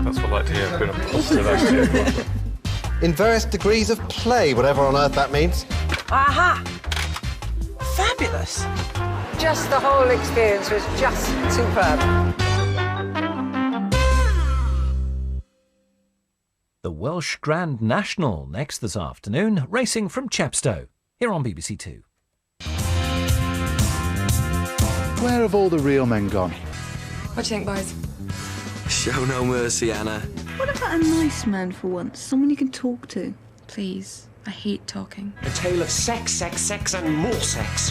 That's what I like to hear. It's been a positive attitude. In various degrees of play, whatever on earth that means. Aha! Fabulous! Just the whole experience was just superb. The Welsh National next this afternoon, racing from Chepstow, here on BBC Two. Where have all the real men gone? What do you think, boys? Show no mercy, Anna. What about a nice man for once? Someone you can talk to? Please, I hate talking. A tale of sex, sex, sex and more sex.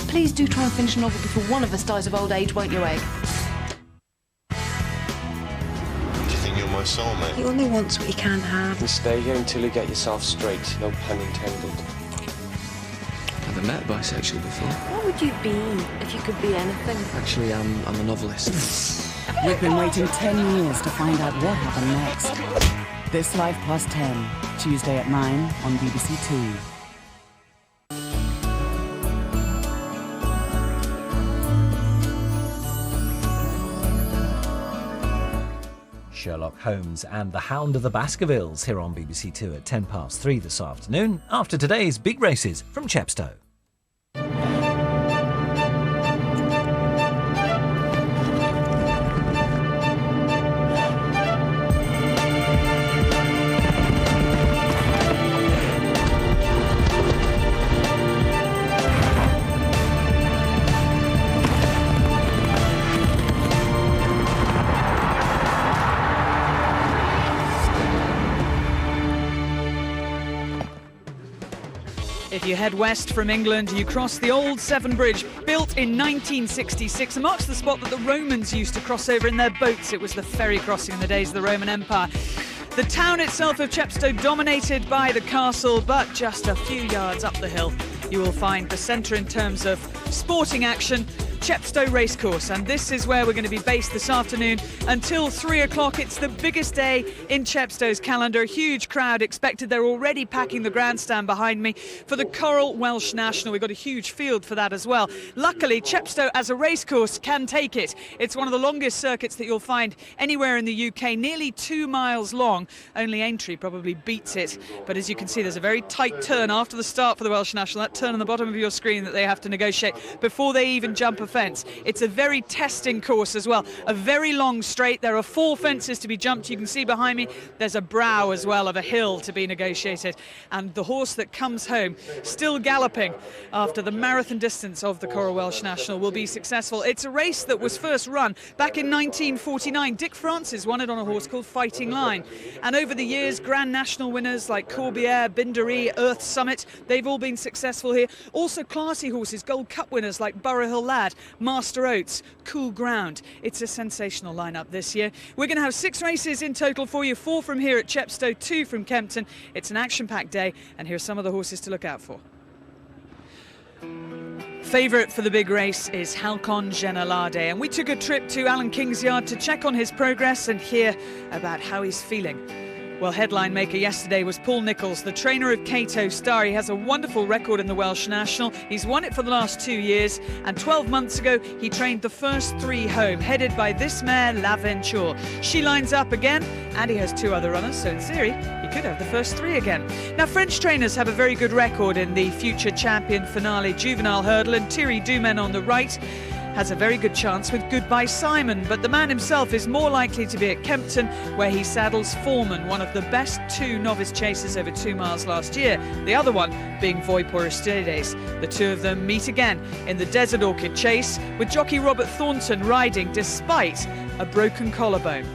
Please do try and finish a novel before one of us dies of old age, won't you, Egg? Do you think you're my soulmate? He only wants what he can't have. And stay here until you get yourself straight, no pun intended. Never met a bisexual before. What would you be if you could be anything? Actually, I'm a novelist. We've been waiting 10 years to find out what happened next. This Life Plus 10, Tuesday at 9 on BBC Two. Sherlock Holmes and the Hound of the Baskervilles here on BBC Two at 3:10 this afternoon, after today's big races from Chepstow. If you head west from England, you cross the old Severn Bridge, built in 1966, and marks the spot that the Romans used to cross over in their boats. It was the ferry crossing in the days of the Roman Empire. The town itself of Chepstow dominated by the castle, but just a few yards up the hill, you will find the centre in terms of sporting action, Chepstow Racecourse, and this is where we're going to be based this afternoon until 3 o'clock. It's the biggest day in Chepstow's calendar. A huge crowd expected. They're already packing the grandstand behind me for the Coral Welsh National. We've got a huge field for that as well. Luckily, Chepstow as a racecourse can take it. It's one of the longest circuits that you'll find anywhere in the UK, nearly 2 miles long. Only Aintree probably beats it. But as you can see, there's a very tight turn after the start for the Welsh National. That turn on the bottom of your screen that they have to negotiate before they even jump a fence. It's a very testing course as well. A very long straight. There are 4 fences to be jumped. You can see behind me there's a brow as well of a hill to be negotiated. And the horse that comes home still galloping after the marathon distance of the Coral Welsh National will be successful. It's a race that was first run back in 1949. Dick Francis won it on a horse called Fighting Line. And over the years, Grand National winners like Corbière, Bindery, Earth Summit, they've all been successful here. Also classy horses, Gold Cup winners like Borough Hill Lad, Master Oats, Cool Ground. It's a sensational lineup this year. We're going to have 6 races in total for you, 4 from here at Chepstow, 2 from Kempton. It's an action-packed day, and here's some of the horses to look out for. Favourite for the big race is Halcon Generlardais, and we took a trip to Alan King's yard to check on his progress and hear about how he's feeling. Well, headline maker yesterday was Paul Nicholls, the trainer of Cato Star. He has a wonderful record in the Welsh National. He's won it for the last 2 years, and 12 months ago he trained the first 3 home, headed by this mare, L'Aventure. She lines up again, and he has 2 other runners, so in theory he could have the first 3 again. Now, French trainers have a very good record in the future champion finale juvenile hurdle, and Thierry Dumen on the right has a very good chance with Goodbye Simon, but the man himself is more likely to be at Kempton, where he saddles Foreman, one of the best 2 novice chasers over 2 miles last year, the other one being Voy por Ustedes. The 2 of them meet again in the Desert Orchid Chase, with jockey Robert Thornton riding despite a broken collarbone.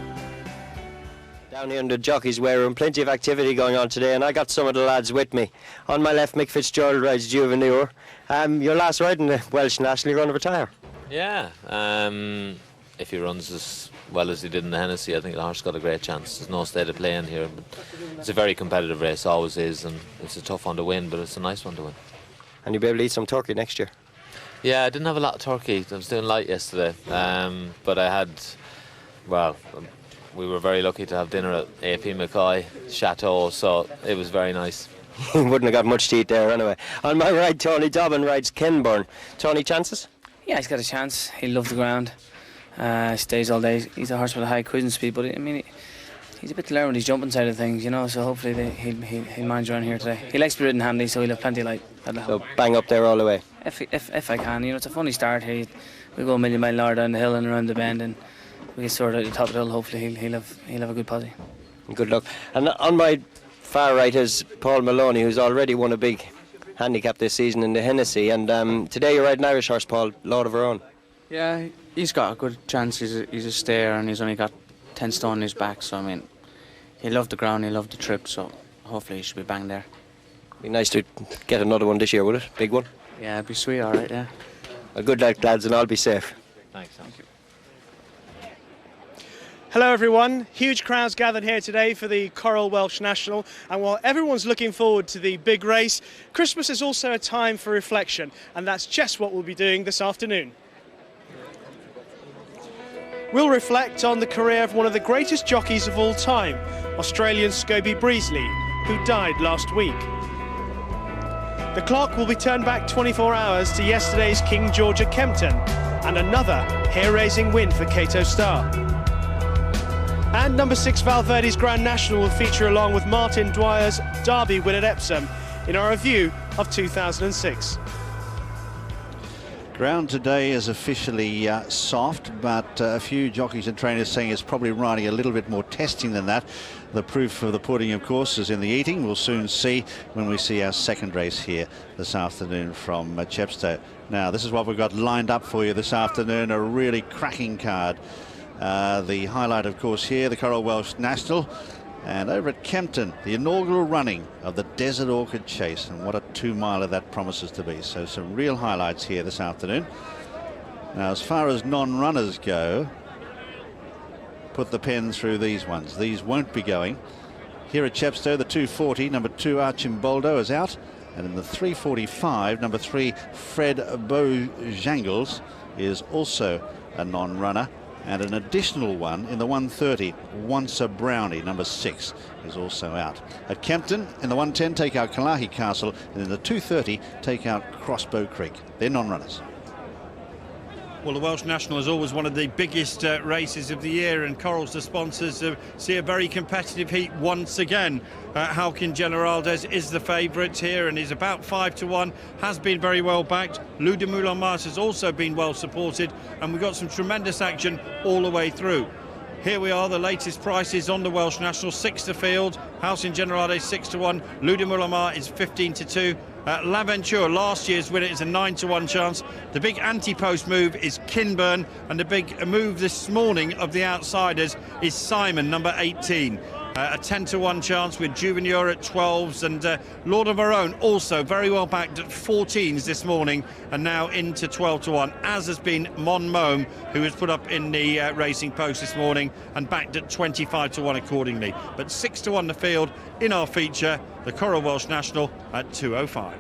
Down here in the Jockey's Way Room, plenty of activity going on today, and I got some of the lads with me. On my left, Mick Fitzgerald rides Juvenile. Your last ride in the Welsh National, you're going to retire. Yeah, if he runs as well as he did in the Hennessy, I think the horse got a great chance. There's no state of play in here, but it's a very competitive race, always is, and it's a tough one to win, but it's a nice one to win. And you'll be able to eat some turkey next year? Yeah, I didn't have a lot of turkey. I was doing light yesterday, but I had, well, we were very lucky to have dinner at A.P. McCoy Chateau, so it was very nice. You wouldn't have got much to eat there anyway. On my right, Tony Dobbin rides Kenburn. Tony, chances? Yeah, he's got a chance. He loves the ground. Stays all day. He's a horse with a high cruising speed, but I mean, he's a bit low on his jumping side of things, you know. So hopefully he'll manage around here today. He likes to be ridden handy, so he'll have plenty of light. So bang up there all the way. If I can, you know, it's a funny start here. We go a million mile an hour down the hill and around the bend, and we get sorted at the top of the hill. Hopefully he'll have a good posse. Good luck. And on my far right is Paul Maloney, who's already won a big handicap this season in the Hennessy. And today you're riding Irish horse, Paul, Lord of Our Own. Yeah, he's got a good chance. He's a stayer, and he's only got 10 stone in his back. So I mean, he loved the ground, he loved the trip. So hopefully he should be bang there. Be nice to get another one this year, would it? Big one. Yeah, it'd be sweet. All right, yeah. Well, good luck, lads, and I'll be safe. Thanks. Thank you. Hello everyone, huge crowds gathered here today for the Coral Welsh National, and while everyone's looking forward to the big race, Christmas is also a time for reflection, and that's just what we'll be doing this afternoon. We'll reflect on the career of one of the greatest jockeys of all time, Australian Scobie Breasley, who died last week. The clock will be turned back 24 hours to yesterday's King George at Kempton, and another hair-raising win for Cato Star. And number 6 Valverde's Grand National will feature along with Martin Dwyer's Derby win at Epsom in our review of 2006. Ground today is officially soft, but a few jockeys and trainers saying it's probably riding a little bit more testing than that. The proof of the pudding, of course, is in the eating. We'll soon see when we see our second race here this afternoon from Chepstow. Now, this is what we've got lined up for you this afternoon, a really cracking card. The highlight, of course, here, the Coral Welsh National, and over at Kempton, the inaugural running of the Desert Orchid Chase, and what a 2-miler that promises to be. So some real highlights here this afternoon. Now, as far as non-runners go, put the pen through these ones. These won't be going. Here at Chepstow, the 240, number 2 Archimboldo is out, and in the 345, number 3 Fred Bojangles is also a non-runner. And an additional one in the 130, Once a Brownie, number 6, is also out. At Kempton, in the 110, take out Kalahi Castle, and in the 230, take out Crossbow Creek. They're non-runners. Well, the Welsh National is always one of the biggest races of the year, and Coral's the sponsors see a very competitive heat once again. Halcon Generlardais is the favourite here and is about 5-1, has been very well backed. Loup de Moulin Mars has also been well supported, and we've got some tremendous action all the way through. Here we are, the latest prices on the Welsh National, 6 to field, Halcon Generlardais 6-1, Loup de Moulin Mars is 15-2. L'Aventure, last year's winner, is a 9-1 chance. The big anti-post move is Kinburn, and the big move this morning of the outsiders is Simon, number 18. A 10-1 chance with Juvenure at 12s, and Lord of Our Own also very well backed at 14s this morning, and now into 12-1, as has been Mon Mome, who was put up in the racing post this morning and backed at 25-1 accordingly. But 6-1 the field in our feature, the Coral Welsh National at 2:05.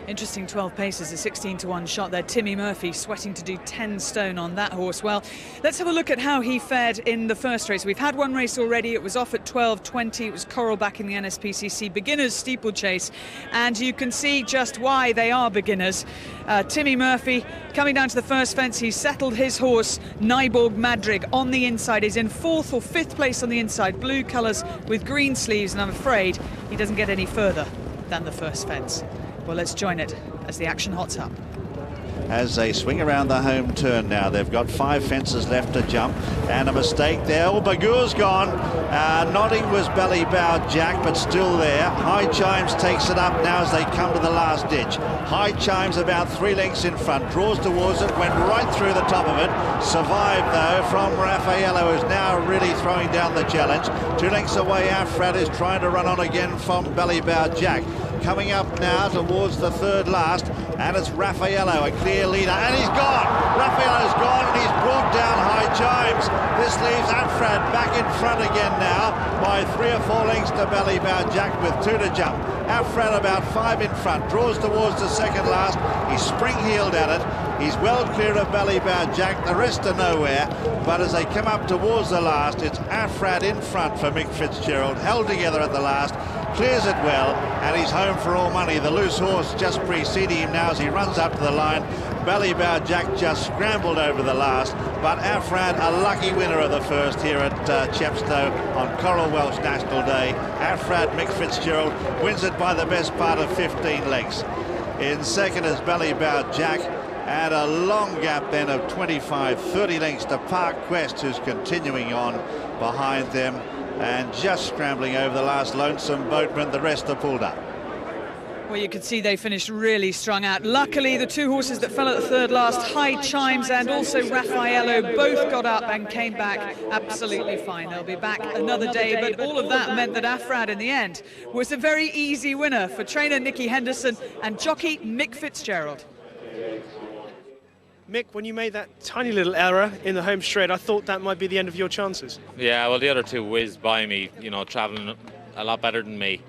Interesting 12 paces, a 16-1 shot there. Timmy Murphy sweating to do 10 stone on that horse. Well, let's have a look at how he fared in the first race. We've had one race already. It was off at 12:20. It was Coral back in the NSPCC beginners steeplechase, and you can see just why they are beginners. Timmy Murphy coming down to the first fence. He's settled his horse Nyborg Madrig on the inside. He's in 4th or 5th place on the inside, blue colours with green sleeves, and I'm afraid he doesn't get any further than the first fence. Well, let's join it as the action hots up. As they swing around the home turn now, they've got 5 fences left to jump, and a mistake there. Oh, Bagur's gone. Nodding was Belly Bow Jack, but still there. High Chimes takes it up now as they come to the last ditch. High Chimes about 3 lengths in front, draws towards it, went right through the top of it. Survived though from Raffaello, who's now really throwing down the challenge. 2 lengths away, Afrad is trying to run on again from Belly Bow Jack. Coming up now towards the 3rd last, and it's Raffaello, a clear leader, and he's gone. Raffaello's gone, and he's brought down High Chimes. This leaves Afrad back in front again now by 3 or 4 lengths to Belly Bow Jack with 2 to jump. Afrad about 5 in front, draws towards the 2nd last. He's spring-heeled at it. He's well clear of Belly Bow Jack. The rest are nowhere, but as they come up towards the last, it's Afrad in front for Mick Fitzgerald, held together at the last. clears it well, and he's home for all money. The loose horse just preceding him now as he runs up to the line. Ballybow Jack just scrambled over the last, but Afrad, a lucky winner of the first here at Chepstow on Coral Welsh National Day. Afrad Mick Fitzgerald wins it by the best part of 15 lengths. In second is Ballybow Jack, and a long gap then of 25-30 lengths to Park Quest, who's continuing on behind them and just scrambling over the last Lonesome Boatman. The rest are pulled up. Well, you could see they finished really strung out. Luckily, the two horses that fell at the third last, High Chimes and also Raffaello, both got up and came back absolutely fine. They'll be back another day, but all of that meant that Afrad, in the end, was a very easy winner for trainer Nicky Henderson and jockey Mick Fitzgerald. Mick, when you made that tiny little error in the home straight, I thought that might be the end of your chances. Yeah, well, the other two whizzed by me, you know, travelling a lot better than me.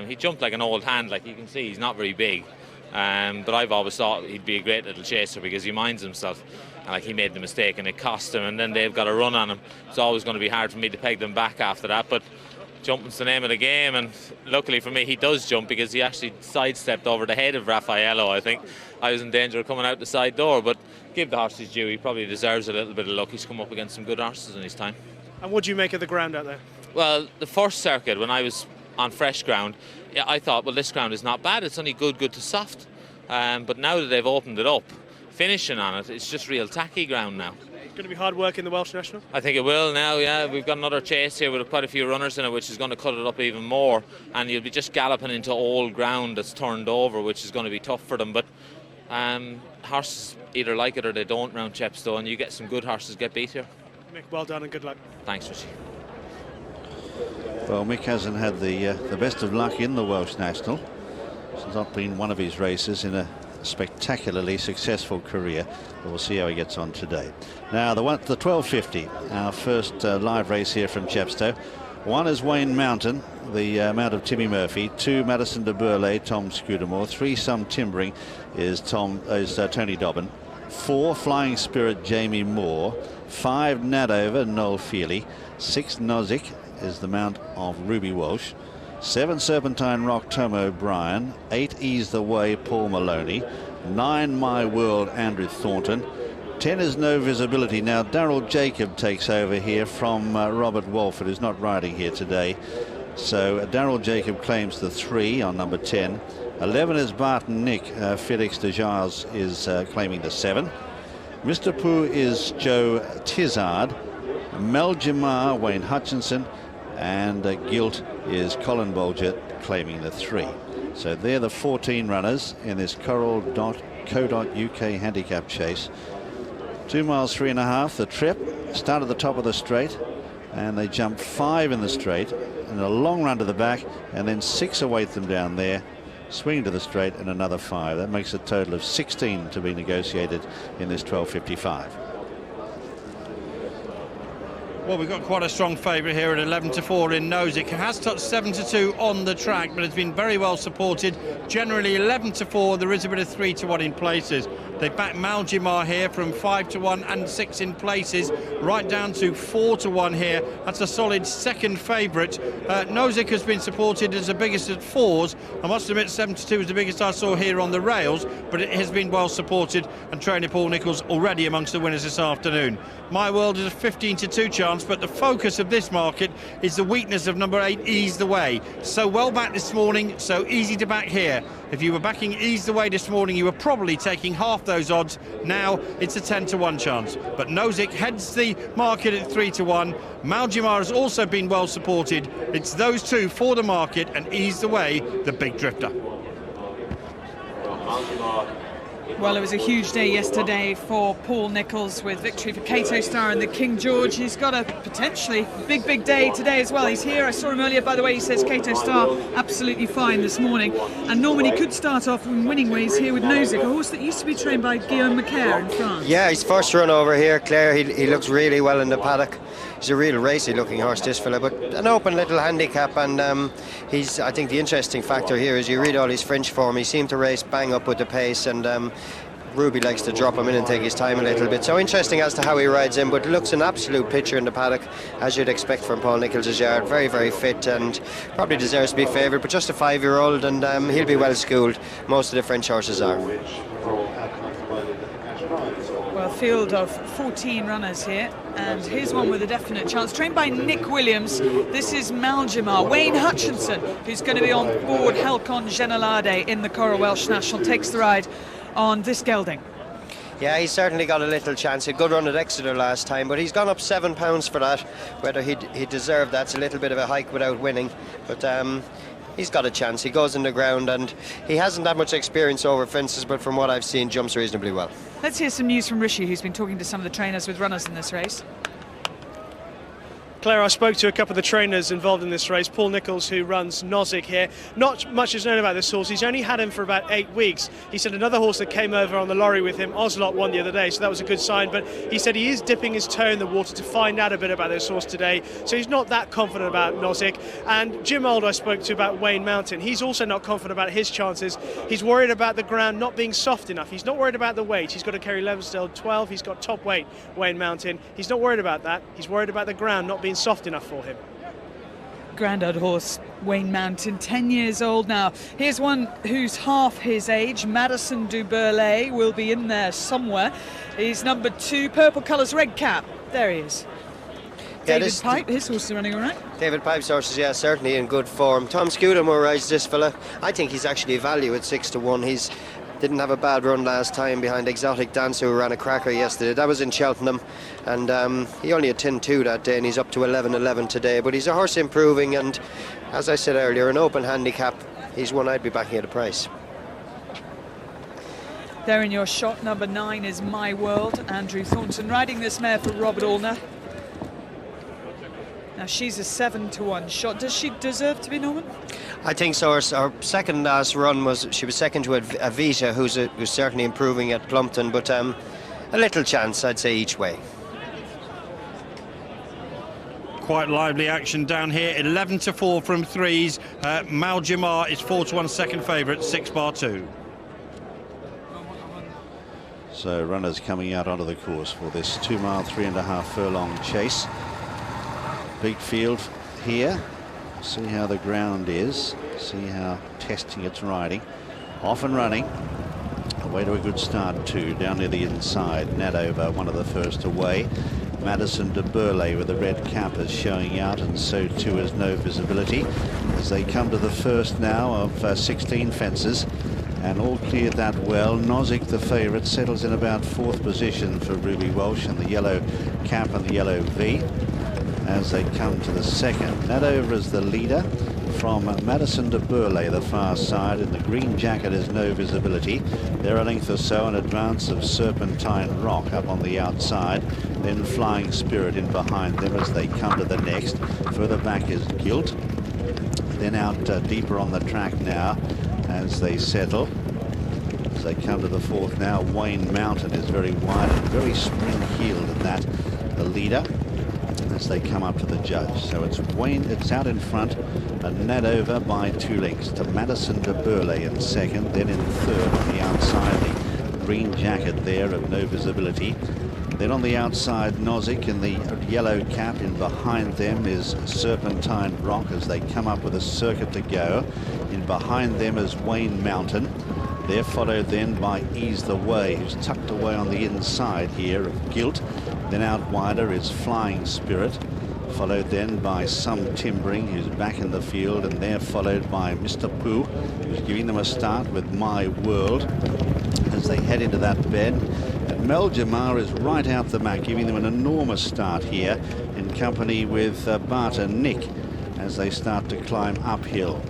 He jumped like an old hand, like you can see, he's not very big. But I've always thought he'd be a great little chaser because he minds himself. And like he made the mistake and it cost him, and then they've got a run on him. It's always going to be hard for me to peg them back after that, but jumping's the name of the game, and luckily for me he does jump because he actually sidestepped over the head of Raffaello. I think I was in danger of coming out the side door, but give the horse his due, he probably deserves a little bit of luck. He's come up against some good horses in his time. And what do you make of the ground out there? Well, the first circuit when I was on fresh ground, yeah, I thought, well, this ground is not bad, it's only good to soft. But now that they've opened it up, finishing on it, it's just real tacky ground now. Going to be hard work in the Welsh National? I think it will now, yeah. We've got another chase here with quite a few runners in it, which is going to cut it up even more. And you'll be just galloping into old ground that's turned over, which is going to be tough for them. But horses either like it or they don't round Chepstow, and you get some good horses get beat here. Mick, well done and good luck. Thanks, Richie. Well, Mick hasn't had the best of luck in the Welsh National. It's not been one of his races in a spectacularly successful career. We'll see how he gets on today. Now the 1250, our first live race here from Chepstow. One is Wayne Mountain, the mount of Timmy Murphy. 2 Madison de Burley, Tom Scudamore. 3 Some Timbering is Tony Dobbin. 4 Flying Spirit, Jamie Moore. 5 Nadover, Noel Feely. 6 Nozick is the mount of Ruby Walsh. 7 Serpentine Rock, Tom O'Brien. 8 Ease the Way, Paul Maloney. 9 My World, Andrew Thornton. 10 is No Visibility. Now Darryl Jacob takes over here from Robert Walford, who's not riding here today. So Darryl Jacob claims the 3 on number 10. 11 is Barton Nick. Felix de Jars is claiming the 7. Mr. Pooh is Joe Tizard. Mel Jamar, Wayne Hutchinson. And Gilt is Colin Bolger claiming the 3. So they're the 14 runners in this coral.co.uk handicap chase. 2 miles 3.5 the trip. Start at the top of the straight, and they jump 5 in the straight and a long run to the back, and then 6 await them down there, swing to the straight and another 5. That makes a total of 16 to be negotiated in this 1255. Well, we've got quite a strong favourite here at 11-4 in Nozick. It has touched 7-2 on the track, but it's been very well supported. Generally 11-4. There is a bit of 3-1 in places. They back Maljimar here from 5-1 and 6 in places, right down to 4-1 here. That's a solid second favourite. Nozick has been supported as the biggest at 4s. I must admit 7-2 is the biggest I saw here on the rails, but it has been well supported, and trainer Paul Nicholls already amongst the winners this afternoon. My World is a 15-2 chance, but the focus of this market is the weakness of number 8, Ease the Way. So well back this morning, so easy to back here. If you were backing Ease the Way this morning, you were probably taking half those odds. Now it's a 10-1 chance. But Nozick heads the market at 3-1. Maljimar has also been well supported. It's those two for the market, and Ease the Way, the big drifter. Well, it was a huge day yesterday for Paul Nicholls with victory for Cato Star and the King George. He's got a potentially big day today as well. He's here. I saw him earlier, by the way. He says Cato Star absolutely fine this morning. And Norman, he could start off in winning ways here with Nozick, a horse that used to be trained by Guillaume Macaire in France. Yeah, his first run over here, Claire, he looks really well in the paddock. He's a real racy looking horse, this fella, but an open little handicap, and I think the interesting factor here is you read all his French form, he seemed to race bang up with the pace, and Ruby likes to drop him in and take his time a little bit. So interesting as to how he rides in, but looks an absolute picture in the paddock, as you'd expect from Paul Nicholls' yard. Very, very fit and probably deserves to be favoured, but just a 5-year-old, and he'll be well schooled. Most of the French horses are. Well, field of 14 runners here, and here's one with a definite chance. Trained by Nick Williams, this is Maljamar. Wayne Hutchinson, who's going to be on board Halcon Generlardais in the Coral Welsh National, takes the ride on this gelding. Yeah, he's certainly got a little chance. A good run at Exeter last time, but he's gone up £7 for that. Whether he deserved that's a little bit of a hike without winning, but he's got a chance. He goes in the ground, and he hasn't that much experience over fences, but from what I've seen, jumps reasonably well. Let's hear some news from Rishi, who's been talking to some of the trainers with runners in this race. Claire, I spoke to a couple of the trainers involved in this race. Paul Nicholls, who runs Nozick here. Not much is known about this horse. He's only had him for about 8 weeks. He said another horse that came over on the lorry with him, Oslot, won the other day, so that was a good sign. But he said he is dipping his toe in the water to find out a bit about this horse today. So he's not that confident about Nozick. And Jim Old I spoke to about Wayne Mountain. He's also not confident about his chances. He's worried about the ground not being soft enough. He's not worried about the weight. He's got to carry Levenstale 12. He's got top weight, Wayne Mountain. He's not worried about that. He's worried about the ground not being soft enough for him. Grandad horse, Wayne Mountain, 10 years old now. Here's one who's half his age. Madison du Burlay will be in there somewhere. He's number 2, purple colours, red cap. There he is. Yeah, David Pipe, his horse is running all right. David Pipe's horses, yeah, certainly in good form. Tom Scudamore rides this fella. I think he's actually a value at 6-1. He's didn't have a bad run last time behind Exotic Dancer, who ran a cracker yesterday. That was in Cheltenham, and he only had 10-2 that day, and he's up to 11-11 today. But he's a horse improving, and as I said earlier, an open handicap. He's one I'd be backing at a price. There in your shot, number 9 is My World. Andrew Thornton riding this mare for Robert Allner. Now she's a 7-1 shot. Does she deserve to be, Norman? I think so. Our second last run she was second to Avita, who's certainly improving at Plumpton, but a little chance, I'd say, each way. Quite lively action down here. 11-4 from threes. Maljamar is 4-1 second favourite, 6-2. So runners coming out onto the course for this 2-mile, 3.5 furlong chase. Big field here. See how the ground is. See how testing it's riding. Off and running. Away to a good start too. Down near the inside. Nadover, one of the first away. Madison de Burlay with the red cap is showing out, and so too is No Visibility. As they come to the first now of 16 fences. And all cleared that well. Nozick, the favourite, settles in about 4th position for Ruby Welsh and the yellow cap and the yellow V. As they come to the second. Nadover is the leader from Madison de Burlay, the far side. In the green jacket is No Visibility. They're a length or so in advance of Serpentine Rock up on the outside. Then Flying Spirit in behind them as they come to the next. Further back is Gilt. Then out deeper on the track now as they settle. As they come to the 4th now, Wayne Mountain is very wide and very spring-heeled in that. The leader as they come up to the judge. So it's Wayne, it's out in front, and Nadover by 2 lengths to Madison de Burlay in second, then in third on the outside, the green jacket there of No Visibility. Then on the outside, Nozick in the yellow cap. In behind them is Serpentine Rock as they come up with a circuit to go. In behind them is Wayne Mountain. They're followed then by Ease the Way, who's tucked away on the inside here of Gilt. Then out wider is Flying Spirit, followed then by Some Timbering, who's back in the field, and they're followed by Mr. Pooh, who's giving them a start with My World as they head into that bed. And Maljamar is right out the back, giving them an enormous start here in company with Bart and Nick as they start to climb uphill.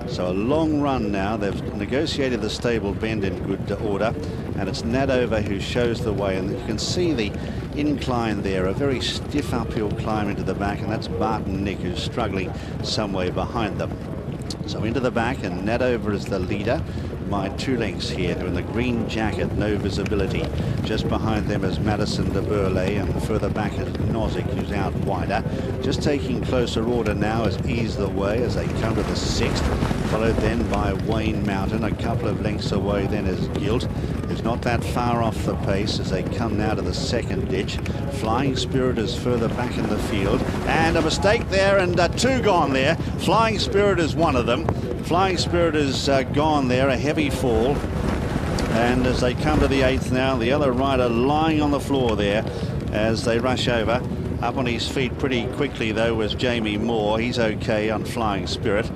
So a long run now. They've negotiated the stable bend in good order, and it's Nadover who shows the way, and you can see the incline there, a very stiff uphill climb into the back, and that's Bart and Nick who's struggling some way behind them. So into the back, and Nadover is the leader by 2 lengths here, in the green jacket, No Visibility. Just behind them is Madison de Burlay, and further back is Nozick, who's out wider. Just taking closer order now is Ease the Way as they come to the 6th, followed then by Wayne Mountain. A couple of lengths away then is Gilt. who's not that far off the pace as they come now to the second ditch. Flying Spirit is further back in the field, and a mistake there, and two gone there. Flying Spirit is one of them. Flying Spirit is gone there, a heavy fall. And as they come to the 8th now, the other rider lying on the floor there as they rush over. Up on his feet pretty quickly though was Jamie Moore. He's okay on Flying Spirit,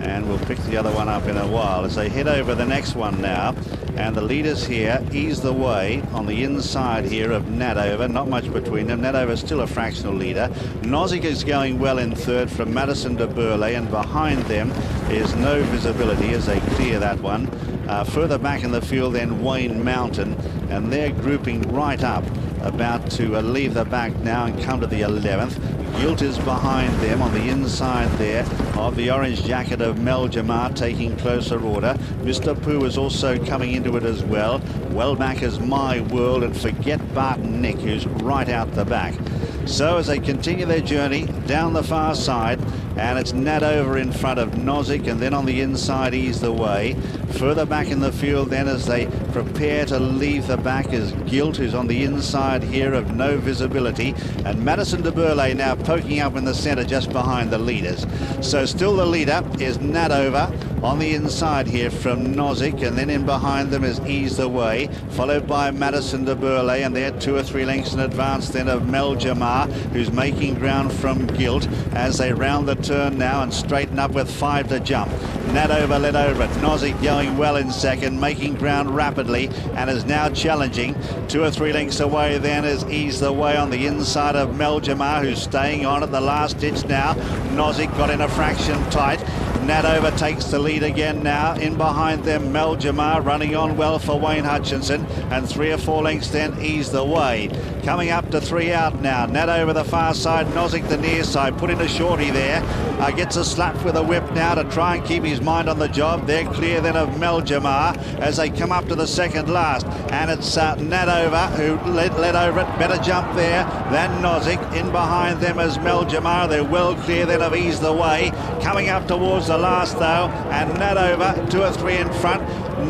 and we'll pick the other one up in a while as they head over the next one now. And the leaders here ease the way on the inside here of Nadover. Not much between them. Nadover's still a fractional leader. Nozick is going well in third from Madison de Burley, and behind them is No Visibility as they clear that one. Further back in the field then Wayne Mountain, and they're grouping right up, about to leave the back now and come to the 11th. Gilt is behind them on the inside there of the orange jacket of Mel Jamar, taking closer order. Mr. Pooh is also coming into it as well. Well back is My World, and Forget Barton Nick, who's right out the back. So as they continue their journey down the far side, and it's Nadover in front of Nozick, and then on the inside Ease the Way. Further back in the field then as they prepare to leave the back is Gilt, who's on the inside here of No Visibility, and Madison de Burley now poking up in the centre just behind the leaders. So still the leader is Nadover on the inside here from Nozick, and then in behind them is Ease the Way, followed by Madison de Burley, and they're 2 or 3 lengths in advance then of Mel Jamar, who's making ground from Gilt as they round the turn now and straighten up with 5 to jump. Nadover led over it. Nozick going well in second, making ground rapidly, and is now challenging. 2 or 3 lengths away then is Ease the Way on the inside of Mel Jamar, who's staying on at the last ditch now. Nozick got in a fraction tight. Nadover takes the lead again now. In behind them, Mel Jamar running on well for Wayne Hutchinson, and 3 or 4 lengths then Ease the Way. Coming up to 3 out now. Nadover the far side, Nozick the near side. Put in a shorty there. Gets a slap with a whip now to try and keep his mind on the job. They're clear then of Mel Jamar as they come up to the second last. And it's Nadover who led over it. Better jump there than Nozick. In behind them is Mel Jamar. They're well clear then of Ease the Way. Coming up towards the last though, and Nadover 2 or 3 in front.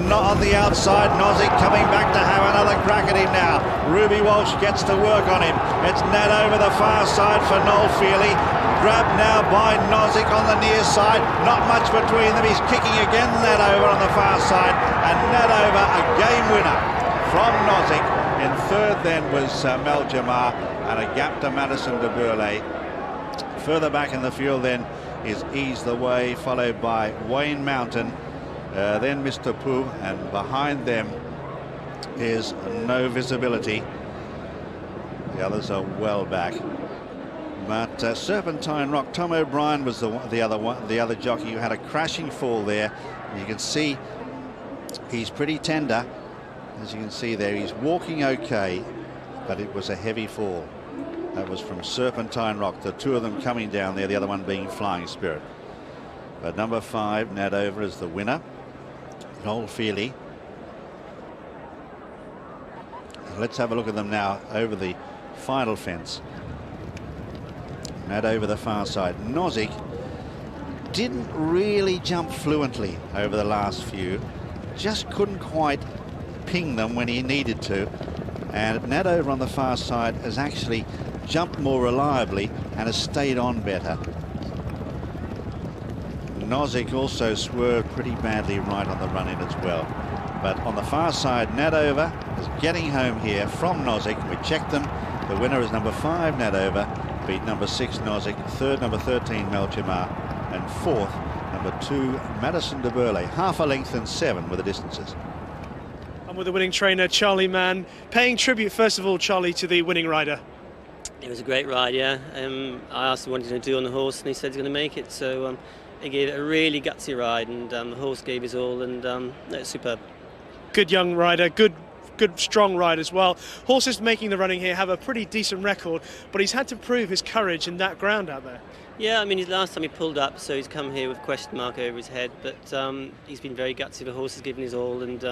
Not on the outside. Nozick coming back to have another crack at him now. Ruby Walsh gets to work on him. It's Nadover the far side for Noel Feely. Grabbed now by Nozick on the near side. Not much between them. He's kicking again, Nadover on the far side, and Nadover a game winner from Nozick. In third then was Mel Jamar, and a gap to Madison de Burley. Further back in the field then is Ease the Way, followed by Wayne Mountain, then Mr. Pooh, and behind them is No Visibility. The others are well back. But Serpentine Rock, Tom O'Brien was the other jockey who had a crashing fall there. You can see he's pretty tender, as you can see there. He's walking okay, but it was a heavy fall. That was from Serpentine Rock, the 2 of them coming down there, the other one being Flying Spirit. But number 5, Nadover, is the winner. Noel Feely. Let's have a look at them now over the final fence. Nadover the far side. Nozick didn't really jump fluently over the last few. Just couldn't quite ping them when he needed to. And Nadover on the far side has actually jumped more reliably and has stayed on better. Nozick also swerved pretty badly right on the run-in as well. But on the far side, Nadover is getting home here from Nozick. We checked them. The winner is number 5, Nadover, beat number 6, Nozick, third, number 13, Mel Jamar, and fourth, number 2, Madison de Burley. Half a length and 7 were the distances. And with the winning trainer, Charlie Mann, paying tribute, first of all, Charlie, to the winning rider. It was a great ride, yeah. I asked him what he was going to do on the horse, and he said he's going to make it. So he gave it a really gutsy ride, and the horse gave his all, and it's superb. Good young rider, good strong ride as well. Horses making the running here have a pretty decent record, but he's had to prove his courage in that ground out there. Yeah, I mean, last time he pulled up, so he's come here with a question mark over his head, but he's been very gutsy. The horse has given his all, and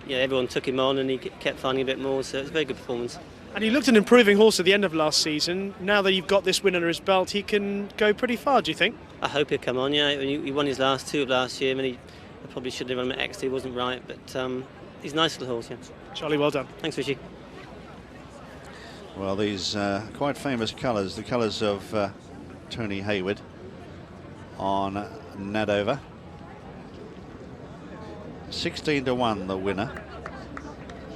yeah, everyone took him on, and he kept finding a bit more, so it's a very good performance. And he looked an improving horse at the end of last season. Now that you've got this win under his belt, he can go pretty far, do you think? I hope he'll come on, yeah. He won his last 2 of last year. I mean, he probably should have run him at Exeter, he wasn't right, but he's a nice little horse, yeah. Charlie, well done. Thanks, Richie. Well, these quite famous colours, the colours of Tony Hayward on Nadover. 16-1 the winner,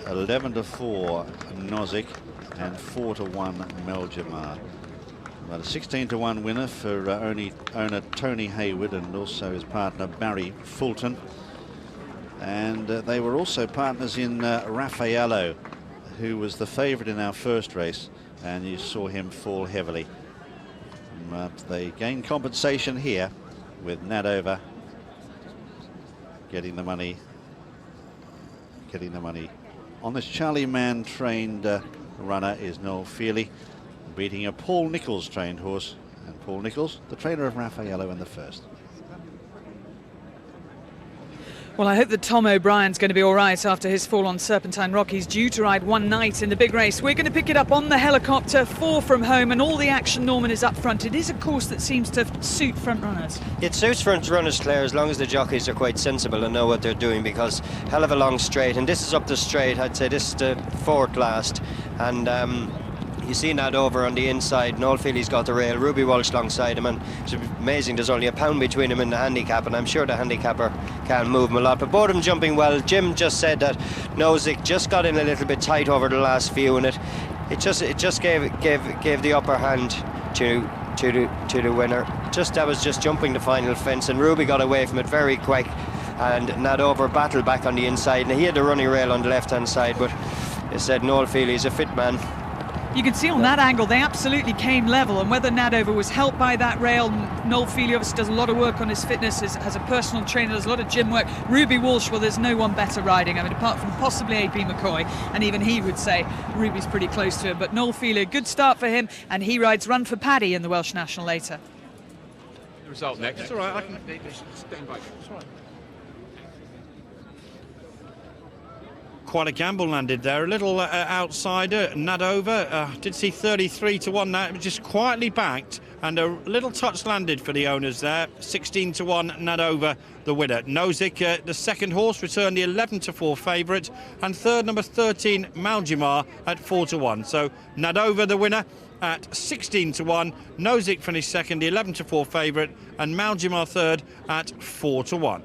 11-4 Nozick, and 4-1 Meljamar. But a 16-1 winner for owner Tony Hayward and also his partner Barry Fulton. And they were also partners in Raffaello, who was the favourite in our first race, and you saw him fall heavily. But they gained compensation here with Nadover getting the money. On this Charlie Mann trained runner is Noel Feely, beating a Paul Nichols trained horse, and Paul Nichols, the trainer of Raffaello in the first. Well, I hope that Tom O'Brien's going to be all right after his fall on Serpentine Rock. He's due to ride one night in the big race. We're going to pick it up on the helicopter, 4 from home, and all the action, Norman, is up front. It is a course that seems to suit front runners. It suits front runners, Claire, as long as the jockeys are quite sensible and know what they're doing, because hell of a long straight, and this is up the straight. I'd say this is the 4th last, and you see that over on the inside. Noel Feely's got the rail, Ruby Walsh alongside him, and it's amazing there's only a pound between him and the handicap, and I'm sure the handicapper can move him a lot. But both of them jumping well. Jim just said that Nozick just got in a little bit tight over the last few, and it just gave the upper hand to the winner. That was just jumping the final fence, and Ruby got away from it very quick, and Nadover battled back on the inside, and he had the running rail on the left hand side, but they said Noel Feely's a fit man. You can see on that angle they absolutely came level, and whether Nadover was helped by that rail, Noel Feely obviously does a lot of work on his fitness, has a personal trainer, does a lot of gym work. Ruby Walsh, well, there's no one better riding, I mean, apart from possibly AP McCoy, and even he would say Ruby's pretty close to him. But Noel Feely, a good start for him, and he rides Run for Paddy in the Welsh National later. The result next. It's all right, I can stand by. It's all right. Quite a gamble landed there, a little outsider. Nadover did see 33-1 now, it was just quietly backed, and a little touch landed for the owners there. 16-1 Nadover the winner. Nozick, the second horse, returned the 11-4 favourite, and third, number 13 Meljamar at 4-1. So Nadover the winner at 16-1, Nozick finished second, the 11-4 favourite, and Meljamar third at 4-1.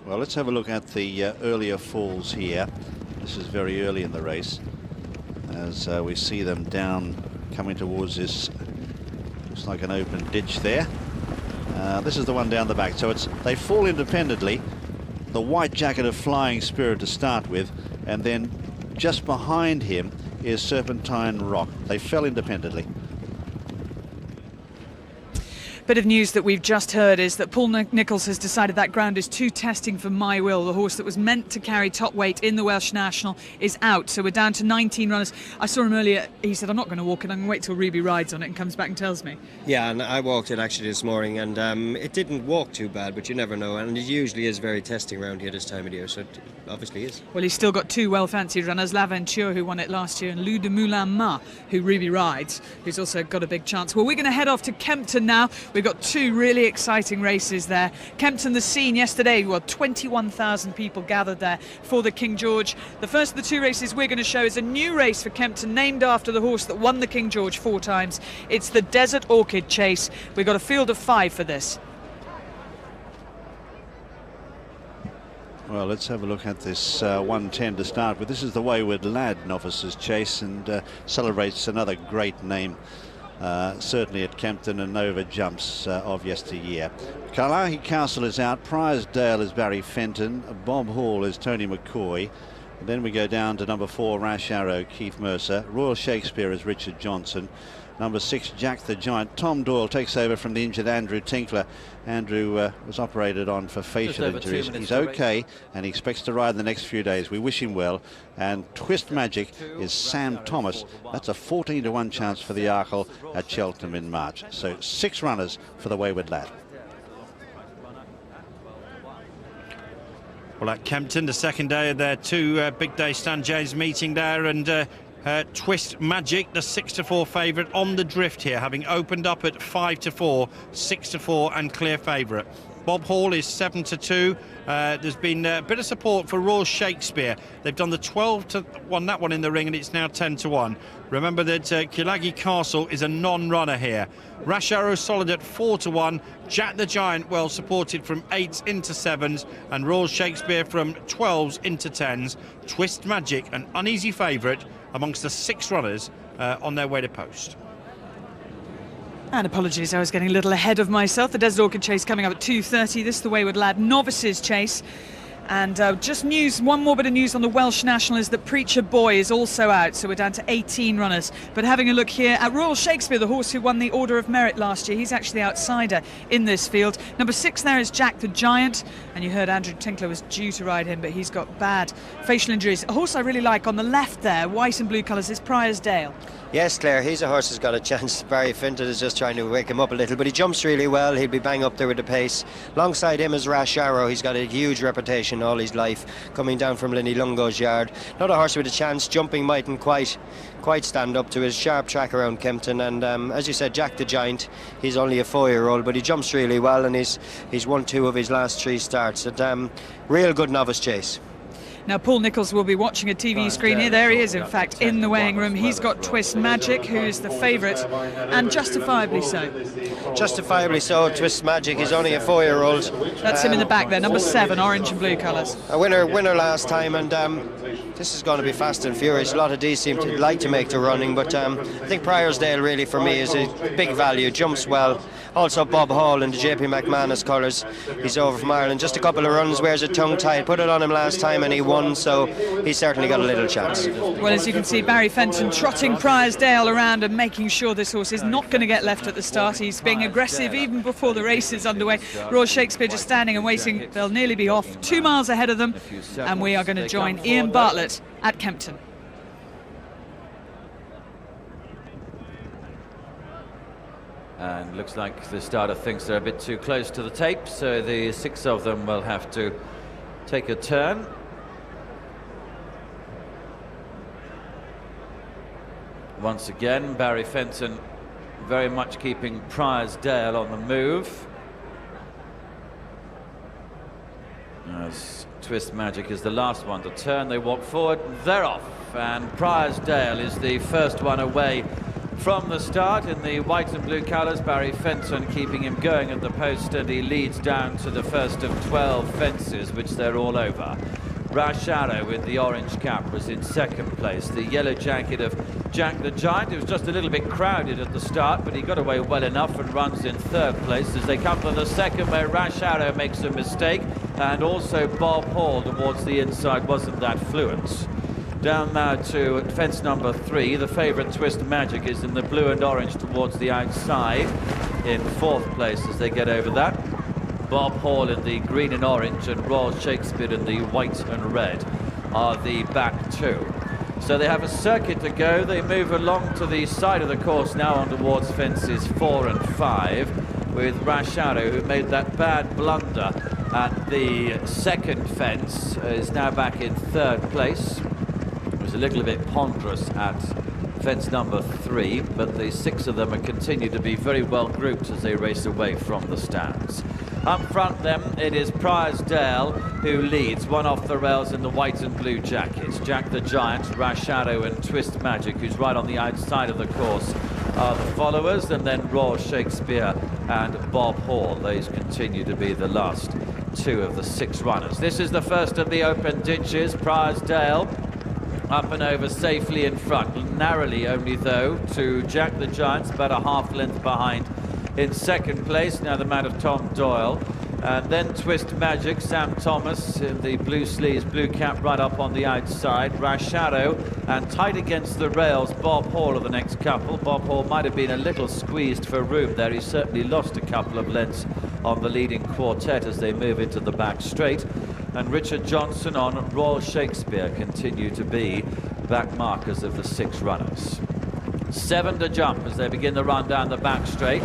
Well, let's have a look at the earlier falls here. This is very early in the race, as we see them down coming towards this, looks like an open ditch there. This is the one down the back, so they fall independently. The white jacket of Flying Spirit to start with, and then just behind him is Serpentine Rock. They fell independently. Bit of news that we've just heard is that Paul Nichols has decided that ground is too testing for My Will. The horse that was meant to carry top weight in the Welsh National is out, so we're down to 19 runners. I saw him earlier, he said, I'm not going to walk it, I'm going to wait till Ruby rides on it and comes back and tells me. Yeah, and I walked it actually this morning, and it didn't walk too bad, but you never know, and it usually is very testing around here this time of year, so it obviously is. Well, he's still got 2 well-fancied runners, L'Aventure, who won it last year, and Lou de Moulin Ma, who Ruby rides, who's also got a big chance. Well, we're going to head off to Kempton now. We've got 2 really exciting races there. Kempton, the scene yesterday, well, 21,000 people gathered there for the King George. The first of the 2 races we're going to show is a new race for Kempton, named after the horse that won the King George 4 times. It's the Desert Orchid Chase. We've got a field of 5 for this. Well, let's have a look at this 110 to start with. This is the Wayward Lad Novices Chase, and celebrates another great name. Certainly at Kempton and Nova Jumps of yesteryear. Carlahi Castle is out, Priorsdale is Barry Fenton, Bob Hall is Tony McCoy. And then we go down to number 4 Rash Arrow, Keith Mercer. Royal Shakespeare is Richard Johnson. Number 6 Jack the Giant. Tom Doyle takes over from the injured Andrew Tinkler. Andrew was operated on for facial injuries. He's okay, and he expects to ride the next few days. We wish him well. And Twist Magic is Sam Thomas. That's a 14-1 chance for the Arkle at Cheltenham in March. So 6 runners for the Wayward Lad. Well, at Kempton, the second day of their 2 big day Stan James meeting there, and Twist Magic, the 6-4 favourite, on the drift here, having opened up at 5-4, 6-4 and clear favourite. Bob Hall is 7-2. There's been a bit of support for Royal Shakespeare. They've done the 12-1, that one in the ring, and it's now 10-1. Remember that Kilaggy Castle is a non-runner here. Rash Arrow solid at 4-1. Jack the Giant well supported from 8s into 7s, and Royal Shakespeare from 12s into 10s. Twist Magic, an uneasy favourite amongst the 6 runners on their way to post. And apologies, I was getting a little ahead of myself. The Desert Orchid Chase coming up at 2:30. This is the Wayward Lad Novices Chase. And just news, one more bit of news on the Welsh National is that Preacher Boy is also out, so we're down to 18 runners. But having a look here at Royal Shakespeare, the horse who won the Order of Merit last year, he's actually the outsider in this field. Number 6 there is Jack the Giant, and you heard Andrew Tinkler was due to ride him, but he's got bad facial injuries. A horse I really like on the left there, white and blue colours, is Prior's Dale. Yes, Claire, he's a horse who's got a chance. Barry Fenton is just trying to wake him up a little, but he jumps really well. He'll be bang up there with the pace. Alongside him is Rash Arrow. He's got a huge reputation all his life, coming down from Lenny Lungo's yard. Not a horse with a chance. Jumping mightn't quite stand up to his sharp track around Kempton. And as you said, Jack the Giant, he's only a 4-year-old, but he jumps really well, and he's won 2 of his last 3 starts. Real good novice chase. Now, Paul Nicholls will be watching a TV screen here. There he is, in fact, in the weighing room. He's got Twist Magic, who is the favourite, and justifiably so. Justifiably so. Twist Magic is only a 4-year-old. That's him in the back there, number 7, orange and blue colours. A winner last time, and this is going to be fast and furious. A lot of D's seem to like to make the running, but I think Prior's Dale really, for me, is a big value. Jumps well. Also, Bob Hall in the JP McManus colours. He's over from Ireland. Just a couple of runs, wears a tongue tie. Put it on him last time and he won, so he's certainly got a little chance. Well, as you can see, Barry Fenton trotting Prior's Dale around and making sure this horse is not going to get left at the start. He's being aggressive even before the race is underway. Royal Shakespeare just standing and waiting. They'll nearly be off, 2 miles ahead of them, and we are going to join Ian Bartlett at Kempton. And looks like the starter thinks they're a bit too close to the tape, so the 6 of them will have to take a turn. Once again, Barry Fenton very much keeping Prior's Dale on the move, as Twist Magic is the last one to turn. They walk forward, they're off, and Prior's Dale is the first one away from the start in the white and blue colours. Barry Fenton keeping him going at the post, and he leads down to the first of 12 fences, which they're all over. Rash Arrow with the orange cap was in 2nd place. The yellow jacket of Jack the Giant, it was just a little bit crowded at the start, but he got away well enough and runs in 3rd place. As they come to the 2nd, where Rash Arrow makes a mistake, and also Bob Hall towards the inside wasn't that fluent. Down now to fence number 3. The favourite Twist Magic is in the blue and orange towards the outside in 4th place as they get over that. Bob Hall in the green and orange, and Royal Shakespeare in the white and red are the back 2. So they have a circuit to go. They move along to the side of the course now on towards fences 4 and 5, with Rash Arrow, who made that bad blunder at the 2nd fence, is now back in 3rd place. A little bit ponderous at fence number 3, but the 6 of them continue to be very well grouped as they race away from the stands. Up front then, it is Prior's Dale who leads, one off the rails in the white and blue jackets. Jack the Giant, Rash Arrow and Twist Magic, who's right on the outside of the course, are the followers, and then Royal Shakespeare and Bob Hall. Those continue to be the last 2 of the 6 runners. This is the first of the open ditches. Prior's Dale up and over safely in front, narrowly only though to Jack the Giant's, about a half length behind in 2nd place. Now the man of Tom Doyle, and then Twist Magic, Sam Thomas in the blue sleeves, blue cap right up on the outside. Rash Arrow, and tight against the rails, Bob Hall of the next couple. Bob Hall might have been a little squeezed for room there. He certainly lost a couple of lengths on the leading quartet as they move into the back straight. And Richard Johnson on Royal Shakespeare continue to be back markers of the 6 runners. 7 to jump as they begin the run down the back straight.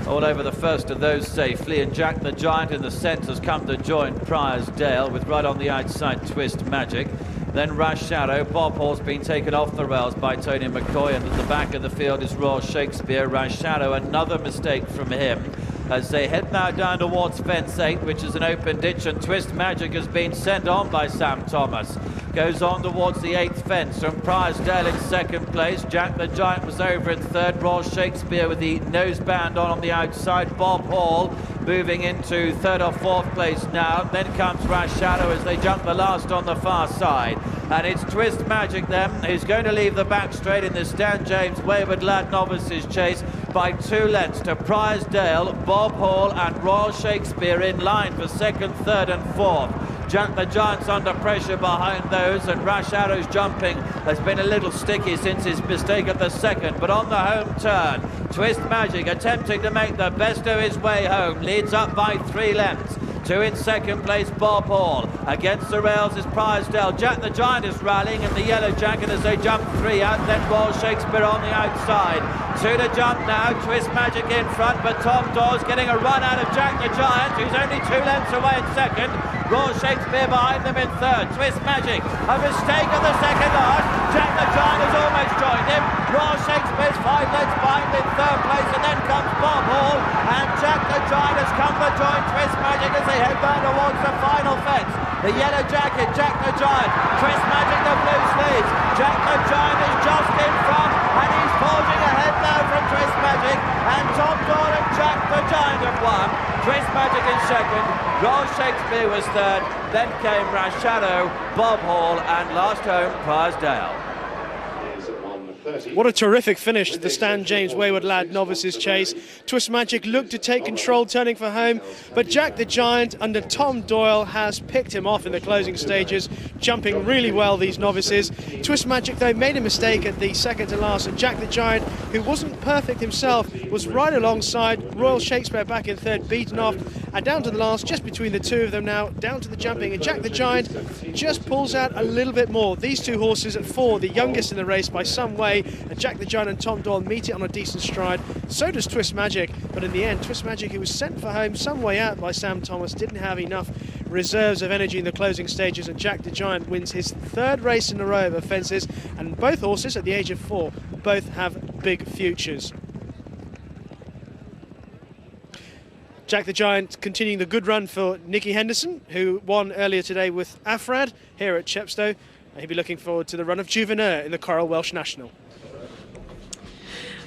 All over the first of those safely, and Jack the Giant in the centre has come to join Prior's Dale, with right on the outside Twist Magic. Then Rash Arrow. Bob Hall's been taken off the rails by Tony McCoy, and at the back of the field is Royal Shakespeare. Rash Arrow, another mistake from him. as they head now down towards fence 8, which is an open ditch, and Twist Magic has been sent on by Sam Thomas. Goes on towards the 8th fence, and Prydesdale in second place. Jack the Giant was over in third. Royal Shakespeare with the noseband on the outside. Bob Hall moving into third or fourth place now. Then comes Rash Shadow as they jump the last on the far side. And it's Twist Magic then, who's going to leave the back straight in the Stan James Wayward Lad Novices chase by 2 lengths to Prydesdale, Bob Hall and Royal Shakespeare in line for second, third and fourth. Jack the Giant's under pressure behind those, and Rash Arrow's jumping has been a little sticky since his mistake at the second, but on the home turn, Twist Magic attempting to make the best of his way home, leads up by 3 lengths. 2 in second place, Bob Hall. Against the rails is Prydesdale. Jack the Giant is rallying in the yellow jacket as they jump 3 out, then Royal Shakespeare on the outside. 2 to jump now, Twist Magic in front, but Tom Dawes getting a run out of Jack the Giant, who's only 2 lengths away in second. Royal Shakespeare behind them in third. Twist Magic, a mistake of the second last. Jack the Giant has almost joined him. Royal Shakespeare's 5 lengths behind in third place, and then comes Bob Hall, and Jack the Giant has come to join Twist Magic as they head down towards the final fence. The yellow jacket, Jack the Giant, Twist Magic, the blue sleeves. Jack the Giant is just in front, and he's forging ahead now from Twist Magic, and Tom Dawes and Jack the Giant have won. Twist Magic in second, Royal Shakespeare was third, then came Rash Shadow, Bob Hall, and last home, Prydesdale. What a terrific finish to the Stan James Wayward Lad Novices chase. Twist Magic looked to take control, turning for home, but Jack the Giant under Tom Doyle has picked him off in the closing stages, jumping really well, these novices. Twist Magic, though, made a mistake at the second to last, and Jack the Giant, who wasn't perfect himself, was right alongside. Royal Shakespeare back in third, beaten off, and down to the last, just between the two of them now, down to the jumping, and Jack the Giant just pulls out a little bit more. These 2 horses at 4, the youngest in the race by some way, and Jack the Giant and Tom Doyle meet it on a decent stride. So does Twist Magic, but in the end, Twist Magic, who was sent for home some way out by Sam Thomas, didn't have enough reserves of energy in the closing stages, and Jack the Giant wins his 3rd race in a row of fences, and both horses at the age of 4 both have big futures. Jack the Giant continuing the good run for Nicky Henderson, who won earlier today with Afrad here at Chepstow. And he'll be looking forward to the run of Juvenaire in the Coral Welsh National.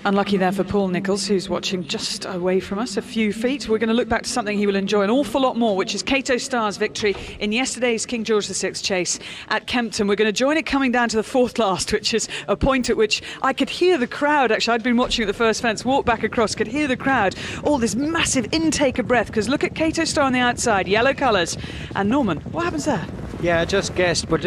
Unlucky there for Paul Nicholls, who's watching just away from us a few feet. We're going to look back to something he will enjoy an awful lot more, which is Cato Starr's victory in yesterday's King George VI chase at Kempton. We're going to join it coming down to the 4th last, which is a point at which I could hear the crowd. Actually, I'd been watching at the first fence, walked back across, could hear the crowd, all this massive intake of breath, because look at Cato Starr on the outside, yellow colours. And Norman, what happens there? Yeah, I just guessed, but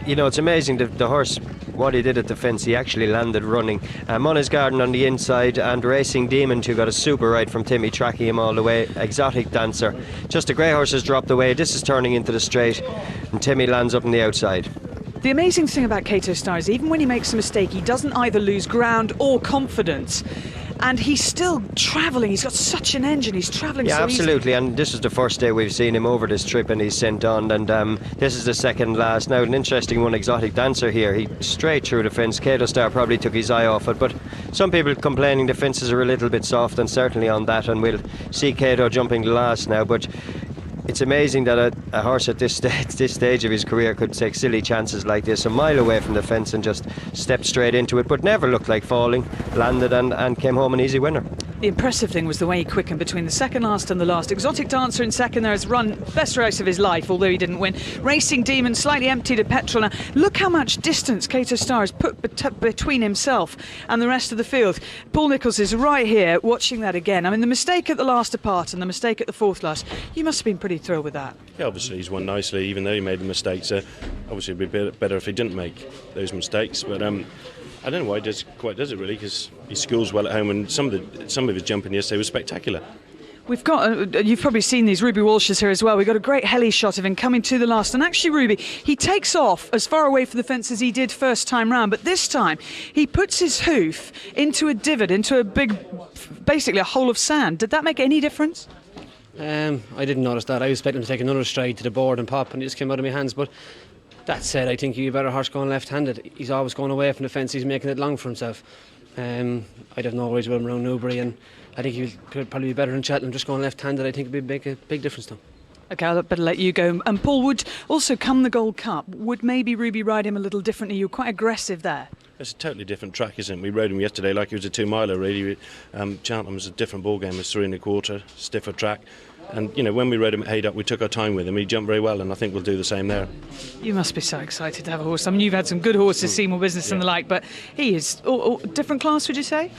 you know, it's amazing the horse, what he did at the fence. He actually landed running. Mona's Garden on the inside, and Racing Demon, who got a super ride from Timmy, tracking him all the way. Exotic Dancer. Just the grey horse has dropped away. This is turning into the straight, and Timmy lands up on the outside. The amazing thing about Cato Starr is even when he makes a mistake, he doesn't either lose ground or confidence. And he's still travelling. He's got such an engine. He's travelling so absolutely. easily. And this is the first day we've seen him over this trip, and he's sent on. And this is the second last. Now, an interesting one, Exotic Dancer here. He straight through the fence. Cato Starr probably took his eye off it, but some people complaining the fences are a little bit soft, and certainly on that. And we'll see Cato jumping the last now. But it's amazing that a horse at this stage of his career could take silly chances like this, a mile away from the fence, and just step straight into it, but never looked like falling, landed and came home an easy winner. The impressive thing was the way he quickened between the second last and the last. Exotic Dancer in second there has run best race of his life, although he didn't win. Racing Demon slightly emptied at petrol. Now, look how much distance Cato Starr has put between himself and the rest of the field. Paul Nicholls is right here watching that again. I mean, the mistake at the last apart and the mistake at the 4th last, you must have been pretty thrilled with that. Yeah, obviously he's won nicely, even though he made the mistakes. Obviously it'd be better if he didn't make those mistakes, but I don't know why he quite does it really, because he schools well at home, and some of his jumping yesterday was spectacular. We've got, you've probably seen these, Ruby Walsh's here as well. We've got a great heli shot of him coming to the last. And actually, Ruby, he takes off as far away from the fence as he did first time round. But this time, he puts his hoof into a divot, into a big, basically a hole of sand. Did that make any difference? I didn't notice that. I was expecting him to take another stride to the board and pop, and it just came out of my hands. But that said, I think you'd be a better horse going left-handed. He's always going away from the fence. He's making it long for himself. I'd have no worries with him around Newbury, and I think he could probably be better than Cheltenham. Just going left-handed, I think it'd make a big difference to him. OK, I'll better let you go. And Paul, would also come the Gold Cup, would maybe Ruby ride him a little differently? You were quite aggressive there. It's a totally different track, isn't it? We rode him yesterday like he was a 2-miler, really. Cheltenham's a different ball game. It's 3 1/4, stiffer track. And, you know, when we rode him at Haydock, we took our time with him. He jumped very well, and I think we'll do the same there. You must be so excited to have a horse. I mean, you've had some good horses, Seymour Business and the like, but he is different class, would you say?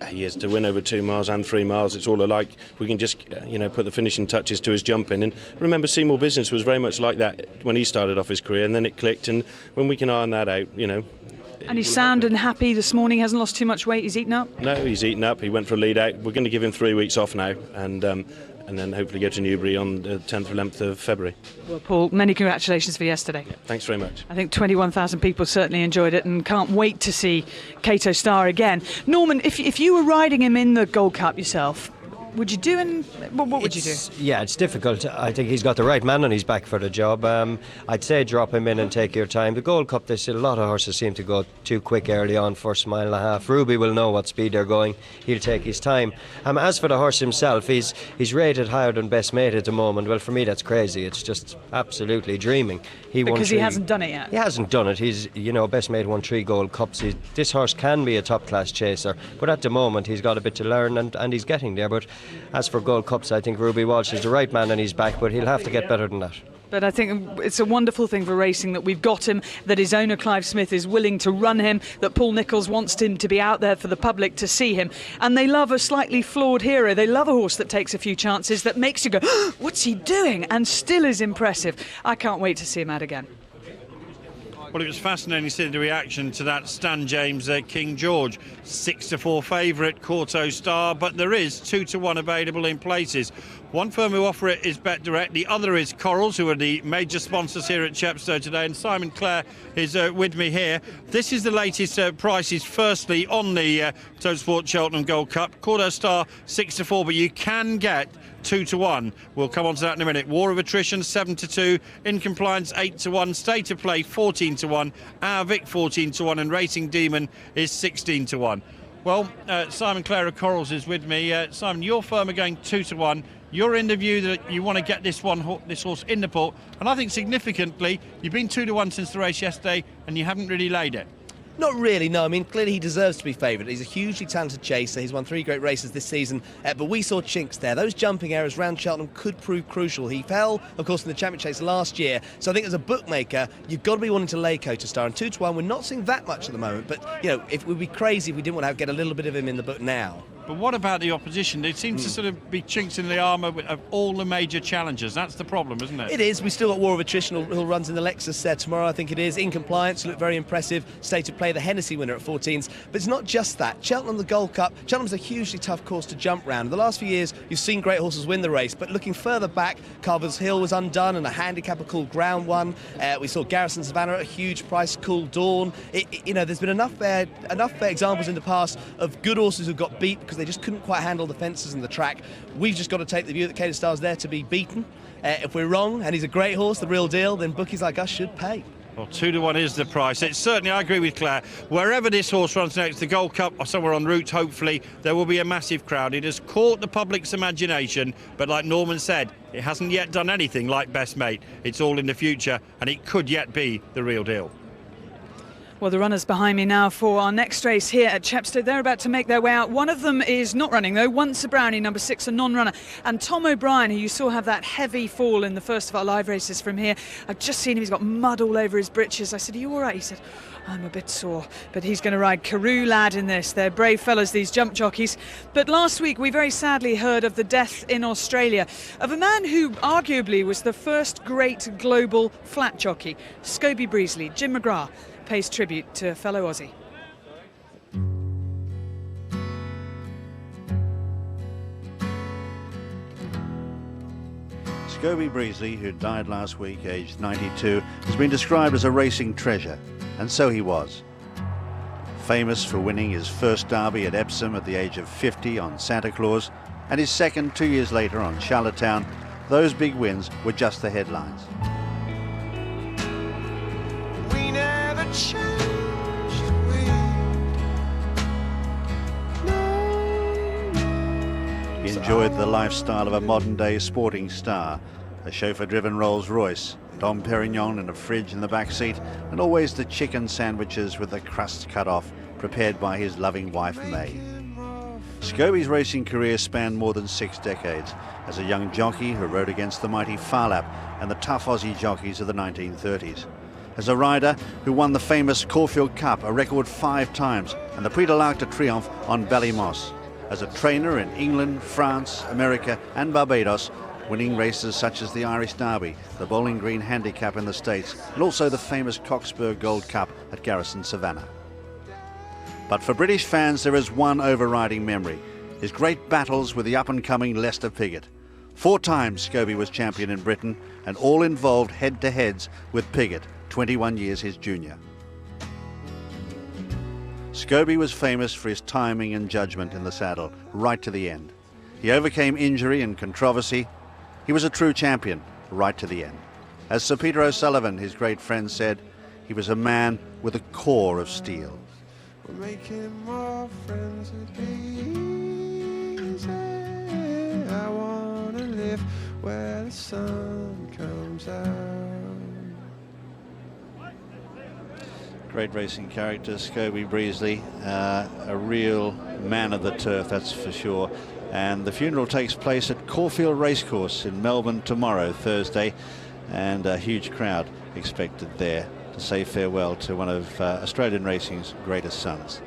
He is to win over 2 miles and 3 miles. It's all alike. We can just, put the finishing touches to his jumping. And remember, Seymour Business was very much like that when he started off his career, and then it clicked. And when we can iron that out, And he's sound and happy this morning. Hasn't lost too much weight. He's eaten up. No, he's eaten up. He went for a lead out. We're going to give him 3 weeks off now, and then hopefully go to Newbury on the 10th or 11th of February. Well, Paul, many congratulations for yesterday. Yeah, thanks very much. I think 21,000 people certainly enjoyed it and can't wait to see Cato Star again. Norman, if you were riding him in the Gold Cup yourself, would you do what would you do? Yeah, it's difficult. I think he's got the right man on his back for the job. I'd say drop him in and take your time. The Gold Cup, a lot of horses seem to go too quick early on, first mile and a half. Ruby will know what speed they're going. He'll take his time. As for the horse himself, he's rated higher than Best Mate at the moment. Well, for me, that's crazy. It's just absolutely dreaming. Because he hasn't done it yet. He hasn't done it. He's, Best Mate won 3 Gold Cups. This horse can be a top-class chaser, but at the moment he's got a bit to learn, and he's getting there. But as for Gold Cups, I think Ruby Walsh is the right man on his back, but he'll have to get better than that. But I think it's a wonderful thing for racing that we've got him, that his owner Clive Smith is willing to run him, that Paul Nicholls wants him to be out there for the public to see him. And they love a slightly flawed hero. They love a horse that takes a few chances, that makes you go, what's he doing? And still is impressive. I can't wait to see him out again. Well, it was fascinating to see the reaction to that Stan James King George. 6-4 favourite, Cato Star, but there is 2-1 available in places. One firm who offer it is Bet Direct, the other is Corals, who are the major sponsors here at Chepstow today, and Simon Clare is with me here. This is the latest prices, firstly, on the Toadsport Cheltenham Gold Cup. Cato Star 6-4, but you can get 2-1. We'll come on to that in a minute. War of Attrition 7-2, In Compliance 8-1, State of Play 14-1, Our Vic 14-1, and Racing Demon is 16-1. Well, Simon Clare of Corals is with me. Simon, your firm are going 2-1. You're in the view that you want to get this horse in the port, and I think significantly you've been 2-1 since the race yesterday, and you haven't really laid it. Not really, no. I mean, clearly he deserves to be favoured. He's a hugely talented chaser. He's won 3 great races this season, but we saw chinks there. Those jumping errors round Cheltenham could prove crucial. He fell, of course, in the Champion Chase last year. So I think as a bookmaker, you've got to be wanting to lay Cato Star. And 2-1, we're not seeing that much at the moment. But, it would be crazy if we didn't want to get a little bit of him in the book now. But what about the opposition? There seems to sort of be chinks in the armour of all the major challengers. That's the problem, isn't it? It is. We've still got War of Attrition, who runs in the Lexus tomorrow, I think it is. In Compliance, look very impressive. State of Play, the Hennessy winner at 14s. But it's not just that. Cheltenham, the Gold Cup. Cheltenham's a hugely tough course to jump round. In the last few years, you've seen great horses win the race. But looking further back, Carver's Hill was undone and a handicapper called Ground won. We saw Garrison Savannah at a huge price, Cool Dawn. There's been enough examples in the past of good horses who got beat because they just couldn't quite handle the fences and the track. We've just got to take the view that Cato Star's there to be beaten. If we're wrong and he's a great horse, the real deal, then bookies like us should pay. Well, 2-1 is the price. It's certainly, I agree with Claire, wherever this horse runs next, the Gold Cup or somewhere en route, hopefully, there will be a massive crowd. It has caught the public's imagination, but like Norman said, it hasn't yet done anything like Best Mate. It's all in the future, and it could yet be the real deal. Well, the runners behind me now for our next race here at Chepstow. They're about to make their way out. One of them is not running, though. Once a Brownie, number 6, a non-runner. And Tom O'Brien, who you saw have that heavy fall in the first of our live races from here. I've just seen him. He's got mud all over his breeches. I said, are you all right? He said, I'm a bit sore. But he's going to ride Carew Lad in this. They're brave fellas, these jump jockeys. But last week, we very sadly heard of the death in Australia of a man who arguably was the first great global flat jockey, Scobie Breasley. Jim McGrath pays tribute to a fellow Aussie. Scobie Breasley, who died last week, aged 92, has been described as a racing treasure, and so he was. Famous for winning his first derby at Epsom at the age of 50 on Santa Claus, and his second 2 years later on Charlottetown, those big wins were just the headlines. We never changed, we enjoyed the lifestyle of a modern-day sporting star. A chauffeur-driven Rolls-Royce, Dom Perignon in a fridge in the back seat, and always the chicken sandwiches with the crust cut off, prepared by his loving wife May. Scobie's racing career spanned more than 6 decades as a young jockey who rode against the mighty Farlap and the tough Aussie jockeys of the 1930s. As a rider who won the famous Caulfield Cup a record 5 times and the Prix de l'Arc de Triomphe on Ballymoss. As a trainer in England, France, America and Barbados, winning races such as the Irish Derby, the Bowling Green Handicap in the States, and also the famous Cockspur Gold Cup at Garrison Savannah. But for British fans, there is one overriding memory: his great battles with the up-and-coming Lester Piggott. 4 times Scobie was champion in Britain, and all involved head-to-heads with Piggott, 21 years his junior. Scobie was famous for his timing and judgment in the saddle, right to the end. He overcame injury and controversy. He was a true champion, right to the end. As Sir Peter O'Sullivan, his great friend, said, he was a man with a core of steel. We're making more friends with easy. I want to live where the sun comes out. Great racing character, Scobie Breasley, a real man of the turf, that's for sure. And the funeral takes place at Caulfield Racecourse in Melbourne tomorrow, Thursday, and a huge crowd expected there to say farewell to one of Australian racing's greatest sons.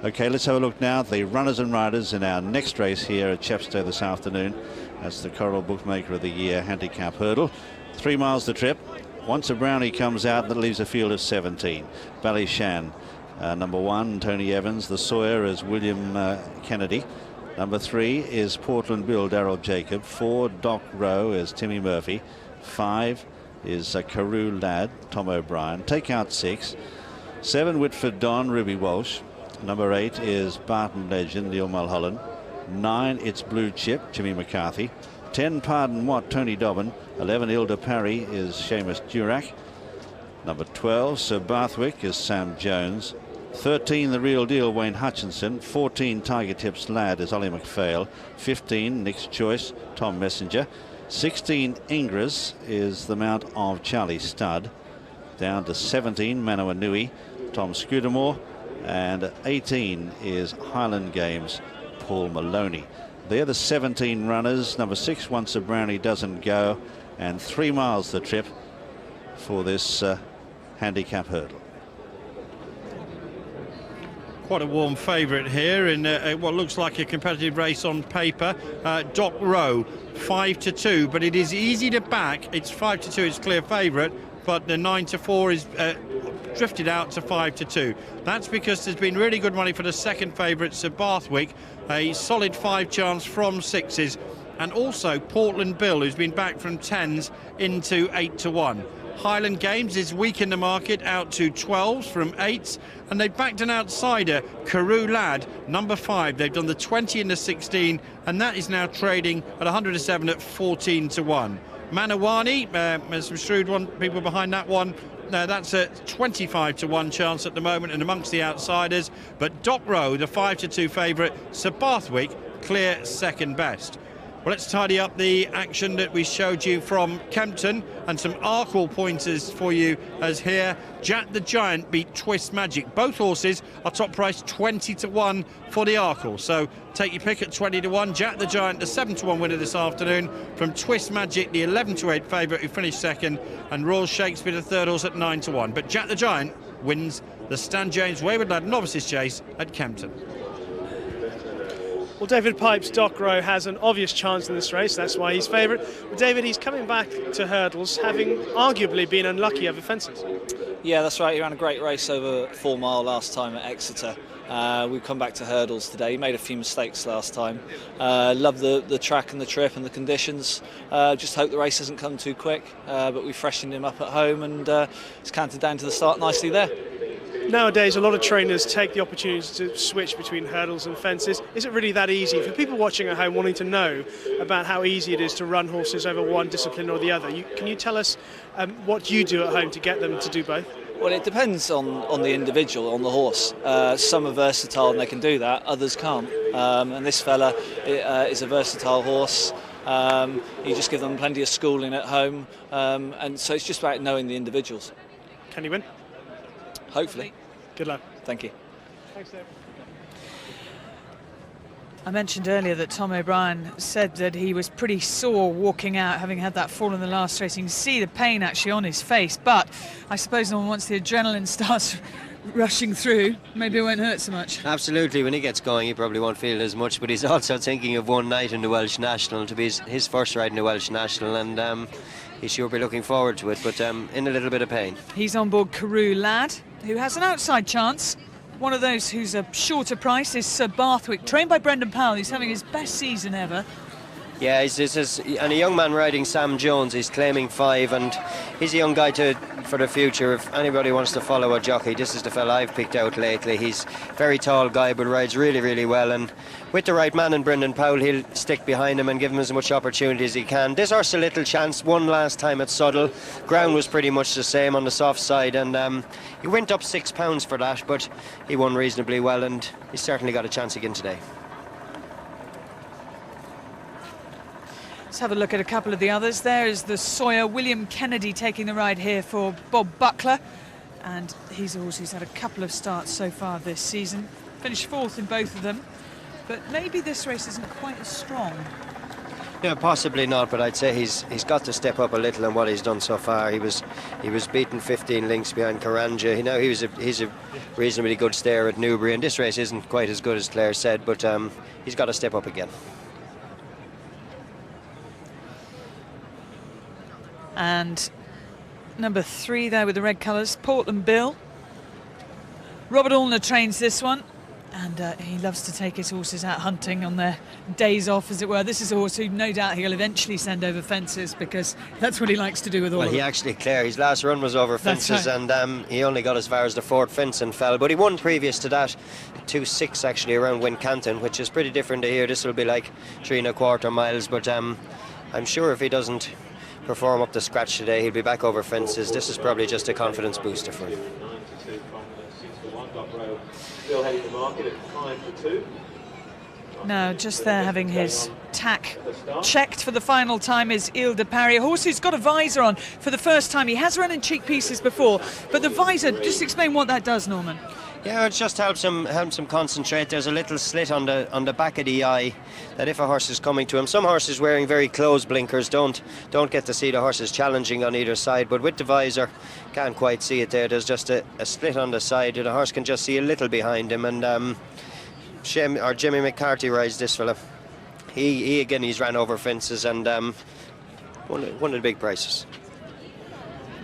Okay, let's have a look now at the runners and riders in our next race here at Chepstow this afternoon. That's the Coral Bookmaker of the Year Handicap Hurdle. 3 miles the trip. Once a brownie comes out, that leaves a field of 17. Ballyshan, number 1, Tony Evans. The Sawyer is William Kennedy. Number 3 is Portland Bill, Darryl Jacob. 4, Doc Rowe is Timmy Murphy. 5 is Carew Ladd, Tom O'Brien. Take out 6. 7, Whitford Don, Ruby Walsh. Number 8 is Barton Legend, Neil Mulholland. 9, It's Blue Chip, Jimmy McCarthy. 10, Pardon What, Tony Dobbin. 11, Ilda Parry is Seamus Durack. Number 12, Sir Bathwick is Sam Jones. 13, The Real Deal, Wayne Hutchinson. 14, Tiger Tips Lad is Ollie McPhail. 15, Nick's Choice, Tom Messenger. 16, Ingras is the mount of Charlie Studd. Down to 17, Manawanui, Tom Scudamore. And 18 is Highland Games, Paul Maloney. They're the 17 runners. Number 6, Once a Brownie Doesn't Go, and 3 miles the trip for this handicap hurdle. Quite a warm favourite here in what looks like a competitive race on paper. Doc Rowe, 5-2, but it is easy to back. It's 5-2, it's clear favourite, but the 9-4 is drifted out to 5-2. That's because there's been really good money for the second favourite, Sir Bathwick, a solid 5 chance from 6s, and also Portland Bill, who's been back from 10s into 8-1. Highland Games is weak in the market, out to 12s from 8s, and they've backed an outsider, Carew Ladd, number 5. They've done the 20 and the 16, and that is now trading at 107 at 14-1. Manawani, there's some shrewd people behind that one. That's a 25-1 chance at the moment and amongst the outsiders. But Doc Rowe, the 5-2 favourite, Sir Bathwick, clear second best. Well, let's tidy up the action that we showed you from Kempton, and some Arkle pointers for you as here. Jack the Giant beat Twist Magic. Both horses are top price 20-1 for the Arkle. So take your pick at 20-1. Jack the Giant, the 7-1 winner this afternoon from Twist Magic, the 11-8 favourite who finished second, and Royal Shakespeare, the third horse, at 9-1. But Jack the Giant wins the Stan James Wayward Lad Novices Chase at Kempton. Well, David Pipe's Doc Rowe has an obvious chance in this race, that's why he's favourite. But David, he's coming back to hurdles, having arguably been unlucky over fences. Yeah, that's right. He ran a great race over 4 Mile last time at Exeter. We've come back to hurdles today. He made a few mistakes last time. Love the track and the trip and the conditions. Just hope the race doesn't come too quick. But we freshened him up at home, and he's canted down to the start nicely there. Nowadays, a lot of trainers take the opportunity to switch between hurdles and fences. Is it really that easy? For people watching at home wanting to know about how easy it is to run horses over one discipline or the other, can you tell us what you do at home to get them to do both? Well, it depends on the individual, on the horse. Some are versatile and they can do that, others can't. And this fella is a versatile horse. You just give them plenty of schooling at home, and so it's just about knowing the individuals. Can he win? Hopefully. Good luck. Thank you. Thanks, Dave. I mentioned earlier that Tom O'Brien said that he was pretty sore walking out, having had that fall in the last race. You can see the pain actually on his face, but I suppose no one once the adrenaline starts rushing through, maybe it won't hurt so much. Absolutely, when he gets going he probably won't feel it as much, but he's also thinking of one night in the Welsh National, to be his first ride in the Welsh National, and he sure be looking forward to it, but in a little bit of pain. He's on board Carew Lad, who has an outside chance. One of those who's a shorter price is Sir Barthwick, trained by Brendan Powell. He's having his best season ever. Yeah, and a young man riding Sam Jones, he's claiming 5, and he's a young guy for the future. If anybody wants to follow a jockey, this is the fella I've picked out lately. He's a very tall guy but rides really, really well, and with the right man in Brendan Powell, he'll stick behind him and give him as much opportunity as he can. This horse a little chance, won last time at Suddle. Ground was pretty much the same on the soft side, and he went up £6 for that, but he won reasonably well, and he's certainly got a chance again today. Let's have a look at a couple of the others. There is the Sawyer, William Kennedy taking the ride here for Bob Buckler, and he's a horse who's had a couple of starts so far this season. Finished 4th in both of them, but maybe this race isn't quite as strong. Yeah, possibly not, but I'd say he's got to step up a little on what he's done so far. He was beaten 15 lengths behind Caranja. He's a reasonably good stayer at Newbury, and this race isn't quite as good as Claire said, but he's got to step up again. And number 3 there with the red colours, Portland Bill. Robert Allner trains this one, and he loves to take his horses out hunting on their days off, as it were. This is a horse who no doubt he'll eventually send over fences, because that's what he likes to do with all of them. Well, he actually, Claire, his last run was over fences, right. And he only got as far as the 4th fence and fell, but he won previous to that 2-6 actually around Wincanton, which is pretty different to here. This will be like 3 1/4 miles, but I'm sure if he doesn't perform up to scratch today, he'll be back over fences. This is probably just a confidence booster for him. Now, just there having his tack checked for the final time is Ile de Paris, a horse who's got a visor on for the first time. He has run in cheek pieces before, but the visor, just explain what that does, Norman. Yeah, it just helps him concentrate. There's a little slit on the back of the eye that if a horse is coming to him, some horses wearing very close blinkers don't get to see the horses challenging on either side, but with the visor can't quite see it there. There's just a slit on the side, and the horse can just see a little behind him, and Jimmy McCarthy rides this fella. He again, he's ran over fences, and one of the big prices.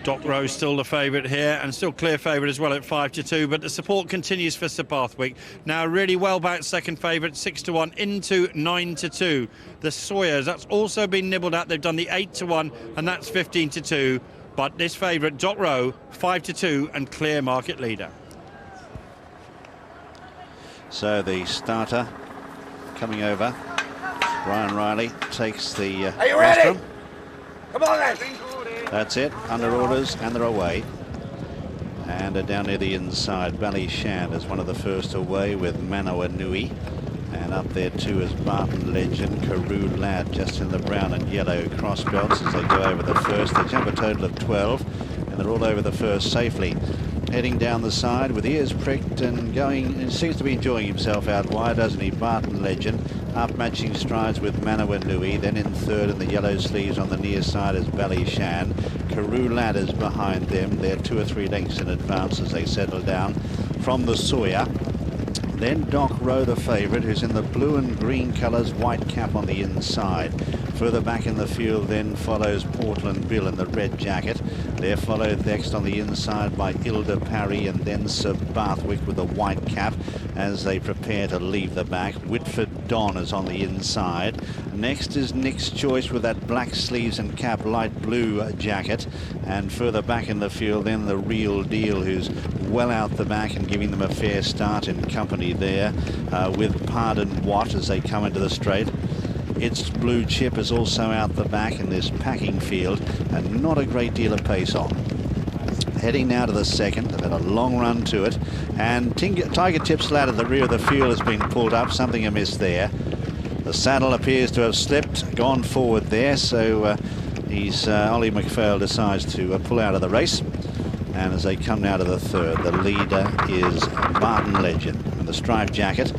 Doc Rowe still the favourite here, and still clear favourite as well at 5-2, but the support continues for Sir Barthwick. Now really well backed second favourite, 6-1 into 9-2. The Sawyers, that's also been nibbled at. They've done the 8-1, and that's 15-2. But this favourite, Doc Rowe, 5-2 and clear market leader. So the starter coming over. Brian Riley takes the Are you ready? rostrum. Come on then. That's it, under orders, and they're away. And down near the inside, Ballyshan is one of the first away with Manoa Nui. And up there too is Barton Legend, Carew Lad, just in the brown and yellow cross belts as they go over the first. They jump a total of 12, and they're all over the first safely. Heading down the side with ears pricked and going, and seems to be enjoying himself out wide, doesn't he? Barton Legend, up matching strides with Manoa Nui, then in third in the yellow sleeves on the near side is Ballyshan. Carew Lad is behind them. They're 2 or 3 lengths in advance as they settle down from the Sawyer. Then Doc Rowe, the favourite, who's in the blue and green colours, white cap on the inside. Further back in the field then follows Portland Bill in the red jacket. They're followed next on the inside by Ile de Paris and then Sir Barthwick with a white cap as they prepare to leave the back. Whitford Don is on the inside. Next is Nick's Choice with that black sleeves and cap, light blue jacket. And further back in the field then the Real Deal, who's well out the back and giving them a fair start in company there with Pardon Watt as they come into the straight. Its Blue Chip is also out the back in this packing field, and not a great deal of pace on. heading now to the second. They've had a long run to it, and Tiger Tips Lad at the rear of the field has been pulled up. Something amiss there. The saddle appears to have slipped, gone forward there, so Ollie McPhail decides to pull out of the race. And as they come now to the third, the leader is Barton Legend in the striped jacket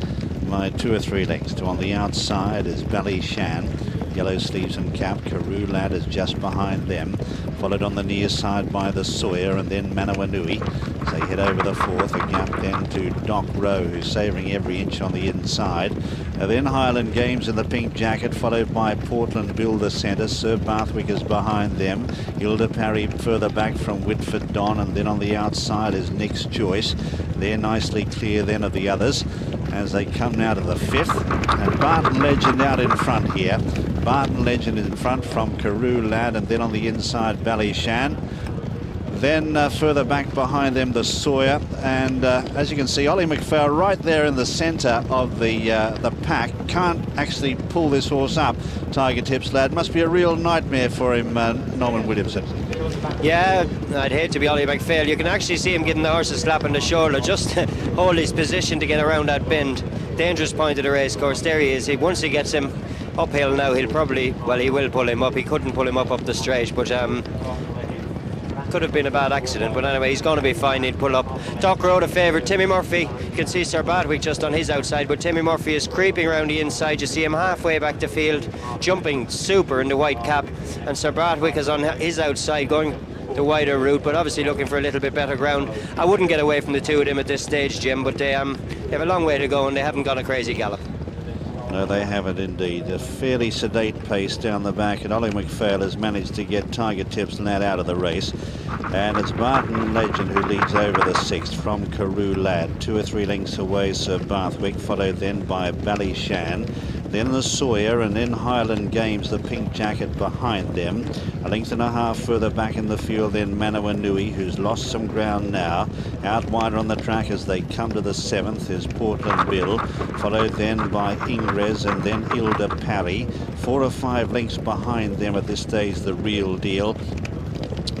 by 2 or 3 lengths. To on the outside is Ballyshan. Yellow sleeves and cap. Carew Lad is just behind them, followed on the near side by the Sawyer and then Manawanui. As they head over the fourth, a gap then to Doc Rowe, who's savouring every inch on the inside. Then Highland Games in the pink jacket, followed by Portland Bill the centre. Sir Bathwick is behind them. Hilda Parry further back from Whitford Don, and then on the outside is Nick's Choice. They're nicely clear then of the others as they come now to the fifth. And Barton Legend out in front here. Barton Legend in front from Carew Lad, and then on the inside Ballyshan. Then further back behind them the Sawyer, and as you can see, Ollie McPhail right there in the centre of the pack. Can't actually pull this horse up. Tiger Tips Lad, must be a real nightmare for him, Norman Williamson. Yeah, I'd hate to be Ollie McPhail. You can actually see him giving the horse a slap on the shoulder just to hold his position to get around that bend. Dangerous point of the race course. There he is. Once he gets him uphill now, he'll probably, well, he will pull him up. He couldn't pull him up the straight, but could have been a bad accident, but anyway, he's going to be fine. He'd pull up. Doc Rowe the favourite. Timmy Murphy, you can see Sir Badwick just on his outside, but Timmy Murphy is creeping around the inside. You see him halfway back the field, jumping super in the white cap, and Sir Badwick is on his outside going the wider route, but obviously looking for a little bit better ground. I wouldn't get away from the two of them at this stage, Jim, but they have a long way to go and they haven't got a crazy gallop. No, they haven't indeed. A fairly sedate pace down the back, and Ollie McPhail has managed to get Tiger Tips Lad out of the race. And it's Barton Legend who leads over the sixth from Carew Lad. 2 or 3 lengths away, Sir Bathwick, followed then by Ballyshan. Then the Sawyer, and then Highland Games, the pink jacket behind them. 1.5 lengths further back in the field, then Manawanui, who's lost some ground now. Out wider on the track as they come to the seventh is Portland Bill, followed then by Ingres and then Hilda Parry. 4 or 5 lengths behind them at this stage, the Real Deal,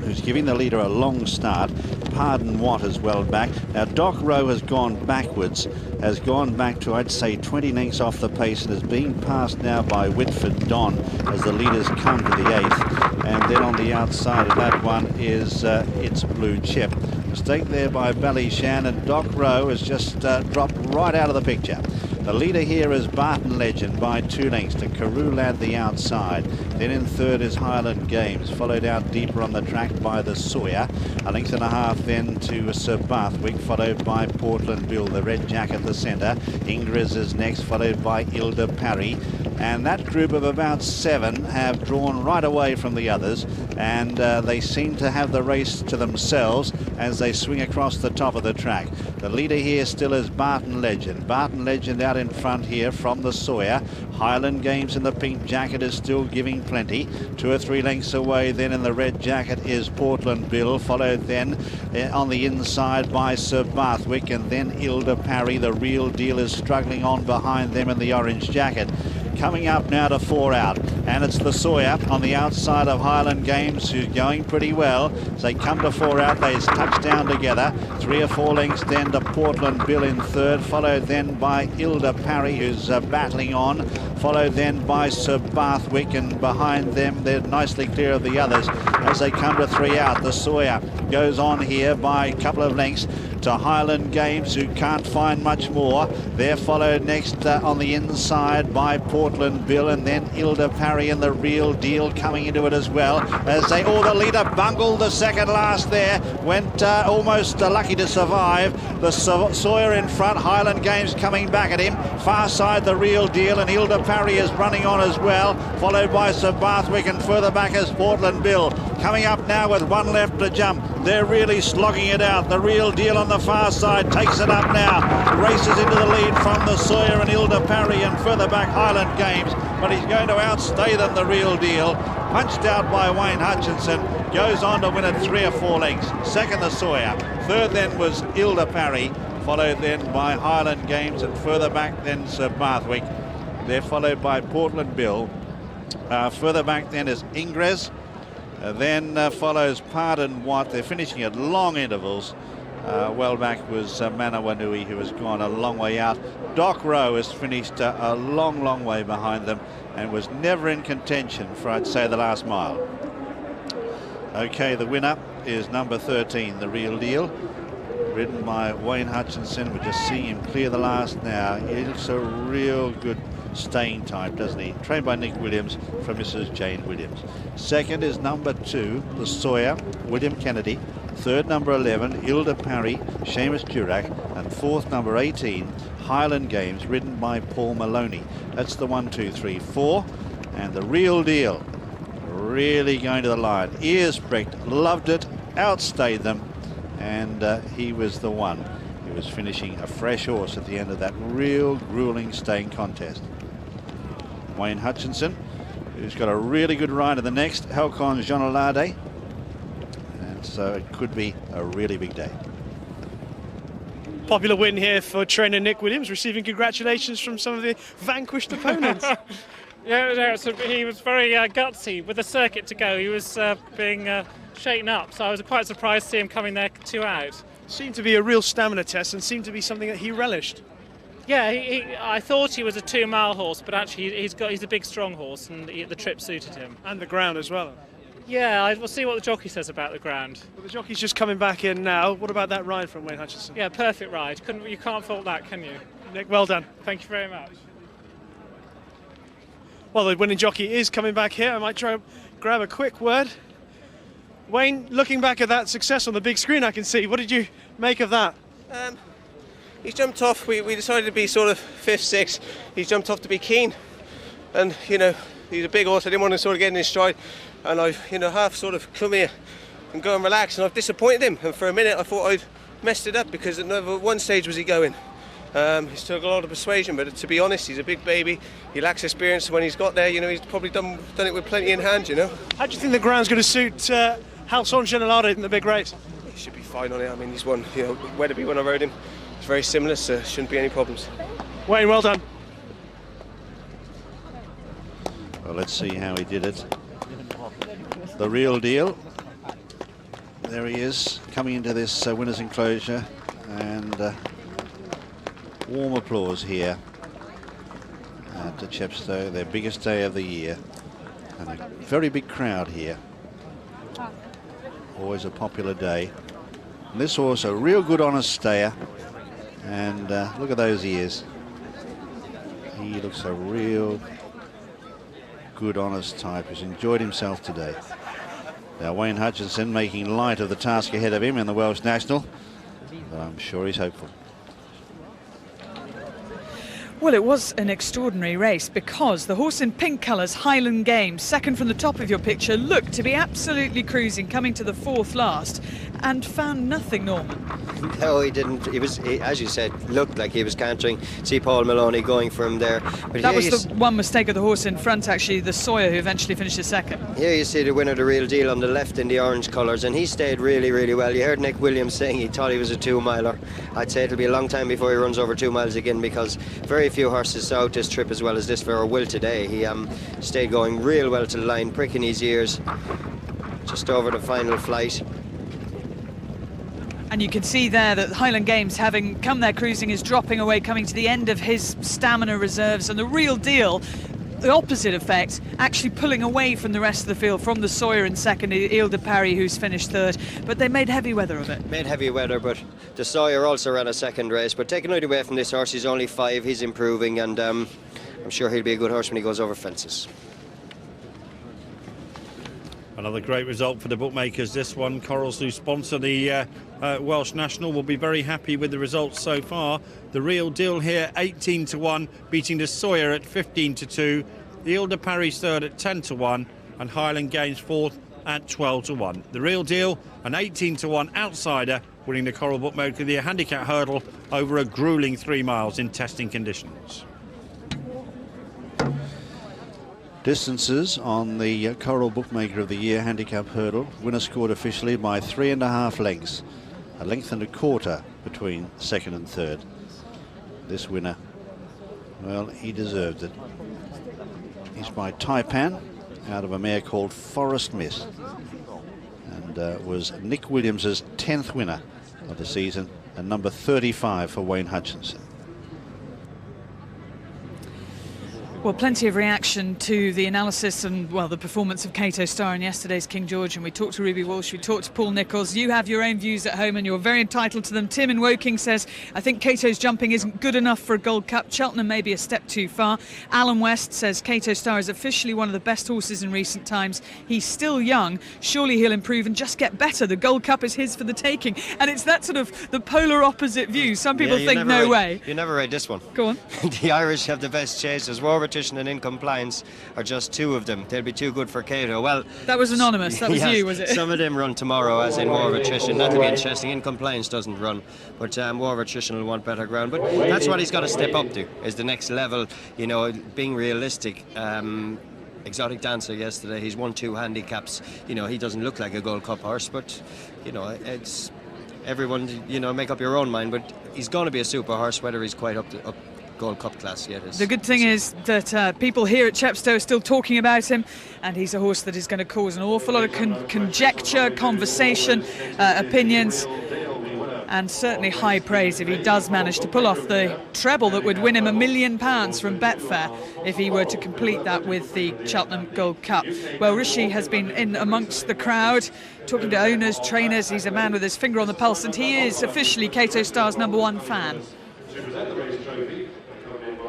who's giving the leader a long start. Pardon Watt is well back. Now Doc Rowe has gone backwards, has gone back to, I'd say, 20 lengths off the pace, and is being passed now by Whitford Don as the leaders come to the eighth. And then on the outside of that one is It's Blue Chip. Mistake there by Ballyshan, and Doc Rowe has just dropped right out of the picture. The leader here is Barton Legend by 2 lengths to Carew Lad the outside. Then in third is Highland Games, followed out deeper on the track by the Sawyer. 1.5 lengths then to Sir Bathwick, followed by Portland Bill, the red jacket, the centre. Ingres is next, followed by Hilda Parry. And that group of about 7 have drawn right away from the others, and they seem to have the race to themselves as they swing across the top of the track. The leader here still is Barton Legend. Barton Legend out in front here from the Sawyer. Highland Games in the pink jacket is still giving plenty. 2 or 3 lengths away then in the red jacket is Portland Bill, followed then on the inside by Sir Bathwick, and then Hilda Parry. The Real Deal is struggling on behind them in the orange jacket. Coming up now to 4 out, and it's the Sawyer on the outside of Highland Games, who's going pretty well. As they come to 4 out, they touch down together. 3 or 4 lengths then to Portland Bill in third, followed then by Hilda Parry, who's battling on, followed then by Sir Bathwick, and behind them they're nicely clear of the others as they come to 3 out. The Sawyer goes on here by a couple of lengths to Highland Games, who can't find much more. They're followed next on the inside by Portland Bill, and then Hilda Parry and the Real Deal coming into it as well. As they, the leader bungled the second last there, went almost lucky to survive. The Sawyer in front, Highland Games coming back at him. Far side the Real Deal, and Hilda Parry is running on as well, followed by Sir Bathwick, and further back is Portland Bill. Coming up now with 1 left to jump. They're really slogging it out. The Real Deal on the far side takes it up now. Races into the lead from the Sawyer and Hilda Parry, and further back Highland Games, but he's going to outstay them, the Real Deal. Punched out by Wayne Hutchinson, goes on to win it 3 or 4 lengths. Second the Sawyer. Third then was Hilda Parry, followed then by Highland Games, and further back then Sir Bathwick. They're followed by Portland Bill. Further back then is Ingres. Then follows Pardon Watt. They're finishing at long intervals. Well back was Manawanui, who has gone a long way out. Doc Rowe has finished a long way behind them and was never in contention for, I'd say, the last mile. Okay, the winner is number 13, The Real Deal, ridden by Wayne Hutchinson. We're just seeing him clear the last now. He looks a real good staying type, doesn't he? Trained by Nick Williams from Mrs. Jane Williams. Second is number 2, The Sawyer, William Kennedy. Third, number 11, Ilda Parry, Seamus Durack. And fourth, number 18, Highland Games, ridden by Paul Maloney. That's the 1, 2, 3, 4. And The Real Deal, really going to the line. Ears pricked, loved it, outstayed them, and he was the one. He was finishing a fresh horse at the end of that real gruelling staying contest. Wayne Hutchinson, who's got a really good ride in the next, Halcon Generlardais. And so it could be a really big day. Popular win here for trainer Nick Williams, receiving congratulations from some of the vanquished opponents. Yeah, he was very gutsy with the circuit to go. He was being shaken up, so I was quite surprised to see him coming there 2 out. Seemed to be a real stamina test and seemed to be something that he relished. Yeah, I thought he was a 2-mile horse, but actually he's a big, strong horse, and the trip suited him. And the ground as well. Yeah, we'll see what the jockey says about the ground. Well, the jockey's just coming back in now. What about that ride from Wayne Hutchinson? Yeah, perfect ride. You can't fault that, can you? Nick, well done. Thank you very much. Well, the winning jockey is coming back here. I might try and grab a quick word. Wayne, looking back at that success on the big screen, I can see. What did you make of that? He's jumped off. We decided to be sort of 5th, 6th. He's jumped off to be keen. And, you know, he's a big horse. I didn't want to sort of get in his stride. And I've, half sort of come here and go and relax. And I've disappointed him. And for a minute, I thought I'd messed it up because at never one stage was he going. He's took a lot of persuasion, but to be honest, he's a big baby. He lacks experience. When he's got there, he's probably done it with plenty in hand, How do you think the ground's going to suit Halcon Generlardais in the big race? He should be fine on it. I mean, he's won, Weatherby when I rode him. It's very similar, so shouldn't be any problems. Wayne, well done. Well, let's see how he did it. The Real Deal. There he is, coming into this winner's enclosure, and warm applause here at Chepstow, their biggest day of the year, and a very big crowd here. Always a popular day. And this horse, a real good honest stayer, and look at those ears. He looks a real good honest type who's enjoyed himself today. Now Wayne Hutchinson making light of the task ahead of him in the Welsh National, but I'm sure he's hopeful. Well, it was an extraordinary race because the horse in pink colours, Highland Games, second from the top of your picture, looked to be absolutely cruising, coming to the 4th last, and found nothing, Norman. No, he didn't. He was, as you said, looked like he was cantering. See Paul Maloney going from there. But that was the one mistake of the horse in front, actually, the Sawyer, who eventually finished his second. Here you see the winner, The Real Deal, on the left in the orange colours, and he stayed really well. You heard Nick Williams saying he thought he was a 2-miler. I'd say it'll be a long time before he runs over 2 miles again, because very few horses saw out this trip as well as this for Will today. He stayed going real well to the line, pricking his ears just over the final flight. And you can see there that Highland Games, having come there cruising, is dropping away, coming to the end of his stamina reserves. And The Real Deal, the opposite effect, actually pulling away from the rest of the field, from the Sawyer in second, Ilda Parry, who's finished 3rd. But they made heavy weather of it. Made heavy weather, but the Sawyer also ran a second race. But taking it away from this horse, he's only 5, he's improving, and I'm sure he'll be a good horse when he goes over fences. Another great result for the bookmakers. This one, Corals, who sponsor the Welsh National, will be very happy with the results so far. The Real Deal here, 18-1, beating the Sawyer at 15-2. The Ilda Parry's 3rd at 10-1, and Highland Games 4th at 12-1. The Real Deal, an 18-1 outsider, winning the Coral Bookmaker the handicap hurdle over a gruelling 3 miles in testing conditions. Distances on the Coral Bookmaker of the Year handicap hurdle. Winner scored officially by 3.5 lengths. A length and a quarter between 2nd and 3rd. This winner, well, he deserved it. He's by Taipan, out of a mare called Forest Mist, and was Nick Williams's 10th winner of the season, and number 35 for Wayne Hutchinson. Well, plenty of reaction to the analysis and, well, the performance of Cato Star in yesterday's King George. And we talked to Ruby Walsh, we talked to Paul Nicholls. You have your own views at home and you're very entitled to them. Tim in Woking says, I think Cato's jumping isn't good enough for a Gold Cup. Cheltenham may be a step too far. Alan West says Cato Star is officially one of the best horses in recent times. He's still young. Surely he'll improve and just get better. The Gold Cup is his for the taking. And it's that sort of the polar opposite view. Some people think no way. You never read this one. Go on. The Irish have the best chasers. Warwick and In Compliance are just two of them. They'll be too good for Cato. Well, that was anonymous. That was yes, you, was it? Some of them run tomorrow, as in Warwick. That'll be interesting. In Compliance doesn't run, but Warwick will want better ground. But that's what he's got to step up to, is the next level. You know, being realistic. Exotic Dancer yesterday, he's won 2 handicaps. You know, he doesn't look like a Gold Cup horse, but you know, it's everyone. You know, make up your own mind. But he's going to be a super horse, whether he's quite up Gold Cup class yet. The good thing is that people here at Chepstow are still talking about him, and he's a horse that is going to cause an awful lot of conjecture, conversation, opinions, and certainly high praise if he does manage to pull off the treble that would win him £1 million from Betfair if he were to complete that with the Cheltenham Gold Cup. Well, Rishi has been in amongst the crowd, talking to owners, trainers. He's a man with his finger on the pulse, and he is officially Cato Star's #1 fan.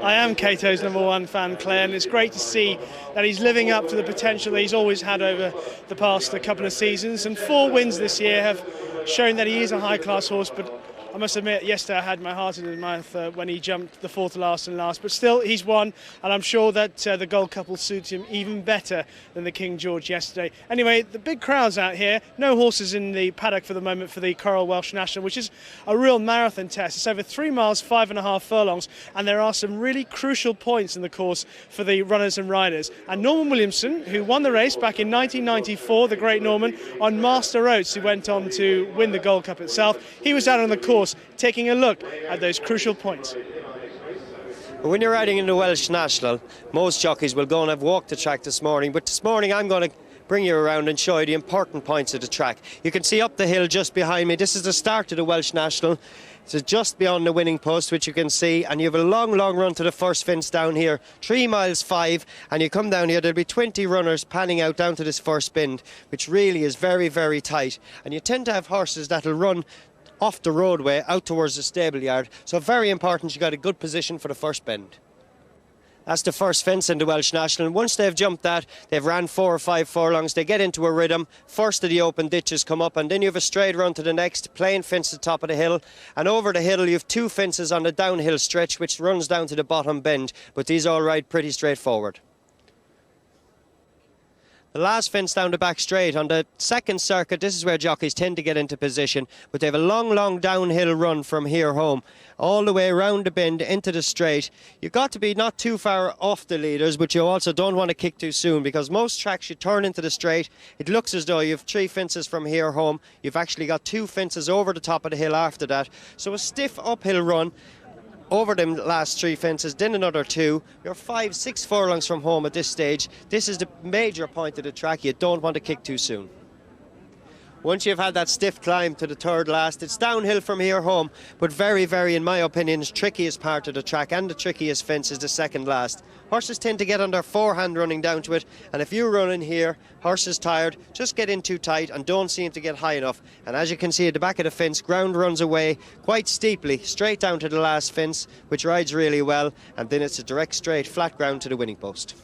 I am Cato's #1 fan, Claire, and it's great to see that he's living up to the potential that he's always had over the past couple of seasons. And 4 wins this year have shown that he is a high-class horse, but I must admit, yesterday I had my heart in his mouth when he jumped the 4th last and last. But still, he's won, and I'm sure that the Gold Cup will suit him even better than the King George yesterday. Anyway, the big crowds out here. No horses in the paddock for the moment for the Coral Welsh National, which is a real marathon test. It's over 3 miles, 5.5 furlongs, and there are some really crucial points in the course for the runners and riders. And Norman Williamson, who won the race back in 1994, the great Norman, on Master Oats, who went on to win the Gold Cup itself, he was out on the course taking a look at those crucial points. When you're riding in the Welsh National, most jockeys will go and have walked the track this morning, but this morning I'm going to bring you around and show you the important points of the track. You can see up the hill just behind me, this is the start of the Welsh National. It's just beyond the winning post, which you can see, and you have a long run to the first fence down here, 3 miles 5, and you come down here, there'll be 20 runners panning out down to this first bend, which really is very, very tight, and you tend to have horses that'll run off the roadway out towards the stable yard, so very important you got a good position for the first bend. That's the first fence in the Welsh National, and once they've jumped that, they've ran 4 or 5 furlongs, they get into a rhythm. First of the open ditches come up, and then you have a straight run to the next, plain fence at the top of the hill, and over the hill you have 2 fences on the downhill stretch which runs down to the bottom bend, but these all ride pretty straightforward. The last fence down the back straight on the second circuit, this is where jockeys tend to get into position, but they have a long downhill run from here home, all the way around the bend into the straight. You've got to be not too far off the leaders, but you also don't want to kick too soon, because most tracks you turn into the straight, it looks as though you have 3 fences from here home. You've actually got 2 fences over the top of the hill after that. So a stiff uphill run over them last 3 fences, then another 2. You're 5-6 furlongs from home at this stage. This is the major point of the track. You don't want to kick too soon. Once you've had that stiff climb to the 3rd last, it's downhill from here home, but very, in my opinion, the trickiest part of the track and the trickiest fence is the 2nd last. Horses tend to get on their forehand running down to it, and if you run in here, horse is tired, just get in too tight and don't seem to get high enough. And as you can see at the back of the fence, ground runs away quite steeply, straight down to the last fence, which rides really well, and then it's a direct straight flat ground to the winning post.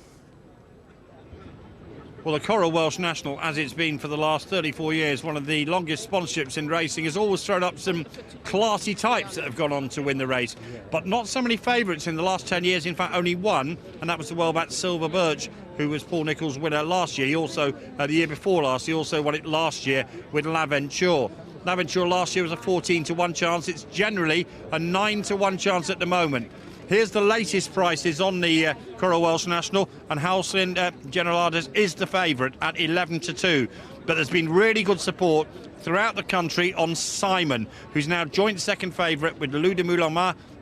Well, the Coral Welsh National, as it's been for the last 34 years, one of the longest sponsorships in racing, has always thrown up some classy types that have gone on to win the race. But not so many favourites in the last 10 years, in fact only one, and that was the well-backed Silver Birch, who was Paul Nicholls' winner last year. He also, the year before last, he also won it last year with L'Aventure. L'Aventure last year was a 14-1 chance. It's generally a 9-1 chance at the moment. Here's the latest prices on the Coral Welsh National, and Halcon Generlardais is the favourite at 11-2. But there's been really good support throughout the country on Simon, who's now joint second favourite with Loup de Moulin,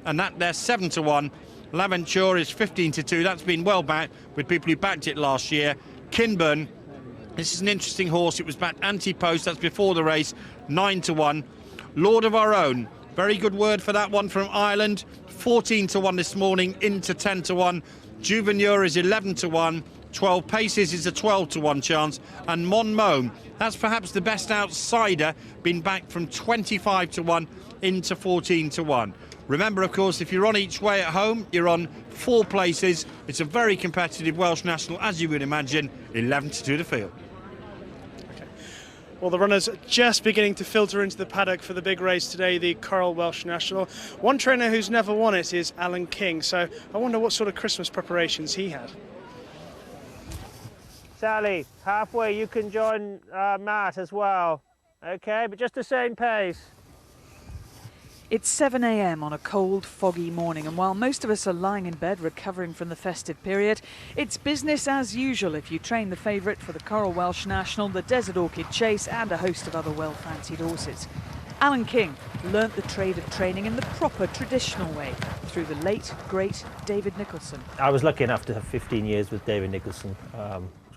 and that they're 7-1. L'Aventure is 15-2. That's been well backed with people who backed it last year. Kinburn. This is an interesting horse. It was back anti-post. That's before the race. 9-1. Lord of Our Own. Very good word for that one from Ireland. 14-1 this morning into 10-1. Juvenure is 11-1. 12 Paces is a 12-1 chance. And Mon Mome, that's perhaps the best outsider, been back from 25-1 into 14-1. Remember, of course, if you're on each way at home, you're on 4 places. It's a very competitive Welsh National, as you would imagine. 11-2 the field. Well, the runners are just beginning to filter into the paddock for the big race today, the Coral Welsh National. One trainer who's never won it is Alan King, so I wonder what sort of Christmas preparations he had. Sally, halfway you can join Matt as well, okay, but just the same pace. It's 7 a.m. on a cold, foggy morning, and while most of us are lying in bed recovering from the festive period, it's business as usual if you train the favourite for the Coral Welsh National, the Desert Orchid Chase and a host of other well-fancied horses. Alan King learnt the trade of training in the proper, traditional way through the late, great David Nicholson. I was lucky enough to have 15 years with David Nicholson,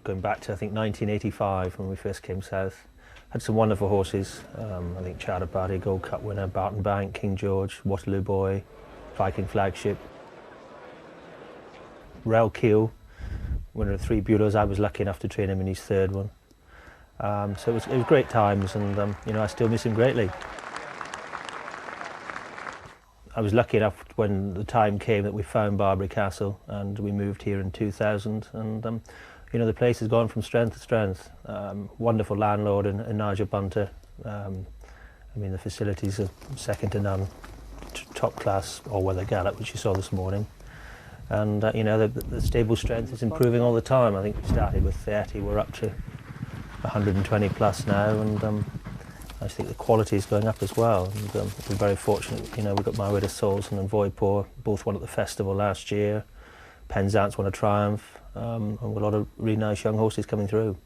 going back to, I think, 1985 when we first came south. Had some wonderful horses, I think Charter Party, Gold Cup winner, Barton Bank, King George, Waterloo Boy, Viking Flagship, Rel Keel, winner of 3 Bulos. I was lucky enough to train him in his 3rd one. So it was great times, and you know, I still miss him greatly. I was lucky enough when the time came that we found Barbary Castle and we moved here in 2000, and you know, the place has gone from strength to strength. Wonderful landlord in Nigel Bunter. I mean, the facilities are second to none. Top class all-weather gallop, which you saw this morning. And you know, the stable strength is improving all the time. I think we started with 30, we're up to 120 plus now, and I think the quality is going up as well. And we're very fortunate. You know, we got My Way to Souls and Voipor, both won at the festival last year. Penzance won a Triumph. And a lot of really nice young horses coming through.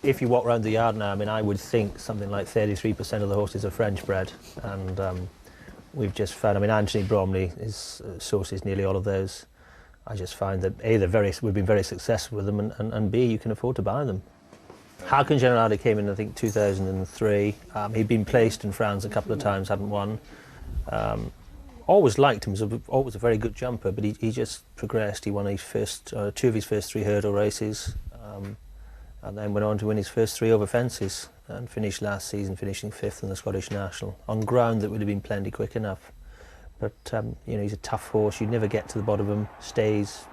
If you walk around the yard now, I mean, I would think something like 33% of the horses are French bred, and we've just found, I mean, Anthony Bromley sources nearly all of those. I just find that A, we've been very successful with them, and B, you can afford to buy them. Halcon Generlardais came in, I think, 2003. He'd been placed in France a couple of times, hadn't won. Always liked him, he was always a very good jumper, but he just progressed. He won his first, 2 of his first 3 hurdle races, and then went on to win his first 3 over fences, and finished last season, finishing 5th in the Scottish National, on ground that would have been plenty quick enough. But you know, he's a tough horse, you never get to the bottom of him, stays,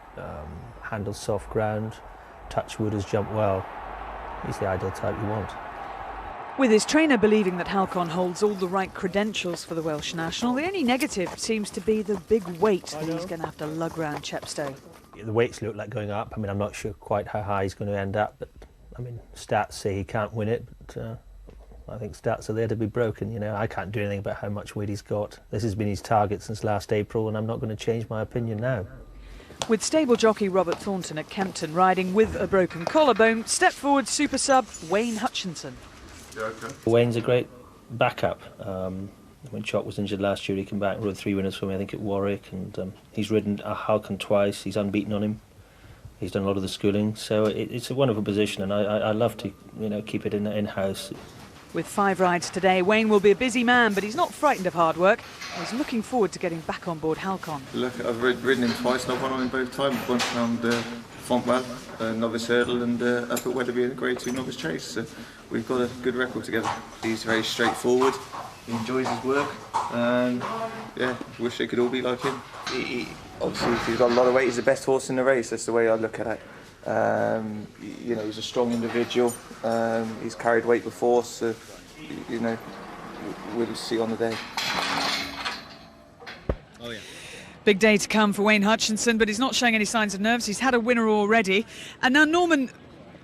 handles soft ground, touch wood, has jumped well. He's the ideal type you want. With his trainer believing that Halcon holds all the right credentials for the Welsh National, the only negative seems to be the big weight that he's going to have to lug round Chepstow. The weights look like going up. I mean, I'm not sure quite how high he's going to end up, but I mean, stats say he can't win it, but I think stats are there to be broken. You know, I can't do anything about how much weight he's got. This has been his target since last April, and I'm not going to change my opinion now. With stable jockey Robert Thornton at Kempton riding with a broken collarbone, step forward super sub Wayne Hutchinson. Yeah, okay. Wayne's a great backup. When Chalk was injured last year, he came back and rode 3 winners for me, I think, at Warwick, and he's ridden a Halcon twice. He's unbeaten on him. He's done a lot of the schooling, so it's a wonderful position, and I love to, you know, keep it in-house. With 5 rides today, Wayne will be a busy man, but he's not frightened of hard work. He's looking forward to getting back on board Halcon. Look, I've ridden him twice and I've won on him both times. Once around Fontwell, novice hurdle, and up at Weatherby in a Grade 2 novice chase. So we've got a good record together. He's very straightforward, he enjoys his work, and yeah, wish they could all be like him. Obviously, he's got a lot of weight, he's the best horse in the race, that's the way I look at it. You know, he's a strong individual, he's carried weight before, so you know, we'll see on the day. Oh yeah. Big day to come for Wayne Hutchinson, but he's not showing any signs of nerves. He's had a winner already. And now, Norman,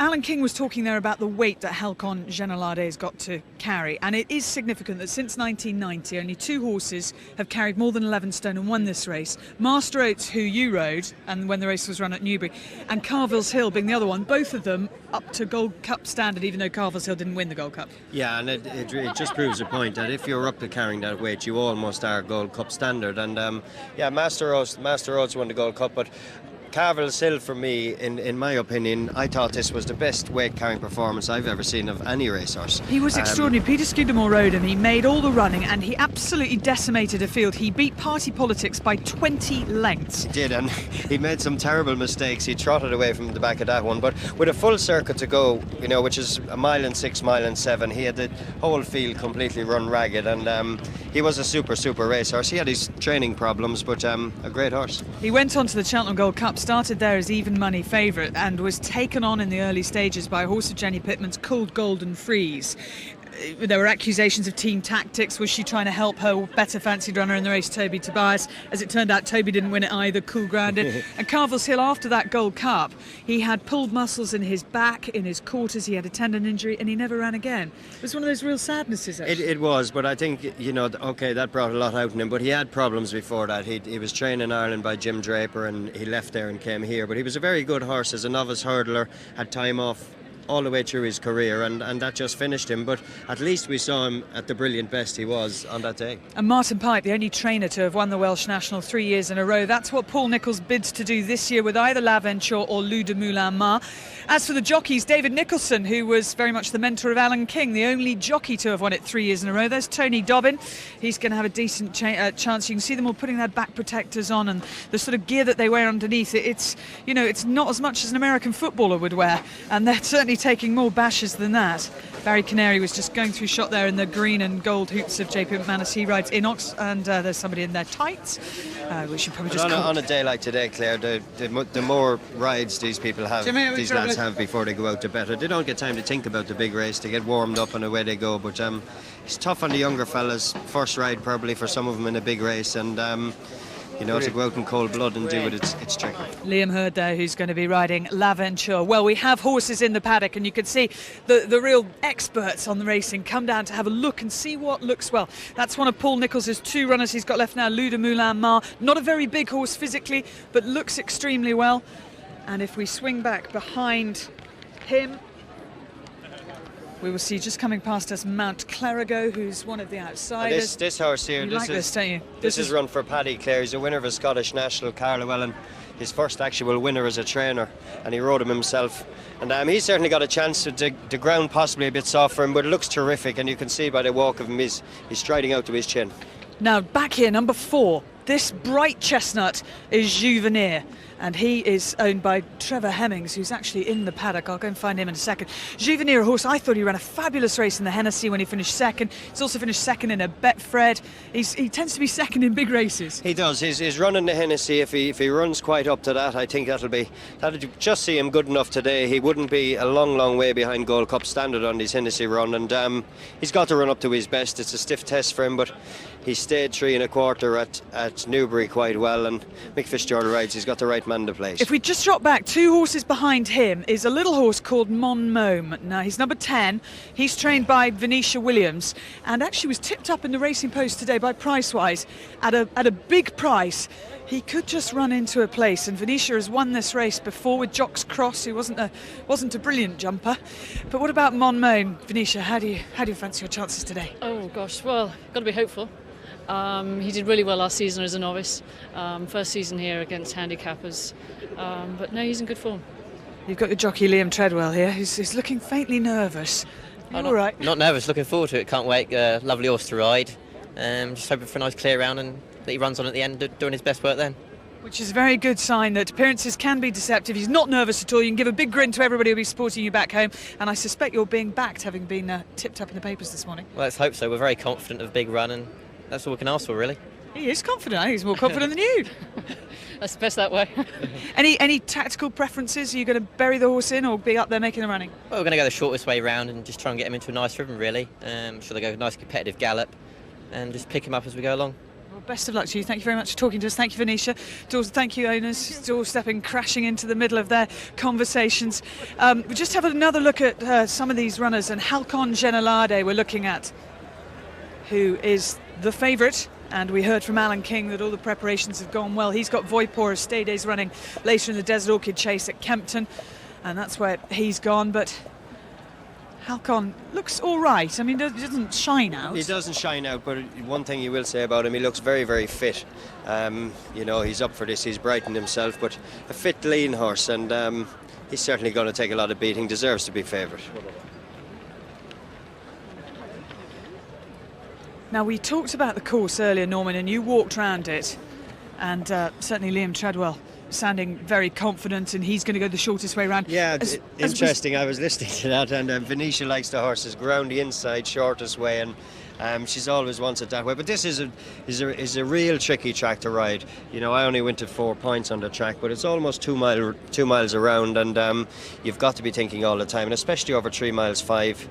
Alan King was talking there about the weight that Halcon Generlardais has got to carry, and it is significant that since 1990 only 2 horses have carried more than 11 stone and won this race. Master Oates, who you rode, and when the race was run at Newbury, and Carville's Hill being the other one, both of them up to Gold Cup standard, even though Carville's Hill didn't win the Gold Cup. Yeah, and it just proves the point that if you're up to carrying that weight, you almost are Gold Cup standard. And yeah, Master Oates won the Gold Cup, but Carville's Hill, for me, in my opinion, I thought this was the best weight carrying performance I've ever seen of any racehorse. He was extraordinary. Peter Scudamore rode him. He made all the running and he absolutely decimated a field. He beat Party Politics by 20 lengths. He did, and he made some terrible mistakes. He trotted away from the back of that one, but with a full circuit to go, you know, which is 1 mile and 6, mile and 7, he had the whole field completely run ragged, and he was a super racehorse. He had his training problems, but a great horse. He went on to the Cheltenham Gold Cup, started there as even money favourite and was taken on in the early stages by a horse of Jenny Pittman's called Golden Freeze. There were accusations of team tactics. Was she trying to help her better fancied runner in the race, Toby Tobias? As it turned out, Toby didn't win it either, cool grounded. And Carville's Hill, after that Gold Cup, he had pulled muscles in his back, in his quarters, he had a tendon injury, and he never ran again. It was one of those real sadnesses, actually. It was, but I think, you know, okay, that brought a lot out in him, but he had problems before that. He was trained in Ireland by Jim Draper, and he left there and came here, but he was a very good horse as a novice hurdler, had time off all the way through his career, and that just finished him, but at least we saw him at the brilliant best he was on that day. And Martin Pipe, the only trainer to have won the Welsh National 3 years in a row. That's what Paul Nicholls bids to do this year with either L'Aventure or Loup de Moulin Mar. As for the jockeys, David Nicholson, who was very much the mentor of Alan King, the only jockey to have won it 3 years in a row. There's Tony Dobbin. He's going to have a decent chance. You can see them all putting their back protectors on and the sort of gear that they wear underneath. It's, you know, it's not as much as an American footballer would wear, and they're certainly taking more bashes than that. Barry Canary was just going through shot there in the green and gold hoops of JP McManus. He rides Inox, and there's somebody in their tights. We should probably just on a day like today, Claire, the more rides these people have, these lads have before they go out, the better. They don't get time to think about the big race. They get warmed up and away they go. But it's tough on the younger fellas. First ride probably for some of them in a big race, and you know, to go out in cold blood and do it, it's tricky. Liam Hurd there, who's going to be riding L'Aventure. Well, we have horses in the paddock, and you can see the real experts on the racing come down to have a look and see what looks well. That's one of Paul Nicholls' 2 runners he's got left now, Loup de Moulin Mar. Not a very big horse physically, but looks extremely well. And if we swing back behind him, we will see just coming past us Mount Clarigo, who's one of the outsiders. This horse here, you like this, don't you? This is run for Paddy Clare. He's a winner of a Scottish National, Carlowell, and his first actual winner as a trainer, and he rode him himself. And he's certainly got a chance. The ground possibly a bit soft for him, but it looks terrific, and you can see by the walk of him, he's striding out to his chin. Now, back here, number 4. This bright chestnut is Juvenir, and he is owned by Trevor Hemmings, who's actually in the paddock. I'll go and find him in a second. Juvenir, a horse, I thought he ran a fabulous race in the Hennessy when he finished second. He's also finished second in a Betfred. He tends to be second in big races. He does. He's running the Hennessy. If he runs quite up to that, I think that'll just see him good enough today. He wouldn't be a long way behind Gold Cup standard on his Hennessy run, and he's got to run up to his best. It's a stiff test for him, but he stayed 3 1/4 at Newbury quite well, and Mick Fitzgerald rides. He's got the right man to place. If we just drop back, 2 horses behind him is a little horse called Mon Mome. Now, he's number 10. He's trained by Venetia Williams, and actually was tipped up in the Racing Post today by Pricewise at a big price. He could just run into a place, and Venetia has won this race before with Jock's Cross, who wasn't a brilliant jumper. But what about Mon Mome, Venetia? How do you fancy your chances today? Oh gosh, well, got to be hopeful. He did really well last season as a novice. First season here against handicappers, but no, he's in good form. You've got your jockey Liam Treadwell here, who's looking faintly nervous. You all right? Not nervous, looking forward to it. Can't wait. Lovely horse to ride. Just hoping for a nice clear round and that he runs on at the end, doing his best work then. Which is a very good sign that appearances can be deceptive. He's not nervous at all. You can give a big grin to everybody who'll be supporting you back home. And I suspect you're being backed, having been tipped up in the papers this morning. Well, let's hope so. We're very confident of a big run, and that's all we can ask for, really. He is confident. I think he's more confident than you. That's best that way. Any tactical preferences? Are you going to bury the horse in or be up there making the running? Well, we're going to go the shortest way round and just try and get him into a nice rhythm, really. So they go a nice competitive gallop and just pick him up as we go along. Well, best of luck to you. Thank you very much for talking to us. Thank you, Venetia. Thank you, owners. Doorstepping, crashing into the middle of their conversations. We just have another look at some of these runners, and Halcon Generlardais we're looking at, who is the favourite. And we heard from Alan King that all the preparations have gone well. He's got Voipor as stay days running later in the Desert Orchid Chase at Kempton, and that's where he's gone. But Halcon looks all right. I mean, he doesn't shine out. He doesn't shine out, but one thing you will say about him, he looks very, very fit. You know, he's up for this. He's brightened himself, but a fit, lean horse, and he's certainly going to take a lot of beating. Deserves to be favourite. Now, we talked about the course earlier, Norman, and you walked round it, and certainly Liam Treadwell sounding very confident, and he's going to go the shortest way round. Yeah, interesting. I was listening to that, and Venetia likes the horses ground the inside, shortest way, and she's always wants it that way. But this is a real tricky track to ride. You know, I only went to 4 points on the track, but it's almost 2 miles around, and you've got to be thinking all the time, and especially over 3 miles 5,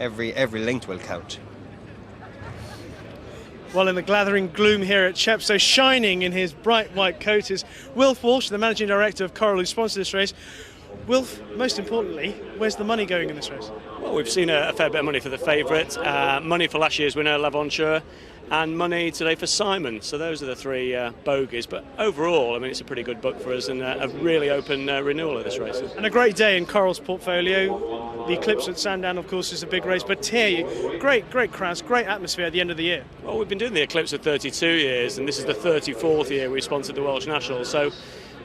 every length will count. Well, in the gathering gloom here at Chepstow, shining in his bright white coat, is Wilf Walsh, the managing director of Coral, who sponsored this race. Wilf, most importantly, where's the money going in this race? Well, we've seen a fair bit of money for the favourite, money for last year's winner, L'Aventure, and money today for Simon. So those are the 3 bogies. But overall, I mean, it's a pretty good book for us and a really open renewal of this race. And a great day in Coral's portfolio. The Eclipse at Sandown, of course, is a big race. But here, great crowds, great atmosphere at the end of the year. Well, we've been doing the Eclipse for 32 years, and this is the 34th year we've sponsored the Welsh National. So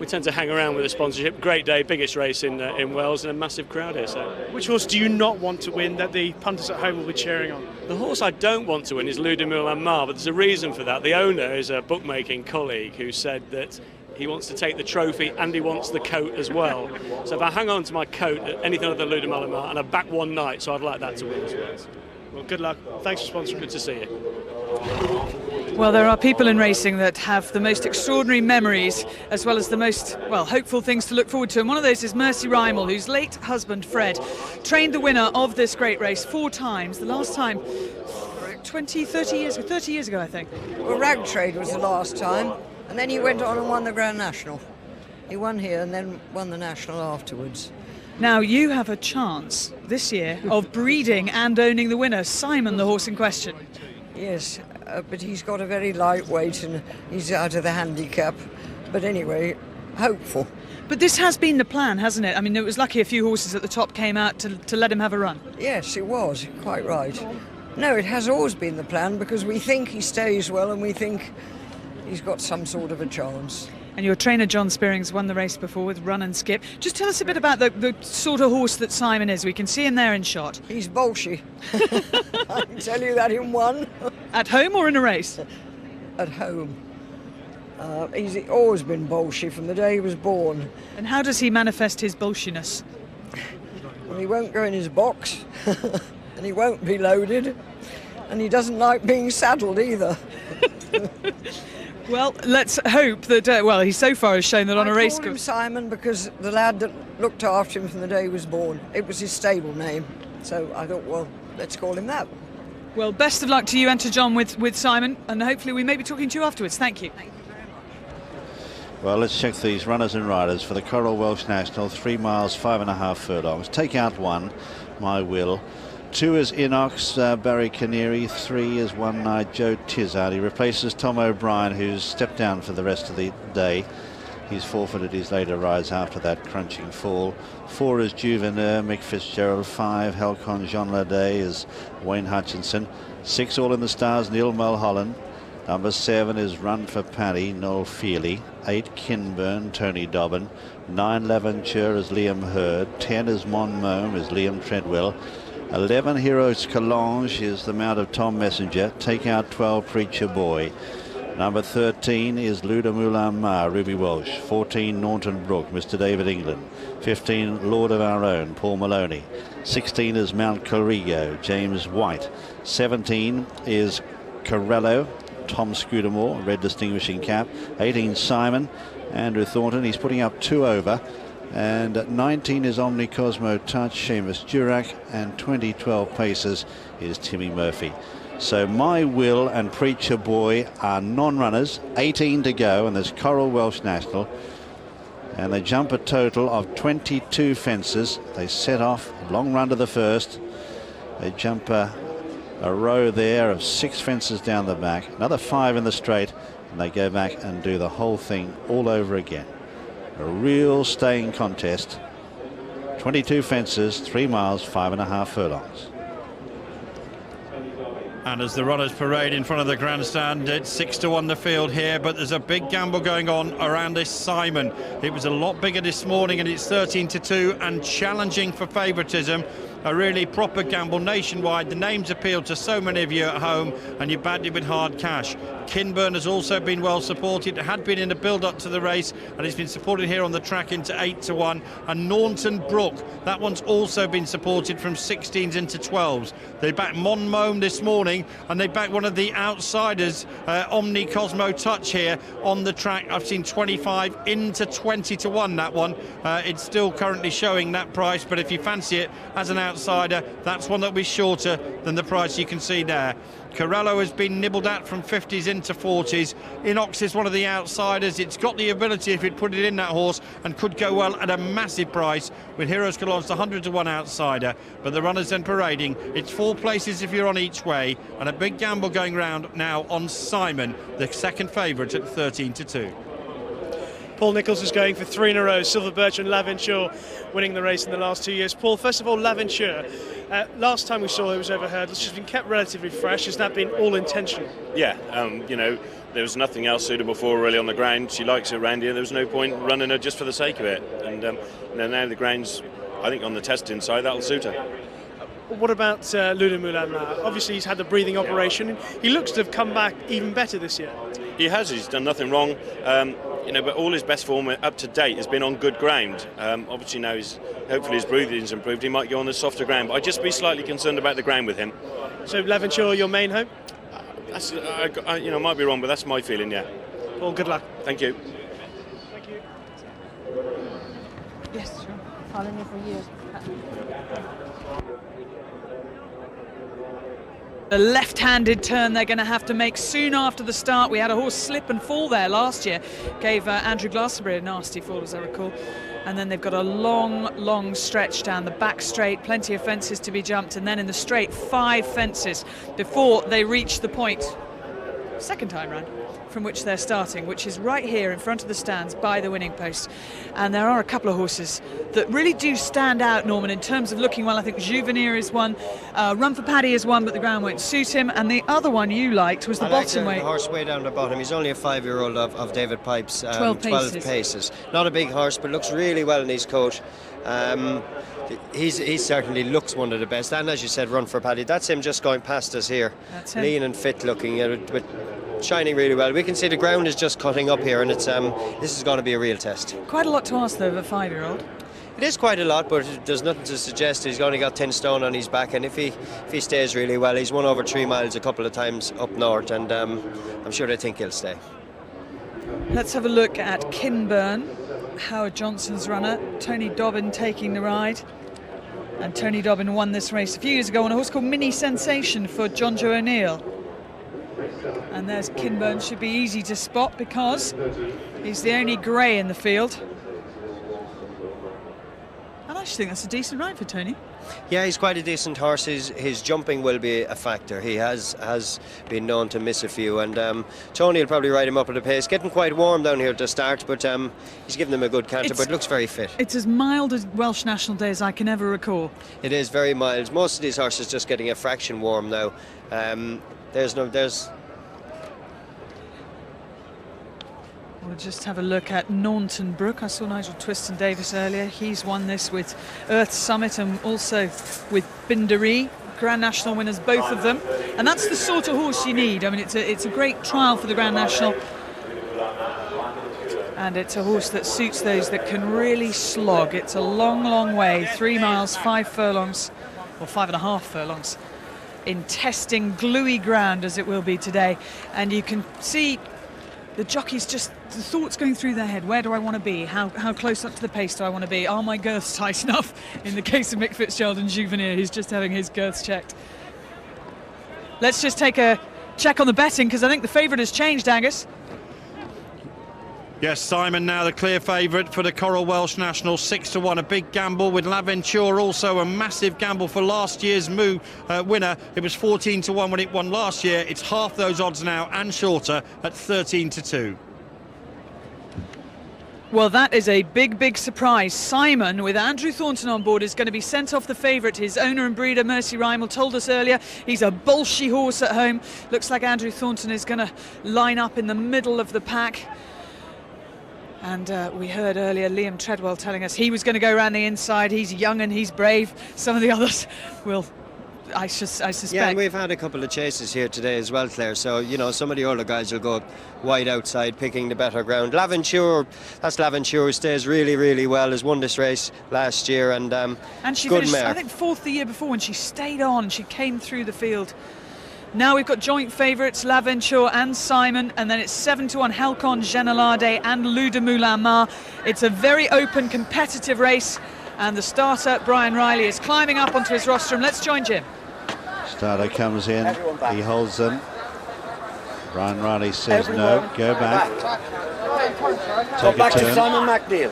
we tend to hang around with the sponsorship. Great day, biggest race in Wales, and a massive crowd here. So, which horse do you not want to win that the punters at home will be cheering on? The horse I don't want to win is Le Moulin Mar, but there's a reason for that. The owner is a bookmaking colleague who said that he wants to take the trophy and he wants the coat as well. So if I hang on to my coat at anything other than Le Moulin Mar, and I back one night, so I'd like that to win as well. Well, good luck. Thanks for sponsoring. Good to see you. Well, there are people in racing that have the most extraordinary memories as well as the most, well, hopeful things to look forward to. And one of those is Mercy Rymel, whose late husband, Fred, trained the winner of this great race 4 times. The last time, 30 years ago, I think. Well, Ragtrade was the last time, and then he went on and won the Grand National. He won here and then won the National afterwards. Now, you have a chance this year of breeding and owning the winner, Simon, the horse in question. Yes, but he's got a very lightweight and he's out of the handicap. But anyway, hopeful. But this has been the plan, hasn't it? I mean, it was lucky a few horses at the top came out to let him have a run. Yes, it was, quite right. No, it has always been the plan because we think he stays well and we think he's got some sort of a chance. And your trainer, John Spearing's, won the race before with Run and Skip. Just tell us a bit about the sort of horse that Simon is. We can see him there in shot. He's bolshy. I can tell you that in one. At home or in a race? At home. He's always been bolshy from the day he was born. And how does he manifest his bolshiness? Well, he won't go in his box, and he won't be loaded, and he doesn't like being saddled either. Well, let's hope that, well, he so far has shown that on a race... I called him Simon because the lad that looked after him from the day he was born, it was his stable name. So I thought, well, let's call him that. Well, best of luck to you and to John with Simon, and hopefully we may be talking to you afterwards. Thank you. Well, let's check these runners and riders for the Coral Welsh National. 3 miles, 5.5 furlongs. Take out 1, My Will. 2 is Inox, Barry Canary. 3 is One Night, Joe Tizard. He replaces Tom O'Brien, who's stepped down for the rest of the day. He's forfeited his later rides after that crunching fall. 4 is Juvenaire, Mick Fitzgerald. 5, Halcon Generlardais is Wayne Hutchinson. 6, All in the Stars, Neil Mulholland. Number 7 is Run for Paddy, Noel Feely. 8, Kinburn, Tony Dobbin. 9, L'Aventure is Liam Hurd. 10 is Mon Mome is Liam Treadwell. 11, Heroes Calange is the mount of Tom Messenger. Take out 12, Preacher Boy. Number 13 is Le Moulin Mar, Ruby Walsh. 14, Norton Brook, Mr. David England. 15, Lord of Our Own, Paul Maloney. 16 is Mount Corrigo, James White. 17 is Corello, Tom Scudamore, red distinguishing cap. 18, Simon, Andrew Thornton. He's putting up 2 over. And at 19 is Omni Cosmo Touch, Seamus Durack, and 2012 paces is Timmy Murphy. So My Will and Preacher Boy are non-runners, 18 to go, and there's Coral Welsh National. And they jump a total of 22 fences. They set off, long run to the first. They jump a row there of 6 fences down the back, another 5 in the straight, and they go back and do the whole thing all over again. A real staying contest. 22 fences, 3 miles, 5.5 furlongs. And as the runners parade in front of the grandstand, it's 6-1 the field here, but there's a big gamble going on around this Simon. It was a lot bigger this morning, and it's 13-2 and challenging for favouritism. A really proper gamble nationwide. The names appeal to so many of you at home, and you bagged it with hard cash. Kinburn has also been well supported. It had been in the build-up to the race, and it's been supported here on the track into 8-1. And Naunton Brook, that one's also been supported from 16s into 12s. They backed Mon Mome this morning, and they backed one of the outsiders, Omni Cosmo Touch here on the track. I've seen 25 into 20-1, that one. It's still currently showing that price, but if you fancy it as an outsider, that's one that'll be shorter than the price you can see there. Corello has been nibbled at from 50s into 40s. Inox is one of the outsiders. It's got the ability, if it put it in that horse, and could go well at a massive price. With Heroes Gallant, the 100-1 outsider. But the runners then parading. It's 4 places if you're on each way, and a big gamble going round now on Simon, the second favourite at 13-2. Paul Nicholls is going for 3 in a row. Silver Birch and Laventure winning the race in the last 2 years. Paul, first of all, Laventure. Last time we saw it was over hurdles. She's been kept relatively fresh. Has that been all intentional? Yeah, you know, there was nothing else suitable for her really on the ground. She likes it around here. There was no point running her just for the sake of it. And now the ground's, I think, on the testing side, that'll suit her. What about Ludo Moulin now? Obviously, he's had the breathing operation. He looks to have come back even better this year. He has. He's done nothing wrong. You know, but all his best form up to date has been on good ground. Obviously now hopefully his breathing's improved. He might go on the softer ground, but I'd just be slightly concerned about the ground with him. So Laventure, your main hope? You know, might be wrong, but that's my feeling. Yeah. Well, good luck. Thank you. Thank you. Yes, sure. Following you for years. The left-handed turn they're going to have to make soon after the start. We had a horse slip and fall there last year. Gave Andrew Glastonbury a nasty fall, as I recall. And then they've got a long stretch down the back straight. Plenty of fences to be jumped. And then in the straight, 5 fences before they reach the point. Second time round from which they're starting, which is right here in front of the stands by the winning post. And there are a couple of horses that really do stand out, Norman, in terms of looking well. I think Juvenir is one, Run for Paddy is one, but the ground won't suit him. And the other one you liked was the bottom weight. The horse way down the bottom. He's only a 5-year-old of David Pipe's 12 paces. Not a big horse, but looks really well in his coat. He certainly looks one of the best. And as you said, Run for Paddy. That's him just going past us here. That's him. Lean and fit looking, but shining really well. We can see the ground is just cutting up here, and it's this is going to be a real test. Quite a lot to ask, though, of a 5-year-old. It is quite a lot, but there's nothing to suggest he's only got 10 stone on his back, and if he stays really well, he's won over 3 miles a couple of times up north, and I'm sure they think he'll stay. Let's have a look at Kinburn, Howard Johnson's runner. Tony Dobbin taking the ride. And Tony Dobbin won this race a few years ago on a horse called Mini Sensation for John Joe O'Neill. And there's Kinburn, should be easy to spot because he's the only grey in the field. And I just think that's a decent ride for Tony. Yeah, he's quite a decent horse. His jumping will be a factor. He has been known to miss a few, and Tony will probably ride him up at a pace. Getting quite warm down here to start, but he's given them a good canter, but looks very fit. It's as mild a Welsh National Day as I can ever recall. It is very mild. Most of these horses just getting a fraction warm now. We'll just have a look at Naunton Brook. I saw Nigel Twiston-Davis earlier. He's won this with Earth Summit and also with Bindaree. Grand National winners, both of them. And that's the sort of horse you need. I mean, it's a great trial for the Grand National. And it's a horse that suits those that can really slog. It's a long way. 3 miles, 5 furlongs, or 5.5 furlongs, in testing gluey ground as it will be today. And you can see the jockeys, just the thoughts going through their head. Where do I want to be? How close up to the pace do I want to be? Are my girths tight enough? In the case of Mick Fitzgerald and Juvenir, he's just having his girths checked. Let's just take a check on the betting, because I think the favourite has changed, Angus. Yes, Simon now the clear favourite for the Coral Welsh National, 6-1, a big gamble with Laventure, also a massive gamble for last year's winner. It was 14-1 when it won last year. It's half those odds now and shorter at 13-2. Well, that is a big, big surprise. Simon, with Andrew Thornton on board, is going to be sent off the favourite. His owner and breeder, Mercy Rymel, told us earlier he's a bolshy horse at home. Looks like Andrew Thornton is going to line up in the middle of the pack. And we heard earlier Liam Treadwell telling us he was going to go around the inside. He's young and he's brave. Some of the others will, I suspect. Yeah, and we've had a couple of chases here today as well, Claire. So, you know, some of the older guys will go wide outside, picking the better ground. Laventure, that's Laventure, who stays really, really well. Has won this race last year, and she good finished, mare. I think, 4th the year before when she stayed on. She came through the field. Now we've got joint favourites, Laventure and Simon, and then it's 7-1 Halcon Generlardais and Le de Moulin Mar. It's a very open, competitive race, and the starter, Brian Riley, is climbing up onto his rostrum. Let's join Jim. Starter comes in, he holds them. Brian Riley says no, go back. Go back to Simon McNeil.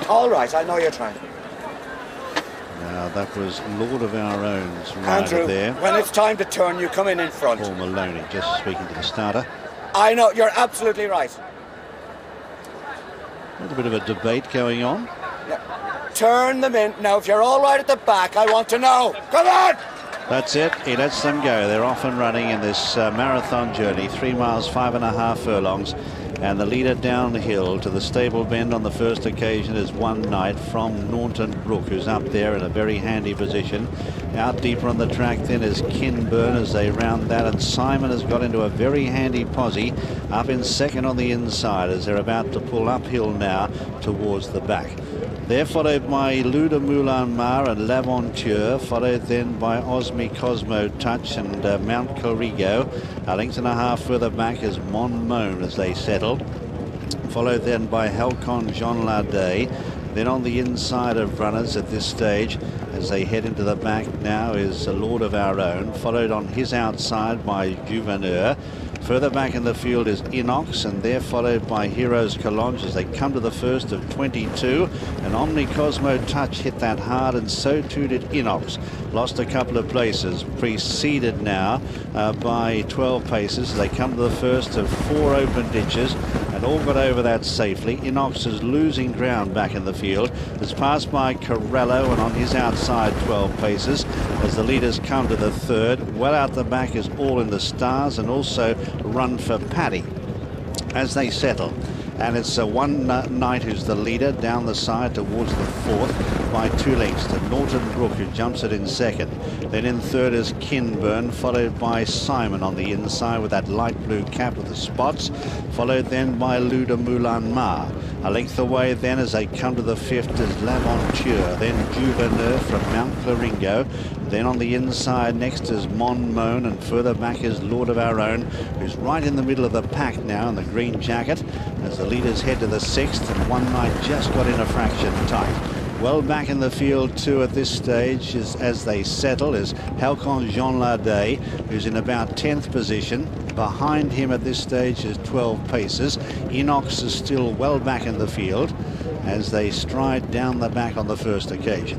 All right, I know you're trying. Now that was Lord of Our Own's rider Andrew, there. when it's time to turn, you come in front. Paul Maloney just speaking to the starter. I know, you're absolutely right. A little bit of a debate going on. Yeah. Turn them in. Now, if you're all right at the back, I want to know. Come on! That's it. He lets them go. They're off and running in this marathon journey. 3 miles, 5.5 furlongs. And the leader downhill to the stable bend on the first occasion is One Night from Naunton Brook, who's up there in a very handy position. Out deeper on the track then is Kinburn as they round that, and Simon has got into a very handy posse up in second on the inside as they're about to pull uphill now towards the back. They're followed by Le de Moulin Mar and L'Aventure, followed then by Osmi Cosmo Touch and Mount Corrigo. A length and a half further back is Mon Mome as they settle. Followed then by Halcon Generlardais. Then on the inside of runners at this stage, as they head into the back now, is Lord of Our Own, followed on his outside by Juveneur. Further back in the field is Inox, and they're followed by Heroes Collonge as they come to the first of 22. And Omni Cosmo Touch hit that hard, and so too did Inox. Lost a couple of places, preceded now by 12 paces. They come to the first of 4 open ditches and all got over that safely. Inox is losing ground back in the field. It's passed by Corello, and on his outside 12 paces as the leaders come to the third. Well out the back is All in the Stars, and also Run for Paddy as they settle. And it's One Night who's the leader down the side towards the fourth by 2 lengths to Naunton Brook, who jumps it in second. Then in third is Kinburn, followed by Simon on the inside with that light blue cap with the spots, followed then by Le de Moulin Mar. A length away then as they come to the fifth is L'Aventure, then Juveneur from Mount Claringo. Then on the inside next is Mon Mome, and further back is Lord of Our Own, who's right in the middle of the pack now in the green jacket as the leaders head to the sixth, and One Night just got in a fraction tight. Well back in the field too at this stage as they settle is Halcon Generlardais, who's in about 10th position. Behind him at this stage is 12 paces. Inox is still well back in the field as they stride down the back on the first occasion.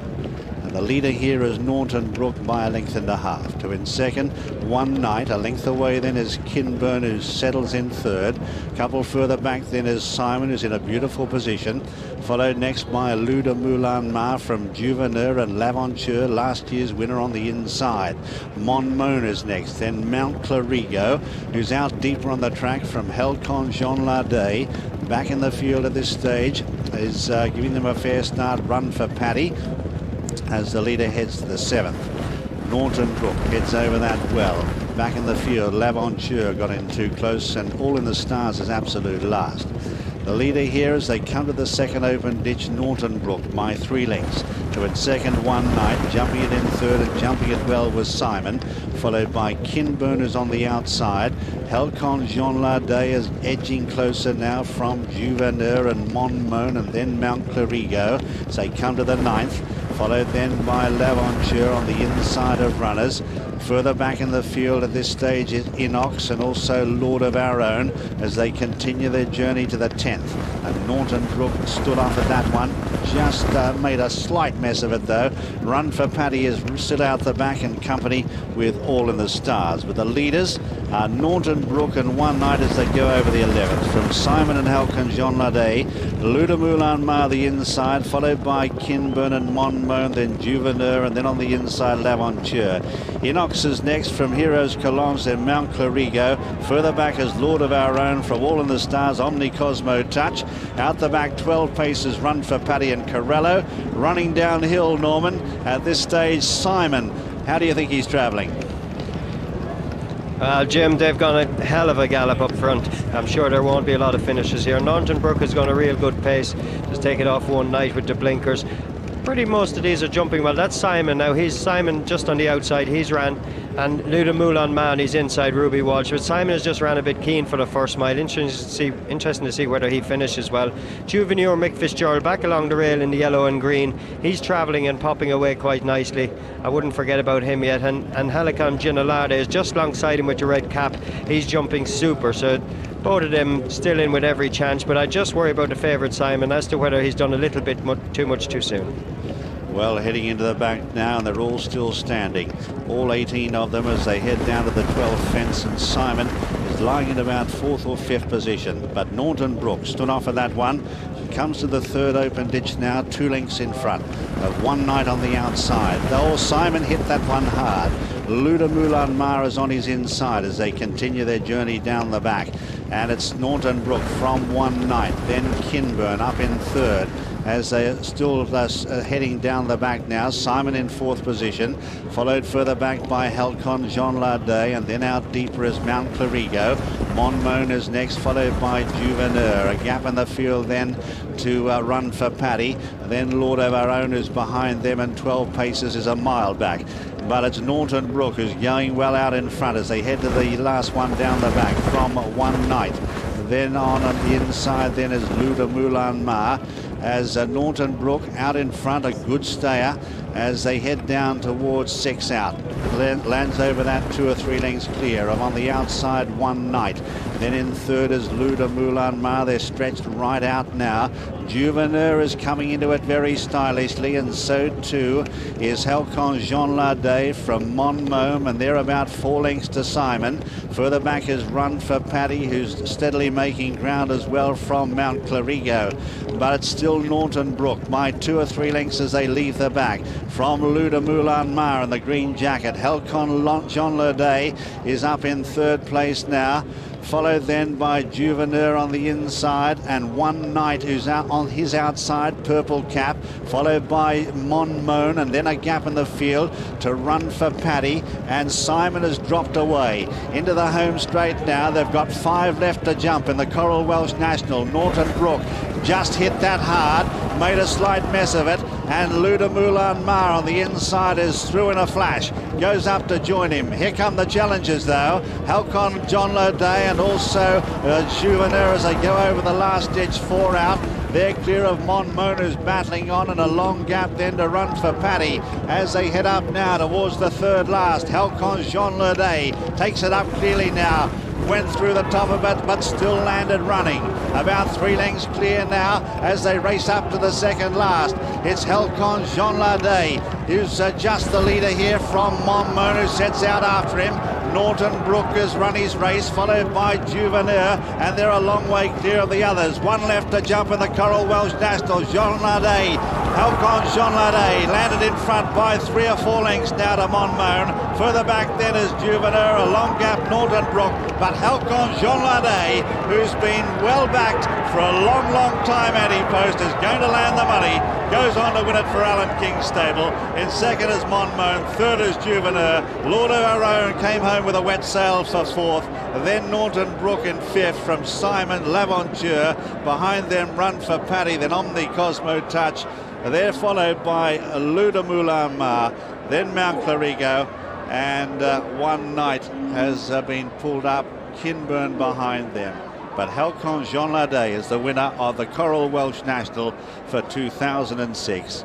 And the leader here is Naunton Brook by a length and a half. To in second, One Night. A length away then is Kinburn, who settles in third. Couple further back then is Simon, who's in a beautiful position. Followed next by Le de Moulin Mar from Juveneur and L'Aventure, last year's winner on the inside. Mon Mome is next. Then Mount Clarigo, who's out deeper on the track from Halcon Generlardais. Back in the field at this stage is giving them a fair start. Run for Paddy as the leader heads to the seventh. Naunton Brook heads over that well. Back in the field, L'Aventure got in too close, and All in the Stars is absolute last. The leader here as they come to the second open ditch, Naunton Brook by 3 lengths. To its second, One Night, jumping it in third and jumping it well was Simon, followed by Kinburn, who's on the outside. Halcon Generlardais is edging closer now from Juveneur and Mon Mome, and then Mount Clarigo as they come to the ninth. Followed then by L'Aventure on the inside of runners. Further back in the field at this stage is Inox and also Lord of Our Own as they continue their journey to the 10th. And Norton Brook stood off at that one. Just made a slight mess of it though. Run for Paddy is still out the back in company with All in the Stars. But the leaders are Norton Brook and One Night as they go over the 11th. From Simon and Halcon Generlardais, Luda Moulin Mar the inside, followed by Kinburn and Mon Mome, then Juveneur, and then on the inside L'Aventure. Inox is next from Heroes Colons, then Mount Clarigo. Further back is Lord of Our Own from All in the Stars, Omni Cosmo Touch. Out the back 12 paces Run for Paddy and Corello. Running downhill, Norman, at this stage Simon. How do you think he's travelling? Jim, they've got a hell of a gallop up front. I'm sure there won't be a lot of finishes here. Norton Brook has gone a real good pace. Just take it off One Night with the blinkers. Pretty most of these are jumping well. That's Simon now. He's Simon just on the outside. He's ran. And Luda Moulin Man, he's inside Ruby Walsh. But Simon has just ran a bit keen for the first mile. Interesting to see whether he finishes well. Juvenile Mick Fitzgerald back along the rail in the yellow and green. He's travelling and popping away quite nicely. I wouldn't forget about him yet. And Halcon Generlardais is just alongside him with the red cap. He's jumping super. So both of them still in with every chance. But I just worry about the favourite Simon as to whether he's done a little bit too much too soon. Well, heading into the back now, and they're all still standing. All 18 of them as they head down to the 12th fence, and Simon is lying in about 4th or 5th position. But Norton Brook stood off of that one. Comes to the 3rd open ditch now, 2 lengths in front of One Night on the outside. Though Simon hit that one hard. Luda Moulin Mar is on his inside as they continue their journey down the back. And it's Norton Brook from One Night, then Kinburn up in 3rd. As they are still heading down the back now. Simon in 4th position, followed further back by Halcon Generlardais, and then out deeper is Mount Clarigo. Mon Mome is next, followed by Juveneur. A gap in the field then to Run for Paddy. Then Lord of Our Own is behind them, and 12 paces is a mile back. But it's Norton Brook who's going well out in front as they head to the last one down the back from One Night. Then on the inside then is Luda Moulin Mar as Norton Brook out in front, a good stayer as they head down towards 6 out. Lands over that 2 or 3 lengths clear. On the outside, One Night. Then in 3rd is Luda Moulin Mar. They're stretched right out now. Juveneur is coming into it very stylishly, and so too is Halcon Generlardais from Mon Mome, and they're about 4 lengths to Simon. Further back is Run for Paddy, who's steadily making ground as well from Mount Clarigo. But it's still Norton Brook by 2 or 3 lengths as they leave the back. From Luda Moulin Mar in the green jacket, Halcon Generlardais is up in 3rd place now. Followed then by Juveneur on the inside, and One Night who's out on his outside, purple cap, followed by Mon Mome, and then a gap in the field to Run for Paddy, and Simon has dropped away into the home straight now. They've got 5 left to jump in the Coral Welsh National. Norton Brook just hit that hard, made a slight mess of it, and Luda Moulin Mar on the inside is through in a flash, goes up to join him. Here come the challengers though, Halcon Generlardais and also Juveneur as they go over the last ditch, 4 out. They're clear of Mon Mome, who's battling on, and a long gap then to Run for Paddy as they head up now towards the 3rd last. Halcon Generlardais takes it up clearly now. Went through the top of it, but still landed running. About 3 lengths clear now as they race up to the 2nd last. It's Halcon Generlardais who's just the leader here from Mon Mome, who sets out after him. Norton Brook has run his race, followed by Juveneur, and they're a long way clear of the others. 1 left to jump in the Coral Welsh National. Generlardais, Halcon Generlardais landed in front by 3 or 4 lengths now to Mon Mome. Further back then is Juveneur, a long gap Norton Brook, but Halcon Generlardais, who's been well backed for a long, long time anti-post, is going to land the money. Goes on to win it for Alan King's stable. In 2nd is Mon Mome, 3rd is Juveneur. Lord of Our Own came home with a wet sail for 4th. Then Norton Brook in 5th from Simon L'Aventure. Behind them Run for Paddy, then Omni Cosmo Touch. They're followed by Luda Moulin Mar, then Mount Clarigo, and One Night has been pulled up, Kinburn behind them. But Halcon Generlardais is the winner of the Coral Welsh National for 2006.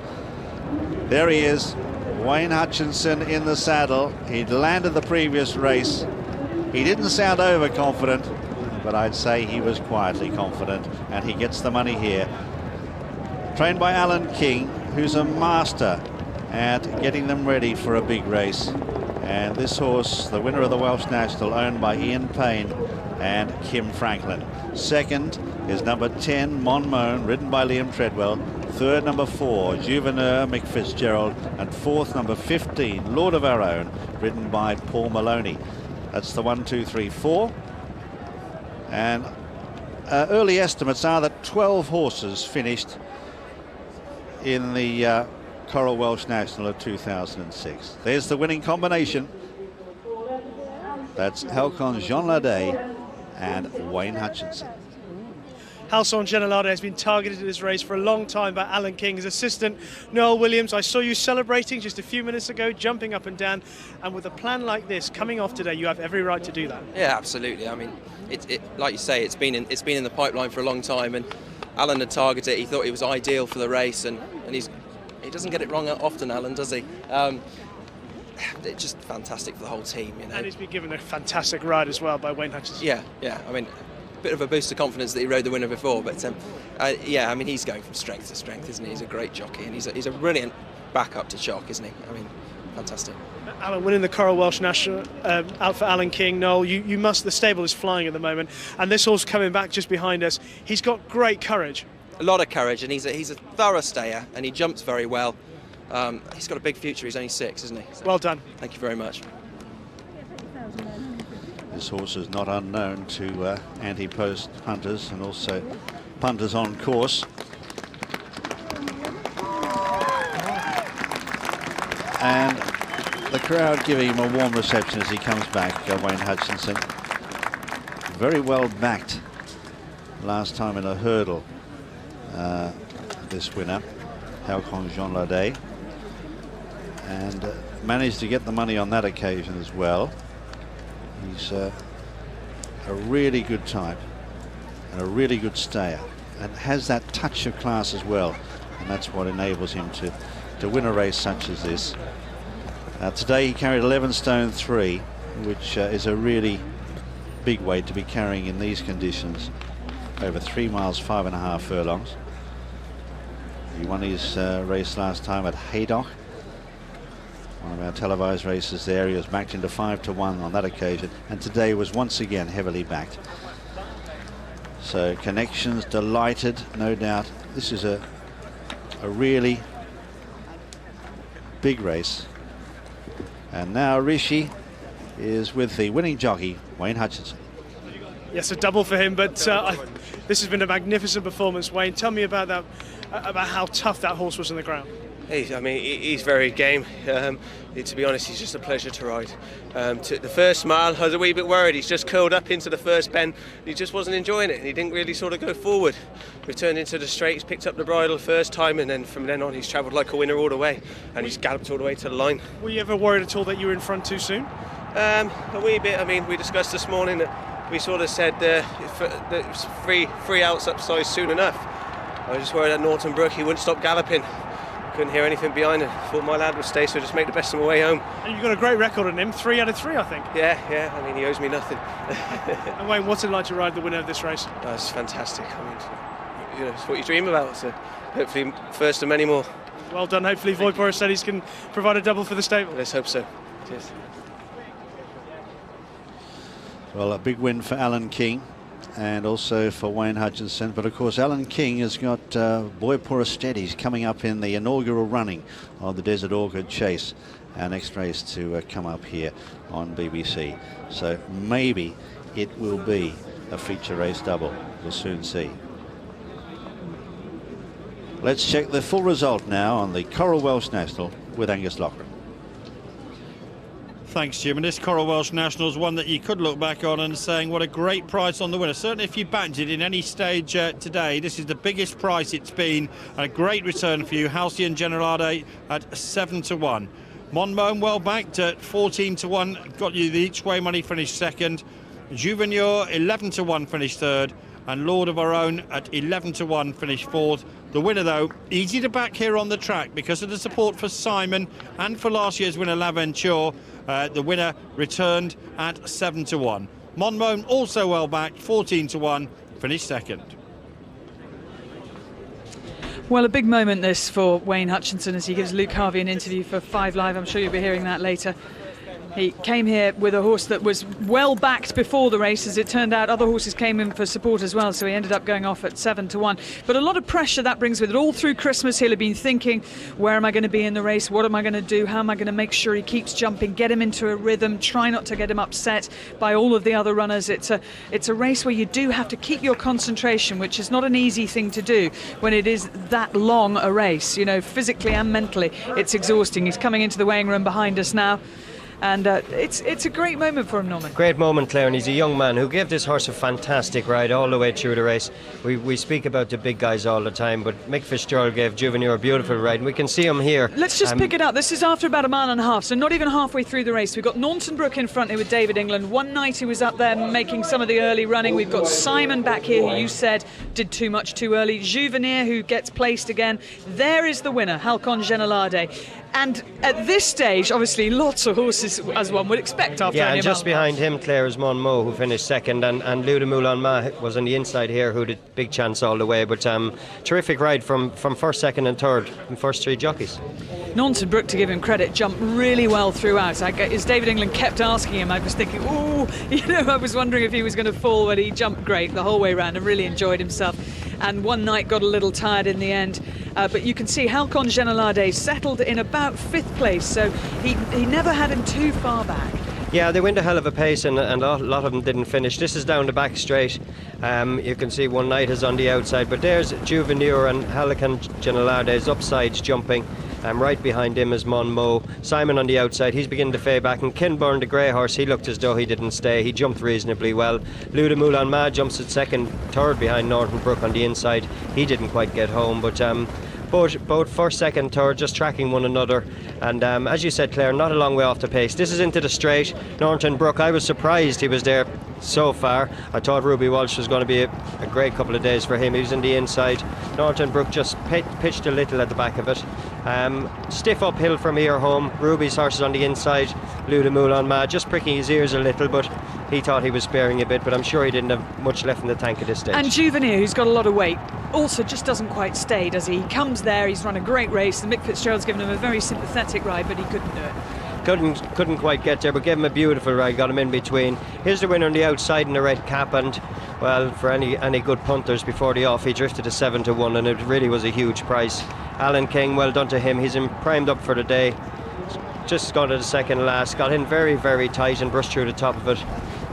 There he is, Wayne Hutchinson in the saddle. He'd landed the previous race. He didn't sound overconfident, but I'd say he was quietly confident, and he gets the money here. Trained by Alan King, who's a master at getting them ready for a big race. And this horse, the winner of the Welsh National, owned by Ian Payne and Kim Franklin. Second is number 10, Mon Mome, ridden by Liam Treadwell. Third, number 4, Juveneur Mick Fitzgerald. And fourth, number 15, Lord of Our Own, ridden by Paul Maloney. That's the 1, 2, 3, 4. And early estimates are that 12 horses finished in the Coral Welsh National of 2006. There's the winning combination. That's Halcon Generlardais and Wayne Hutchinson. Halcon Generlardais has been targeted in this race for a long time by Alan King, his assistant Noel Williams. I saw you celebrating just a few minutes ago, jumping up and down, and with a plan like this coming off today, you have every right to do that. Yeah, absolutely. I mean, it like you say, it's been in the pipeline for a long time, and Alan had targeted it. He thought it was ideal for the race, and he doesn't get it wrong often, Alan, does he? It's just fantastic for the whole team, you know. And he's been given a fantastic ride as well by Wayne Hutchinson. Yeah. I mean, bit of a boost of confidence that he rode the winner before, but yeah, I mean, he's going from strength to strength, isn't he? He's a great jockey, and he's a brilliant backup to Chalk, isn't he? I mean, fantastic. Alan, winning the Coral Welsh National out for Alan King. Noel, you must. The stable is flying at the moment, and this horse coming back just behind us. He's got great courage. A lot of courage, and he's a thorough stayer, and he jumps very well. He's got a big future. He's only 6, isn't he? So, well done. Thank you very much. This horse is not unknown to anti-post punters and also punters on course. And the crowd giving him a warm reception as he comes back, Wayne Hutchinson. Very well backed last time in a hurdle, this winner, Halcon Generlardais, and managed to get the money on that occasion as well. He's a really good type and a really good stayer, and has that touch of class as well, and that's what enables him to win a race such as this. Today he carried 11 stone 3, which is a really big weight to be carrying in these conditions, over 3 miles 5.5 furlongs. He won his race last time at Haydock, one of our televised races there. He was backed into 5-1 on that occasion, and today was once again heavily backed. So connections delighted, no doubt. This is a really big race. And now Rishi is with the winning jockey, Wayne Hutchinson. Yes, a double for him, but this has been a magnificent performance. Wayne, tell me about that, about how tough that horse was on the ground. I mean, he's very game. To be honest, he's just a pleasure to ride. The first mile, I was a wee bit worried. He's just curled up into the first bend. He just wasn't enjoying it, and he didn't really sort of go forward. Returned into the straight, he's picked up the bridle first time, and then from then on he's travelled like a winner all the way, and he's galloped all the way to the line. Were you ever worried at all that you were in front too soon? A wee bit. I mean, we discussed this morning that we sort of said that it was three outs upside soon enough. I was just worried that Norton Brook, he wouldn't stop galloping. Couldn't hear anything behind it. Thought my lad would stay, so just make the best of my way home. And you've got a great record on him, 3 out of 3, I think. Yeah. I mean, he owes me nothing. And Wayne, what's it like to ride the winner of this race? It's fantastic. I mean, it's what you dream about. So hopefully, first of many more. Well done. Hopefully, Voiporus Studies can provide a double for the stable. Let's hope so. Cheers. Well, a big win for Alan King, and also for Wayne Hutchinson. But of course, Alan King has got Voiporus Studies coming up in the inaugural running of the Desert Orchid Chase, our next race to come up here on BBC. So maybe it will be a feature race double. We'll soon see. Let's check the full result now on the Coral Welsh National with Angus Loughran. Thanks, Jim. And this Coral Welsh National is one that you could look back on and saying what a great price on the winner. Certainly if you backed it in any stage today, this is the biggest price it's been. A great return for you. Halcyon Generlardais at 7-1. Mon Mome well backed at 14-1. Got you the each way money, finished second. Juveneur 11-1, finished third. and Lord of Our Own at 11-1 finished fourth. The winner, though, easy to back here on the track because of the support for Simon and for last year's winner L'Aventure. The winner returned at 7-1. Mon Mome also well backed, 14-1, finished second. Well, a big moment this for Wayne Hutchinson as he gives Luke Harvey an interview for 5 Live. I'm sure you'll be hearing that later. He came here with a horse that was well backed before the race. As it turned out, other horses came in for support as well, so he ended up going off at 7-1. But a lot of pressure that brings with it. All through Christmas, he'll have been thinking, where am I going to be in the race? What am I going to do? How am I going to make sure he keeps jumping, get him into a rhythm, try not to get him upset by all of the other runners. It's a race where you do have to keep your concentration, which is not an easy thing to do when it is that long a race. You know, physically and mentally, it's exhausting. He's coming into the weighing room behind us now. And it's a great moment for him, Norman. Great moment, Claire, and he's a young man who gave this horse a fantastic ride all the way through the race. We speak about the big guys all the time, but Mick Fitzgerald gave Juvenile a beautiful ride, and we can see him here. Let's just pick it up. This is after about a mile and a half, so not even halfway through the race. We've got Naunton Brook in front here with David England. One night he was up there making some of the early running. We've got Simon back here, who you said did too much too early. Juvenile, who gets placed again. There is the winner, Halcon Generlardais. And at this stage, obviously, lots of horses, as one would expect after yeah, only and just behind him, Claire, is Mon Mome, who finished second, and Lou de Moulin Ma was on the inside here, who did big chance all the way. But terrific ride from first, second and third, and first 3 jockeys. Naunton Brook, to give him credit, jumped really well throughout. As David England kept asking him, I was thinking, I was wondering if he was going to fall, but he jumped great the whole way around and really enjoyed himself. And one night got a little tired in the end. But you can see Halcon Generlardais settled in about 5th place, so he never had him too far back. Yeah, they went a hell of a pace, and a lot of them didn't finish. This is down the back straight. You can see One Night is on the outside, but there's Juvenile and Halcon Generlardais upsides jumping. Right behind him is Mon Mome. Simon on the outside, he's beginning to fade back. And Kinburn, the grey horse, he looked as though he didn't stay. He jumped reasonably well. Lou de Moulin Ma jumps at second, third behind Naunton Brook on the inside. He didn't quite get home, but both first, second, third, just tracking one another. And as you said, Claire, not a long way off the pace. This is into the straight. Naunton Brook, I was surprised he was there so far. I thought Ruby Walsh was going to be a great couple of days for him. He was on the inside. Naunton Brook just pitched a little at the back of it. Stiff uphill from here home. Ruby's horse is on the inside. Lou de Moulin Ma just pricking his ears a little, but he thought he was sparing a bit, but I'm sure he didn't have much left in the tank at this stage. And Juvenile, who's got a lot of weight, also just doesn't quite stay, does he? He comes there, he's run a great race, and Mick Fitzgerald's given him a very sympathetic ride, but he couldn't do it. Couldn't quite get there, but gave him a beautiful ride, got him in between. Here's the winner on the outside in the red cap, and well, for any good punters before the off, he drifted to 7-1, and it really was a huge price. Alan King, well done to him. He's primed up for the day. Just got to the second last, got in very, very tight and brushed through the top of it,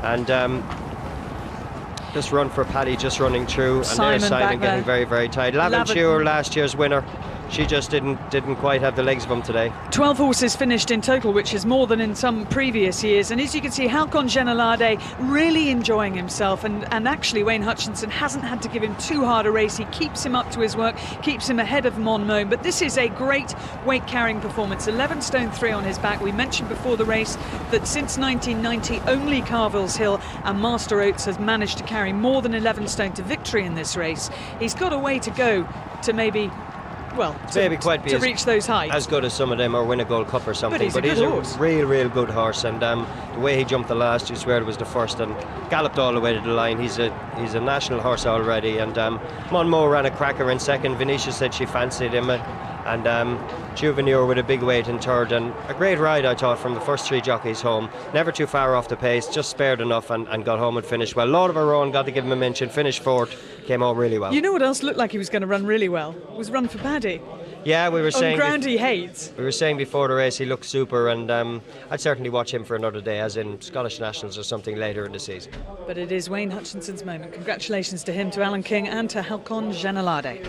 and this run for Paddy just running through, and there's Simon getting very, very tight. L'Aventure, last year's winner, she just didn't quite have the legs of him today. 12 horses finished in total, which is more than in some previous years. And as you can see, Halcon Generlardais really enjoying himself. And actually, Wayne Hutchinson hasn't had to give him too hard a race. He keeps him up to his work, keeps him ahead of Mon Mome. But this is a great weight-carrying performance. 11 stone 3 on his back. We mentioned before the race that since 1990, only Carville's Hill and Master Oates has managed to carry more than 11 stone to victory in this race. He's got a way to go to maybe to reach those heights. As good as some of them, or win a Gold Cup or something. But he's a real good horse, and the way he jumped the last, you swear it was the first, and galloped all the way to the line. He's a national horse already, and Mon Mome ran a cracker in second. Venetia said she fancied him, and Juvenile with a big weight in third, and a great ride, I thought, from the first 3 jockeys home. Never too far off the pace, just spared enough and got home and finished well. Lord of Our Own, got to give him a mention, finished fourth, came out really well. You know what else looked like he was going to run really well? Was Run for Paddy. Yeah, we were saying on ground he hates. We were saying before the race he looked super, and I'd certainly watch him for another day, as in Scottish Nationals or something later in the season. But it is Wayne Hutchinson's moment. Congratulations to him, to Alan King, and to Halcon Generlardais.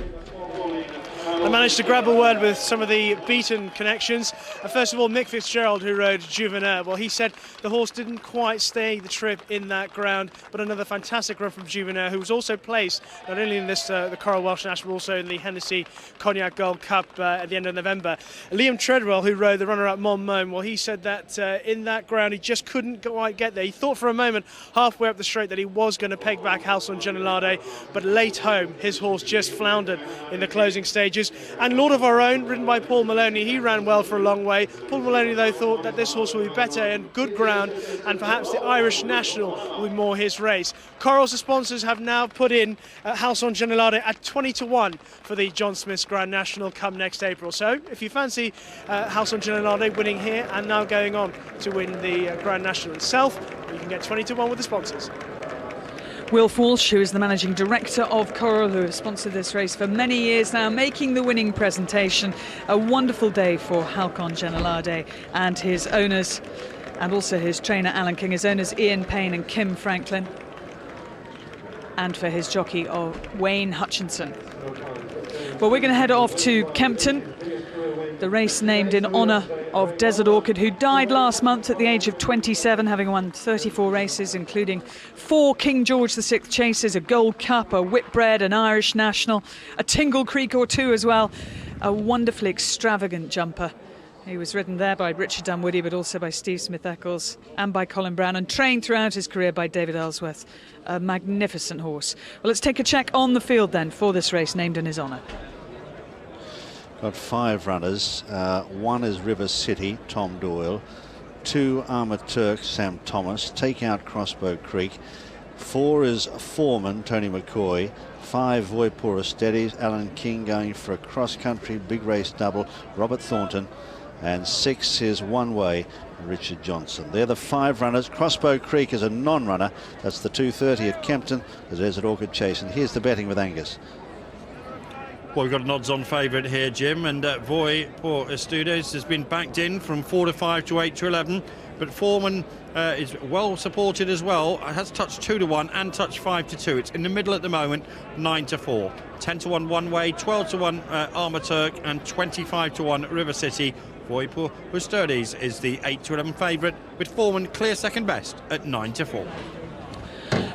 I managed to grab a word with some of the beaten connections. First of all, Mick Fitzgerald, who rode Juvenaire. Well, he said the horse didn't quite stay the trip in that ground, but another fantastic run from Juvenaire, who was also placed not only in this the Coral Welsh National, but also in the Hennessy Cognac Gold Cup at the end of November. Liam Treadwell, who rode the runner-up Mon Mome, well, he said that in that ground he just couldn't quite get there. He thought for a moment halfway up the straight that he was going to peg back Halcon Generlardais, but late home his horse just floundered in the closing stages. And Lord of Our Own, ridden by Paul Maloney, he ran well for a long way. Paul Maloney, though, thought that this horse would be better in good ground, and perhaps the Irish National will be more his race. Corals, the sponsors, have now put in Halcon Generaldais at 20-1 for the John Smith's Grand National come next April. So if you fancy Halcon Generaldais winning here and now going on to win the Grand National itself, you can get 20-1 with the sponsors. Wilf Walsh, who is the managing director of Coral, who has sponsored this race for many years now, making the winning presentation. A wonderful day for Halcon Generaldais and his owners, and also his trainer Alan King, his owners Ian Payne and Kim Franklin, and for his jockey Wayne Hutchinson. Well, we're going to head off to Kempton, the race named in honour of Desert Orchid, who died last month at the age of 27, having won 34 races, including 4 King George VI chases, a Gold Cup, a Whitbread, an Irish National, a Tingle Creek or 2 as well. A wonderfully extravagant jumper. He was ridden there by Richard Dunwoody, but also by Steve Smith-Eccles and by Colin Brown, and trained throughout his career by David Ellsworth. A magnificent horse. Well, let's take a check on the field then for this race named in his honour. Got 5 runners. 1 is River City, Tom Doyle. 2, Armour Turk, Sam Thomas. Take out Crossbow Creek. 4 is Foreman, Tony McCoy. 5, Voipora Steadies, Alan King going for a cross-country big race double, Robert Thornton. And 6 is One Way, Richard Johnson. They're the 5 runners. Crossbow Creek is a non-runner. That's the 2:30 at Kempton, the Desert Orchid Chase. And here's the betting with Angus. Well, we've got an odds-on favourite here, Jim, and Voy for Estudes has been backed in from 4-5 to 8-11, but Foreman is well supported as well. Has touched 2-1 and touched 5-2. It's in the middle at the moment, 9-4, 10-1 One Way, 12-1 Armour Turk, and 25-1 River City. Voy for Estudes is the 8-11 favourite, with Foreman clear second best at 9-4.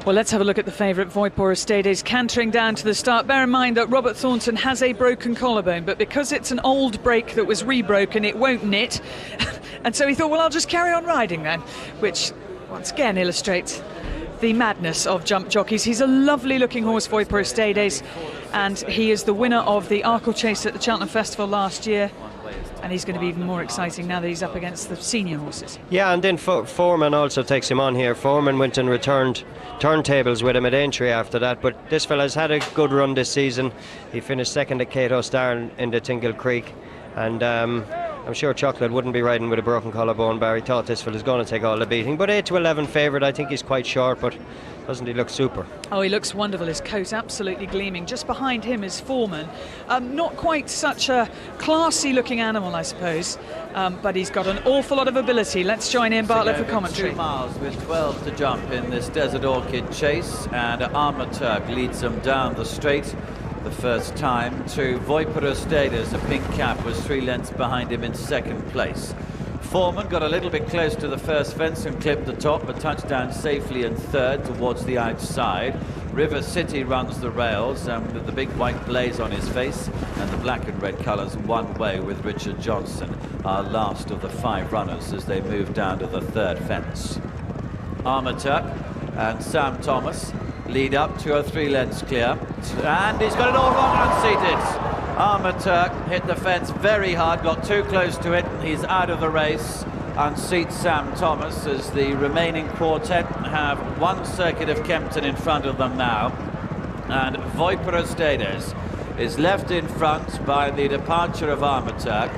Well, let's have a look at the favourite, Voipora Steadies, cantering down to the start. Bear in mind that Robert Thornton has a broken collarbone, but because it's an old break that was rebroken, it won't knit. And so he thought, well, I'll just carry on riding then, which once again illustrates the madness of jump jockeys. He's a lovely looking horse, Voipora Steadies, and he is the winner of the Arkle Chase at the Cheltenham Festival last year. And he's going to be even more exciting now that he's up against the senior horses. Yeah, and then Foreman also takes him on here. Foreman went and returned turntables with him at Aintree after that, but this fella's had a good run this season. He finished second at Cato Star in the Tingle Creek, and I'm sure Chocolate wouldn't be riding with a broken collarbone. Barry thought this fella's going to take all the beating, but 8-11 favourite. I think he's quite short, but doesn't he look super? Oh, he looks wonderful. His coat absolutely gleaming. Just behind him is Foreman. Not quite such a classy looking animal, I suppose, but he's got an awful lot of ability. Let's join in Bartlett for commentary. 2 miles with 12 to jump in this Desert Orchid Chase, and Armour Turk leads them down the straight the first time to Voipora Steadies. A pink cap was 3 lengths behind him in second place. Foreman got a little bit close to the first fence and clipped the top, but touched down safely in third towards the outside. River City runs the rails with the big white blaze on his face and the black and red colours One Way with Richard Johnson, our last of the 5 runners as they move down to the third fence. Armour Turk and Sam Thomas lead up 2 or 3 lengths clear, and he's got it all wrong unseated. Armour Turk hit the fence very hard, got too close to it, and he's out of the race. Unseats Sam Thomas as the remaining quartet have 1 circuit of Kempton in front of them now. And Voipora Steadies is left in front by the departure of Armour Turk.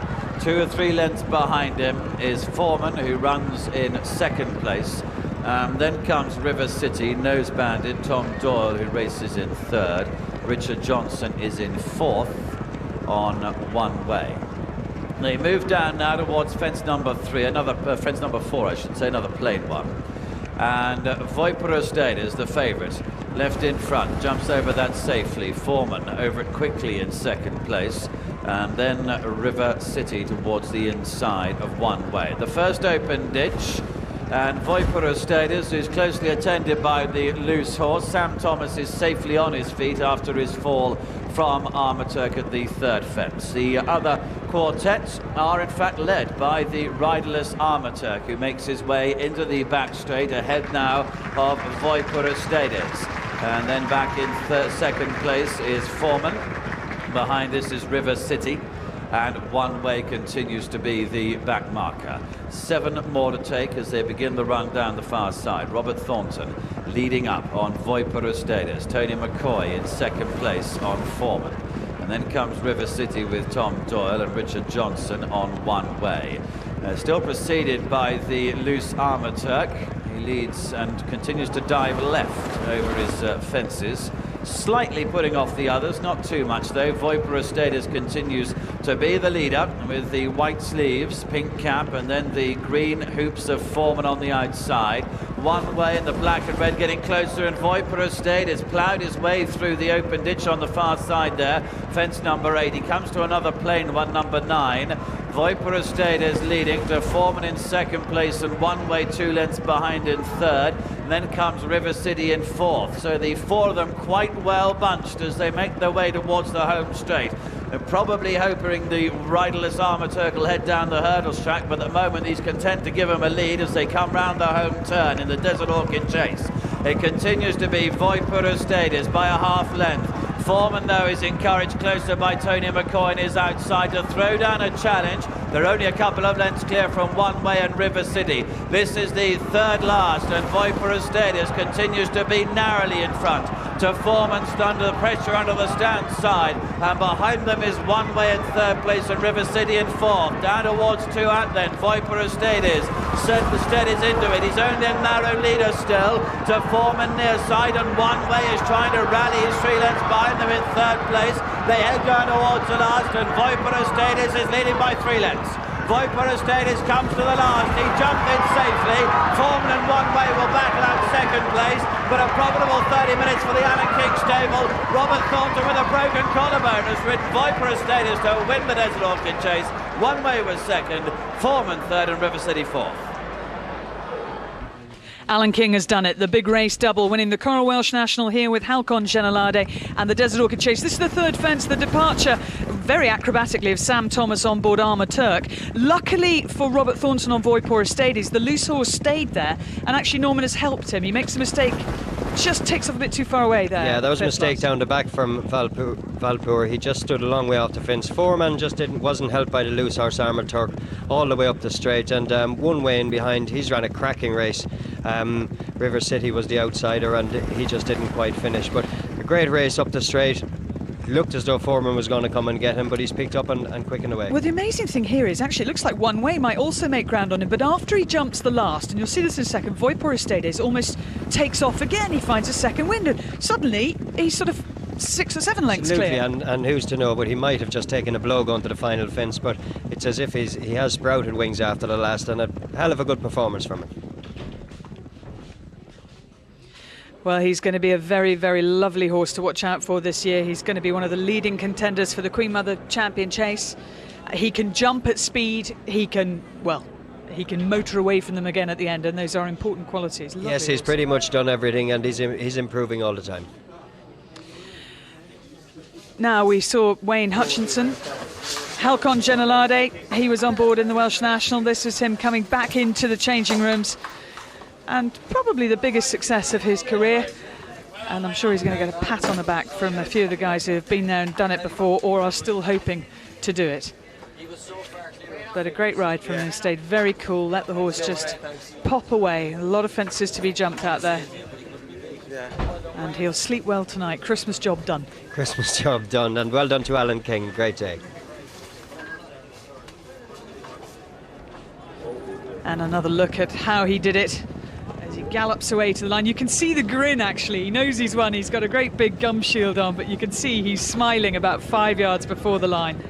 2 or 3 lengths behind him is Foreman, who runs in second place. Then comes River City, nose-banded, Tom Doyle, who races in third. Richard Johnson is in fourth on One Way. They move down now towards fence number 3, fence number 4, I should say, another plain one. And Voipora Steadies, the favourite, left in front, jumps over that safely. Foreman over it quickly in second place. and then River City towards the inside of One Way. The first open ditch, and Voiporostaides is closely attended by the loose horse. Sam Thomas is safely on his feet after his fall from Armaturk at the third fence. The other quartets are in fact led by the riderless Armaturk, who makes his way into the back straight ahead now of Voiporostaides. And then back in second place is Foreman. Behind this is River City, and One Way continues to be the back marker. 7 more to take as they begin the run down the far side. Robert Thornton leading up on Voiporostaides. Tony McCoy in second place on Foreman. And then comes River City with Tom Doyle and Richard Johnson on One Way. Still preceded by the loose Armaturk. He leads and continues to dive left over his fences, slightly putting off the others, not too much though. Voiporostaides continues to be the leader with the white sleeves, pink cap, and then the green hoops of Foreman on the outside. One Way in the black and red getting closer, and Voiporostaides ploughed his way through the open ditch on the far side there. Fence number 8. He comes to another plain one, number 9. Voiporostaides leading to Foreman in second place, and One Way 2 lengths behind in third. And then comes River City in fourth. So the 4 of them quite well bunched as they make their way towards the home straight. They're probably hoping the riderless Armaturk will head down the hurdles track, but at the moment he's content to give him a lead as they come round the home turn in the Desert Orchid Chase. It continues to be Voiporostaides by a half length. Foreman, though, is encouraged closer by Tony McCoy and is outside to throw down a challenge. They're only a couple of lengths clear from One Way and River City. This is the third last, and Voiporostaides continues to be narrowly in front. To Foreman, under the pressure under the stand side, and behind them is One Way in third place and River City in fourth. Down towards 2 out then. Voiporostaides steadies into it. He's only a narrow leader still. To Foreman near side, and One Way is trying to rally his 3 lengths behind them in third place. They head down towards the last, and Voiporostaides is leading by 3 lengths. Voiporostaides comes to the last. He jumped in safely. Foreman and One Way will battle out second place, but a profitable 30 minutes for the Alan King stable. Robert Thornton with a broken collarbone has ridden Voiporostaides to win the Desert Orchid Chase. One Way was second, Foreman third, and River City fourth. Alan King has done it. The big race double, winning the Coral Welsh National here with Halcon Generlardais and the Desert Orchid Chase. This is the third fence, the departure very acrobatically of Sam Thomas on board Armaturk. Luckily for Robert Thornton on Voiporostaides, the loose horse stayed there, and actually Norman has helped him. He makes a mistake, just takes off a bit too far away there. Yeah, that was a mistake down the back from Valpoor. He just stood a long way off the fence. Foreman just wasn't helped by the loose horse Armaturk all the way up the straight, and One Way in behind. He's ran a cracking race. River City was the outsider, and he just didn't quite finish, but a great race up the straight. Looked as though Foreman was going to come and get him, but he's picked up and quickened away. Well, the amazing thing here is actually it looks like One Way might also make ground on him, but after he jumps the last, and you'll see this in a second, Voiporostaides almost takes off again. He finds a second wind, and suddenly he's sort of 6 or 7 lengths clear. And who's to know, but he might have just taken a blow going to the final fence, but it's as if he has sprouted wings after the last, and a hell of a good performance from him. Well, he's going to be a very, very lovely horse to watch out for this year. He's going to be one of the leading contenders for the Queen Mother Champion Chase. He can jump at speed. He can motor away from them again at the end, and those are important qualities. Lovely yes, he's horse. pretty much done everything, and he's improving all the time. Now we saw Wayne Hutchinson, Halcon Generlardais. He was on board in the Welsh National. This is him coming back into the changing rooms, and probably the biggest success of his career. And I'm sure he's going to get a pat on the back from a few of the guys who have been there and done it before, or are still hoping to do it. But a great ride from him. He stayed very cool, let the horse just pop away. A lot of fences to be jumped out there. And he'll sleep well tonight. Christmas job done. Christmas job done, and well done to Alan King. Great day. And another look at how he did it as he gallops away to the line. You can see the grin, actually. He knows he's won. He's got a great big gum shield on, but you can see he's smiling about 5 yards before the line.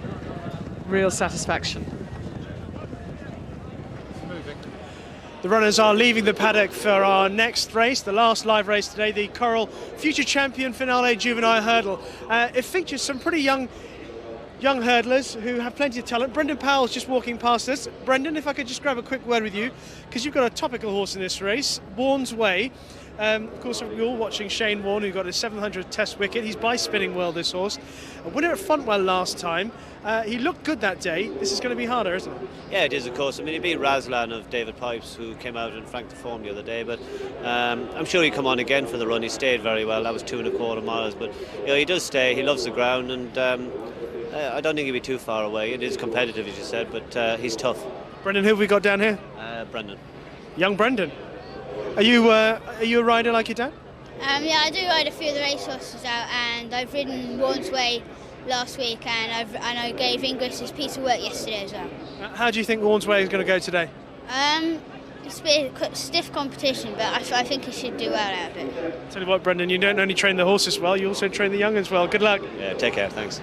Real satisfaction. The runners are leaving the paddock for our next race, the last live race today, the Coral Future Champion Finale Juvenile Hurdle. It features some pretty young young hurdlers who have plenty of talent. Brendan Powell's just walking past us. Brendan, if I could just grab a quick word with you, because you've got a topical horse in this race, Warren's Way. Of course, we're all watching Shane Warne, who got his 700th Test wicket. He's by Spinning World, this horse. A winner at Fontwell last time. He looked good that day. This is going to be harder, isn't it? Yeah, it is, of course. I mean, he beat Razlan of David Pipes, who came out and franked the form the other day. But I'm sure he'll come on again for the run. He stayed very well. That was 2.25 miles. But you know, he does stay. He loves the ground, and I don't think he'll be too far away. It is competitive, as you said, but he's tough. Brendan, who have we got down here? Brendan. Young Brendan. Are you a rider like your dad? Yeah, I do ride a few of the racehorses out, and I've ridden Warren's Way last week, and I gave Inglis his piece of work yesterday as well. How do you think Warren's Way is going to go today? It's been a stiff competition, but I think he should do well out of it. Tell you what, Brendan, you don't only train the horses well, you also train the young as well. Good luck. Yeah, take care, thanks.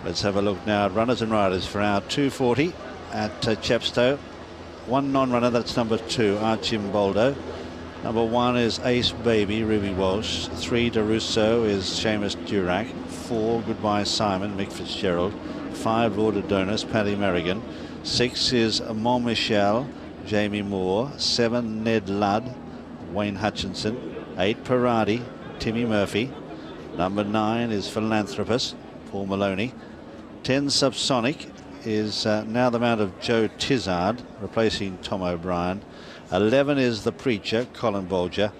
Let's have a look now at runners and riders for our 240 at Chepstow. One non-runner, that's number 2, Archimboldo. Number 1 is Ace Baby, Ruby Walsh. 3, Derusso is Seamus Durack. 4, Goodbye Simon, Mick Fitzgerald. 5, Lord Adonis, Paddy Merrigan. 6 is Mon Michel, Jamie Moore. 7, Ned Ludd, Wayne Hutchinson. 8, Paradi, Timmy Murphy. Number 9 is Philanthropist, Paul Maloney. 10, Subsonic is now the mount of Joe Tizard, replacing Tom O'Brien. 11 is The Preacher, Colin Bolger.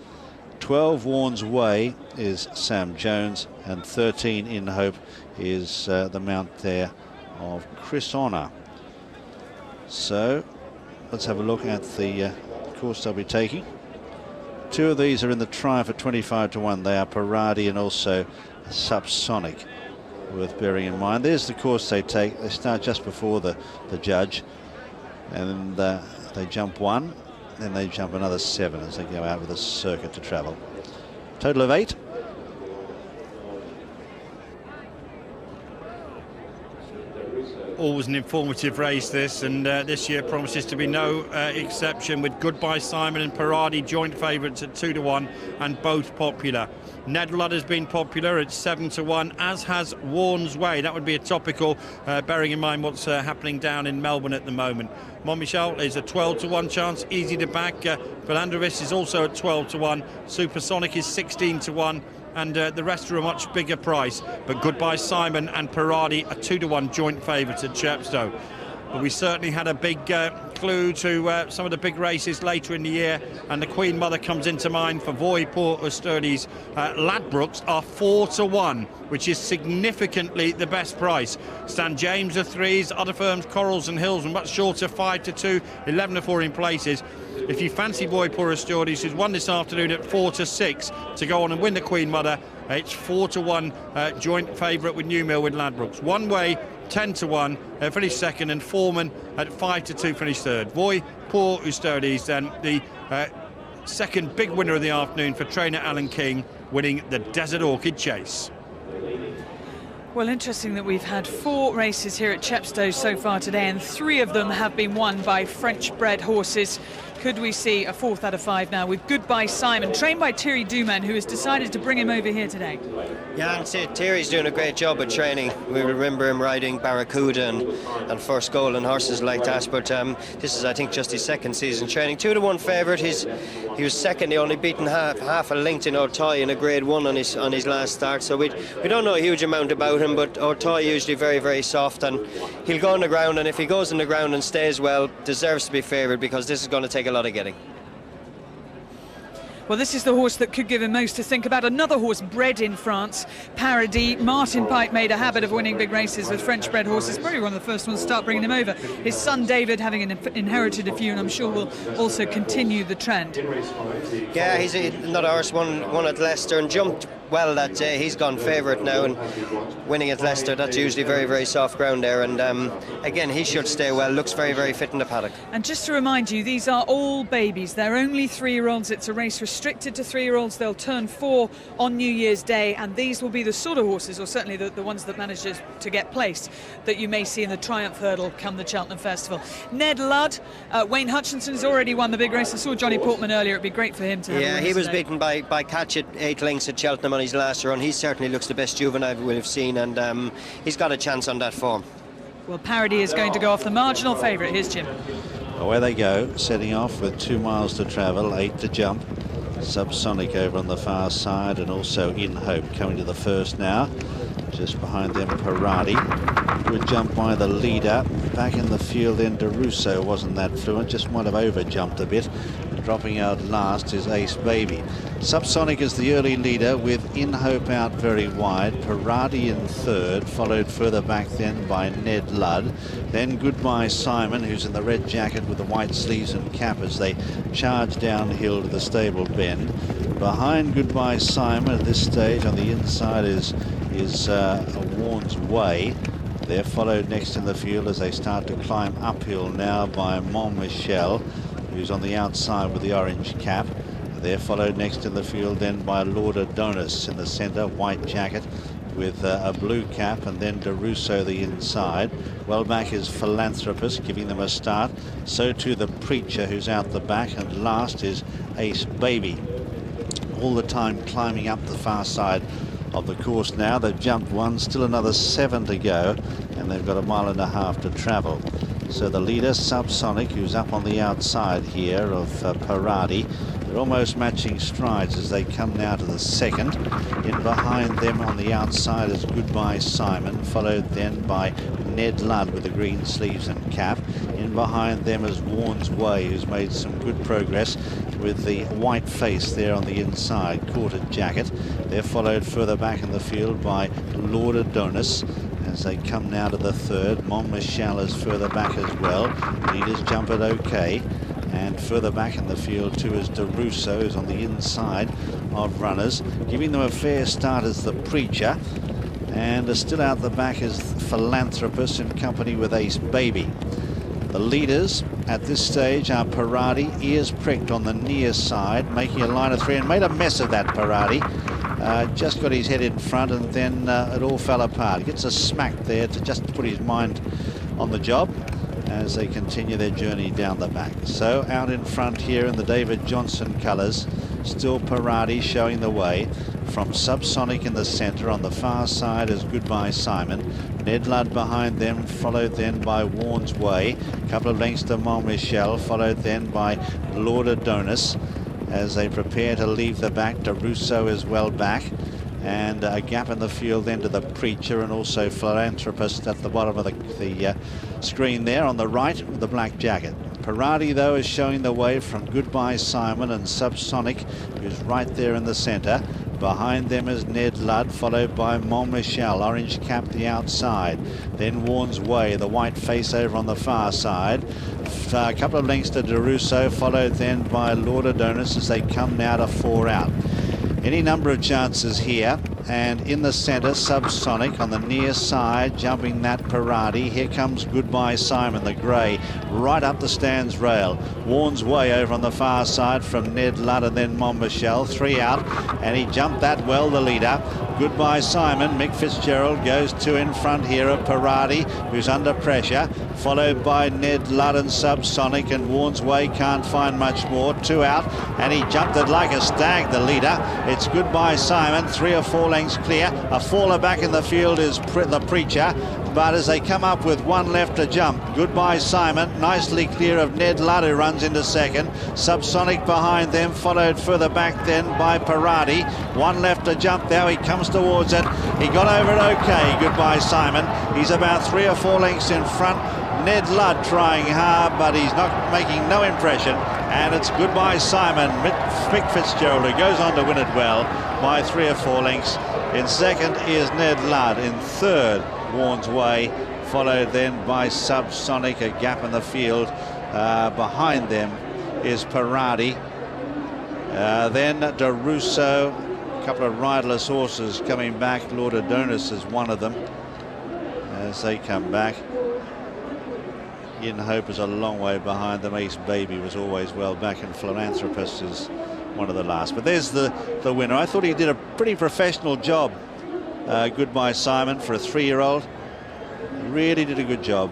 12, Warren's Way is Sam Jones. And 13, In Hope, is the mount there of Chris Honor. So let's have a look at the course they'll be taking. 2 of these are in the try for 25 to 1. They are Paradi and also Subsonic. Worth bearing in mind. There's the course they take. They start just before the judge, and they jump 1, then they jump another 7 as they go out with a circuit to travel. Total of 8. Always an informative race, this, and this year promises to be no exception, with Goodbye Simon and Paradi joint favourites at 2 to 1 and both popular. Ned Ludd has been popular at 7 to 1, as has Warren's Way. That would be a topical, bearing in mind what's happening down in Melbourne at the moment. Mon Michel is a 12 to 1 chance, easy to back. Philanthropist is also at 12 to 1. Supersonic is 16 to 1. And the rest are a much bigger price. But Goodbye Simon and Paradi are 2 to 1 joint favourites at Chepstow. But we certainly had a big clue to some of the big races later in the year, and the Queen Mother comes into mind for Voy Port Usturdies. Ladbrokes are 4 to 1, which is significantly the best price. Stan James are 3s, other firms, Corals and Hills, are much shorter, 5 to 2, 11 to 4 in places. If you fancy Voy Port Usturdies, who's won this afternoon at 4 to 6 to go on and win the Queen Mother, it's 4 to 1 joint favourite with Newmill with Ladbrokes. One Way 10 to 1 finished second, and Foreman at 5 to 2 finished third. Voy Port Usturdies then the second big winner of the afternoon for trainer Alan King, winning the Desert Orchid Chase. Well, interesting that we've had 4 races here at Chepstow so far today, and 3 of them have been won by French-bred horses. Could we see a 4th out of 5 now with Goodbye Simon, trained by Thierry Duman, who has decided to bring him over here today? Yeah, and Thierry's doing a great job at training. We remember him riding Barracuda and First Goal and horses like that, but this is, I think, just his 2nd season training. 2 to 1 favourite. He was second. He only beaten half a length in Ortoy in a Grade 1 on his last start, so we don't know a huge amount about him, but Ortoy usually very, very soft, and he'll go on the ground, and if he goes on the ground and stays well, deserves to be favoured, because this is going to take a lot of getting. Well, this is the horse that could give him most to think about. Another horse bred in France, Paradis. Martin Pike made a habit of winning big races with French-bred horses. Probably one of the first ones to start bringing him over. His son David, having inherited a few, and I'm sure will also continue the trend. Yeah, he's another horse, won at Leicester and jumped well that day. He's gone favourite now, and winning at Leicester, that's usually very, very soft ground there. And again, he should stay well. Looks very, very fit in the paddock. And just to remind you, these are all babies. They're only 3-year-olds. It's a race restricted to 3-year-olds. They'll turn 4 on New Year's Day, and these will be the sort of horses, or certainly the ones that manage to get placed, that you may see in the Triumph Hurdle come the Cheltenham Festival. Ned Ludd, Wayne Hutchinson has already won the big race. I saw Johnny Portman earlier. It'd be great for him to have a win he was today. beaten by Catch at 8 lengths at Cheltenham on his last run. He certainly looks the best juvenile we've seen, and he's got a chance on that form. Well, Parody is going to go off the marginal favourite. Here's Jim. Away they go, setting off with 2 miles to travel, 8 to jump. Subsonic over on the far side, and also In Hope coming to the first now. Just behind them, Parady. Good jump by the leader. Back in the field then, DeRusso wasn't that fluent, just might have over jumped a bit. Dropping out last is Ace Baby. Subsonic is the early leader with In Hope out very wide. Parady in third, followed further back then by Ned Ludd. Then Goodbye Simon, who's in the red jacket with the white sleeves and cap as they charge downhill to the stable bend. Behind Goodbye Simon at this stage on the inside is Warren's Way. They're followed next in the field as they start to climb uphill now by Mon Mome, who's on the outside with the orange cap. They're followed next in the field then by Lord Adonis in the centre, white jacket with a blue cap, and then DeRusso the inside. Well back is Philanthropist giving them a start. So too the Preacher, who's out the back, and last is Ace Baby. All the time climbing up the far side of the course now. They've jumped one, still another 7 to go, and they've got 1.5 miles to travel. So the leader, Subsonic, who's up on the outside here of Parady. They're almost matching strides as they come now to the second. In behind them on the outside is Goodbye Simon, followed then by Ned Ludd with the green sleeves and cap. In behind them is Warren's Way, who's made some good progress with the white face there on the inside, quartered jacket. They're followed further back in the field by Lord Adonis as they come now to the third. Mon Mome is further back as well. Leaders jump it okay. And further back in the field too is DeRusso, who's on the inside of runners. Giving them a fair start is the Preacher. And still out the back is Philanthropist in company with Ace Baby. The leaders at this stage are Parady, ears pricked on the near side, making a line of 3, and made a mess of that, Parady. Just got his head in front, and then it all fell apart. He gets a smack there to just put his mind on the job as they continue their journey down the back. So out in front here in the David Johnson colours, still Parady showing the way. From Subsonic in the centre, on the far side is Goodbye Simon. Ned Ludd behind them, followed then by Warren's Way. A couple of lengths to Mon Mome, followed then by Lord Adonis as they prepare to leave the back. DeRusso is well back. And a gap in the field then to the Preacher, and also Philanthropist at the bottom of the screen there on the right with the black jacket. Parady, though, is showing the way from Goodbye Simon and Subsonic, who's right there in the centre. Behind them is Ned Ludd, followed by Mon Mome, orange cap the outside. Then Warren's Way, the white face over on the far side. A couple of lengths to DeRusso, followed then by Lord Adonis as they come now to 4 out. Any number of chances here, and in the centre, Subsonic on the near side, jumping that Parady. Here comes Goodbye Simon, the grey, right up the stands rail. Warren's Way over on the far side from Ned Ludd and then Mon Mome, 3 out, and he jumped that well, the leader. Goodbye Simon, Mick Fitzgerald goes 2 in front here of Parady, who's under pressure, followed by Ned Ludd and Subsonic, and Warren's Way can't find much more. 2 out, and he jumped it like a stag, the leader. It's Goodbye Simon, 3 or 4 lengths clear. A faller back in the field is the Preacher, but as they come up with 1 left to jump, Goodbye Simon nicely clear of Ned Ludd, who runs into second. Subsonic behind them, followed further back then by Parady. 1 left to jump now, he comes towards it. He got over it okay, Goodbye Simon. He's about 3 or 4 lengths in front. Ned Ludd trying hard, but he's not making no impression. And it's Goodbye Simon, Mick Fitzgerald, who goes on to win it well by 3 or 4 lengths. In second is Ned Ludd. In third, Warren's Way, followed then by Subsonic, a gap in the field. Behind them is Parady. Then DeRusso, a couple of riderless horses coming back. Lord Adonis is one of them as they come back. In Hope is a long way behind them. Ace Baby was always well back, and Philanthropist is one of the last. But there's the winner. I thought he did a pretty professional job. Goodbye Simon, for a 3-year-old. Really did a good job.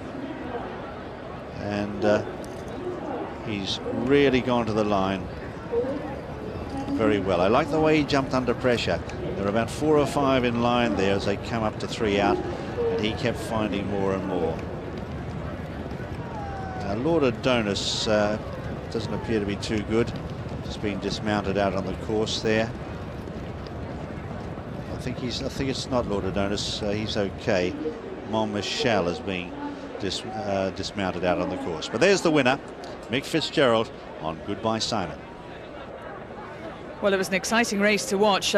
And he's really gone to the line very well. I like the way he jumped under pressure. There are about 4 or 5 in line there as they come up to 3 out, and he kept finding more and more. Lord Adonis doesn't appear to be too good. Just being dismounted out on the course there. I think it's not Lord Adonis. He's okay. Mon Mome is being dismounted out on the course. But there's the winner, Mick Fitzgerald on Goodbye Simon. Well, it was an exciting race to watch.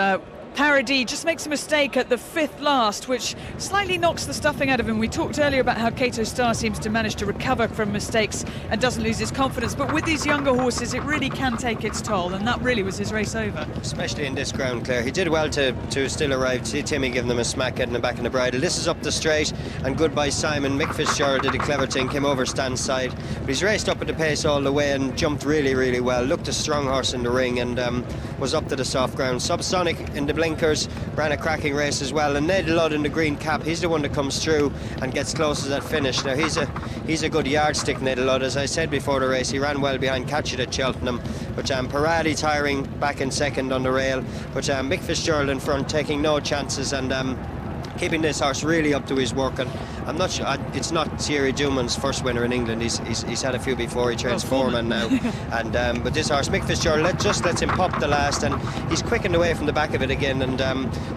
Paradis just makes a mistake at the 5th last, which slightly knocks the stuffing out of him. We talked earlier about how Kato Star seems to manage to recover from mistakes and doesn't lose his confidence, but with these younger horses it really can take its toll, and that really was his race over. Especially in this ground, Claire. He did well to still arrive. See Timmy giving them a smack, getting him back in the bridle. This is up the straight, and Goodbye Simon. Mick Fitzgerald did a clever thing, came over Stan's side, but he's raced up at the pace all the way and jumped really, really well. Looked a strong horse in the ring and was up to the soft ground. Subsonic in the blinkers, ran a cracking race as well, and Ned Ludd in the green cap, he's the one that comes through and gets close to that finish. Now he's a good yardstick, Ned Ludd. As I said before the race, he ran well behind Catch It at Cheltenham, but Paradis tiring back in second on the rail, but Mick Fitzgerald in front, taking no chances and keeping this horse really up to his work. And I'm not sure, it's not Thierry Duman's first winner in England. He's had a few before. He trains Foreman now. And but this horse, Mick Fitzgerald, just lets him pop the last, and he's quickened away from the back of it again. And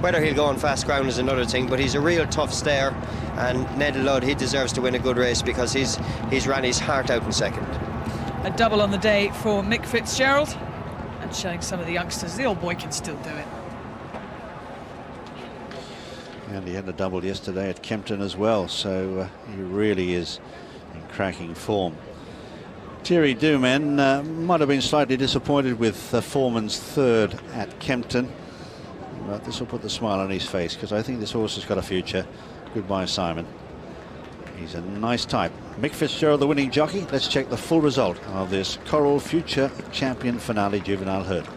whether he'll go on fast ground is another thing, but he's a real tough stayer. And Ned Ludd, he deserves to win a good race because he's ran his heart out in second. A double on the day for Mick Fitzgerald, and showing some of the youngsters the old boy can still do it. And he had a double yesterday at Kempton as well, so he really is in cracking form. Thierry Duman might have been slightly disappointed with Foreman's 3rd at Kempton, but this will put the smile on his face because I think this horse has got a future. Goodbye Simon. He's a nice type. Mick Fitzgerald, the winning jockey. Let's check the full result of this Coral Future Champion Finale Juvenile Hurdle.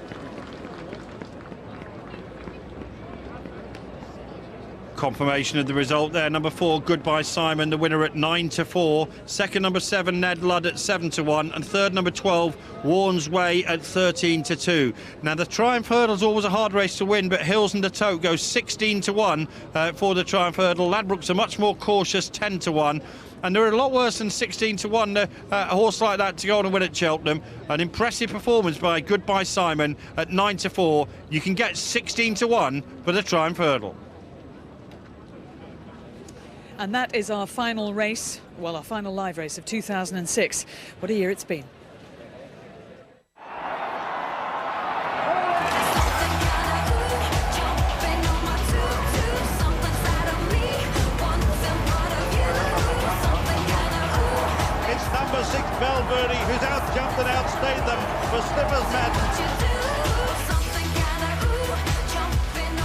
Confirmation of the result there. Number 4, Goodbye Simon, the winner at 9-4. Second, number 7, Ned Ludd at 7-1. And third, number 12, Warren's Way at 13-2. Now, the Triumph Hurdle's always a hard race to win, but Hills and the Tote goes 16-1 for the Triumph Hurdle. Ladbrokes a much more cautious 10-1. And they're a lot worse than 16-1, a horse like that to go on and win at Cheltenham. An impressive performance by Goodbye Simon at 9-4. You can get 16-1 for the Triumph Hurdle. And that is our final race, well, our final live race of 2006. What a year it's been. It's number 6, Belverde, who's out-jumped and outstayed them for Slippers Madden.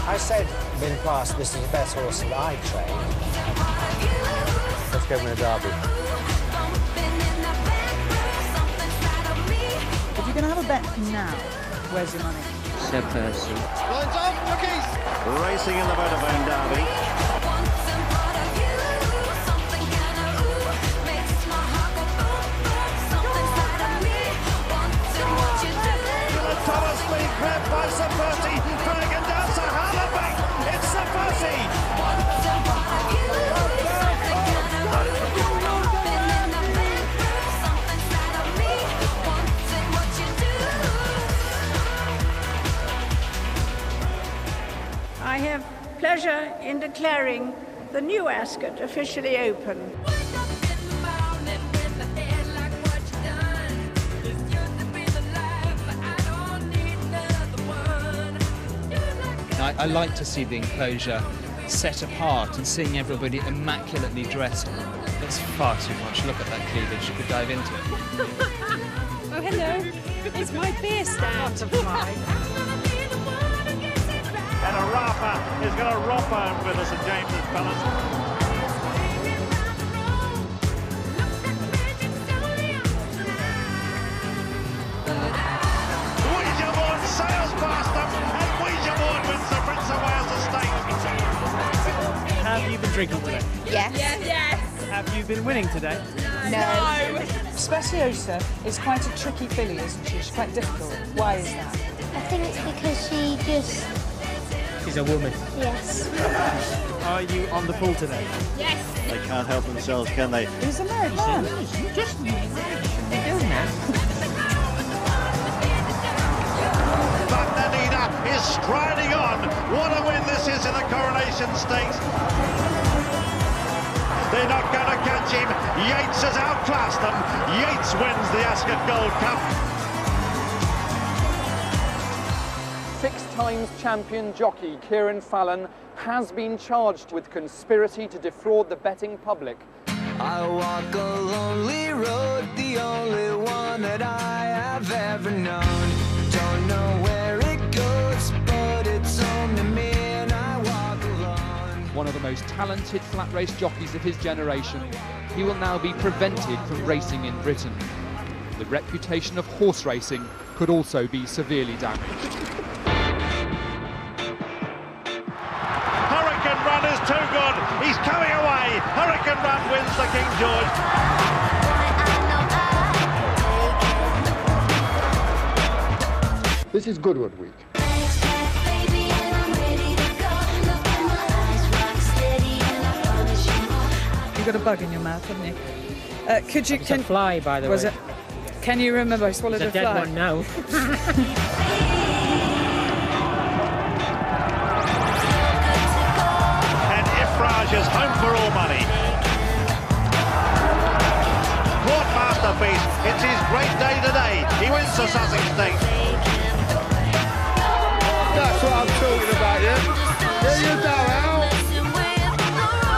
I said, in the past, this is the best horse that I trained. Let's go win a derby. If you're going to have a bet now, where's your money? Sir Percy. Lines up, jockeys! Racing in the Vodafone Derby. Thomas being grabbed by Sir Percy, dragging down Sir Hallebank. It's Sir Percy. I have pleasure in declaring the new Ascot officially open. I like to see the enclosure set apart and seeing everybody immaculately dressed. It's far too much. Look at that cleavage. You could dive into it. Oh, hello. It's my beer stand. And a rapper is going to romp home with us at James's Palace. Sails past them, and Ouija wins the Prince of Wales estate. Have you been drinking today? Yes. Yes. Have you been winning today? No. Speciosa is quite a tricky filly, isn't she? She's quite difficult. Why is that? I think it's because she just She's a woman. Yes. Are you on the pool today? Yes. They can't help themselves, can they? He's a married man. Just they're doing that. Is striding on. What a win this is in the Coronation Stakes. They're not going to catch him. Yates has outclassed them. Yates wins the Ascot Gold Cup. 6 times champion jockey Kieran Fallon has been charged with conspiracy to defraud the betting public. I walk a lonely road, the only one that I have ever known. Don't know where it goes, but it's home to me and I walk alone. One of the most talented flat race jockeys of his generation, he will now be prevented from racing in Britain. The reputation of horse racing could also be severely damaged. Hurricane Run is too good. He's coming away. Hurricane Run wins the King George. This is Goodwood Week. You got a bug in your mouth, haven't you? Could you? It's a fly, by the way. Was it? Can you remember I swallowed It's a a fly? dead one now. And Ifraj is home for all money. What masterpiece. It's his great day today. He wins the Sussex Stakes. That's what I'm talking about, yeah? There you go, Al.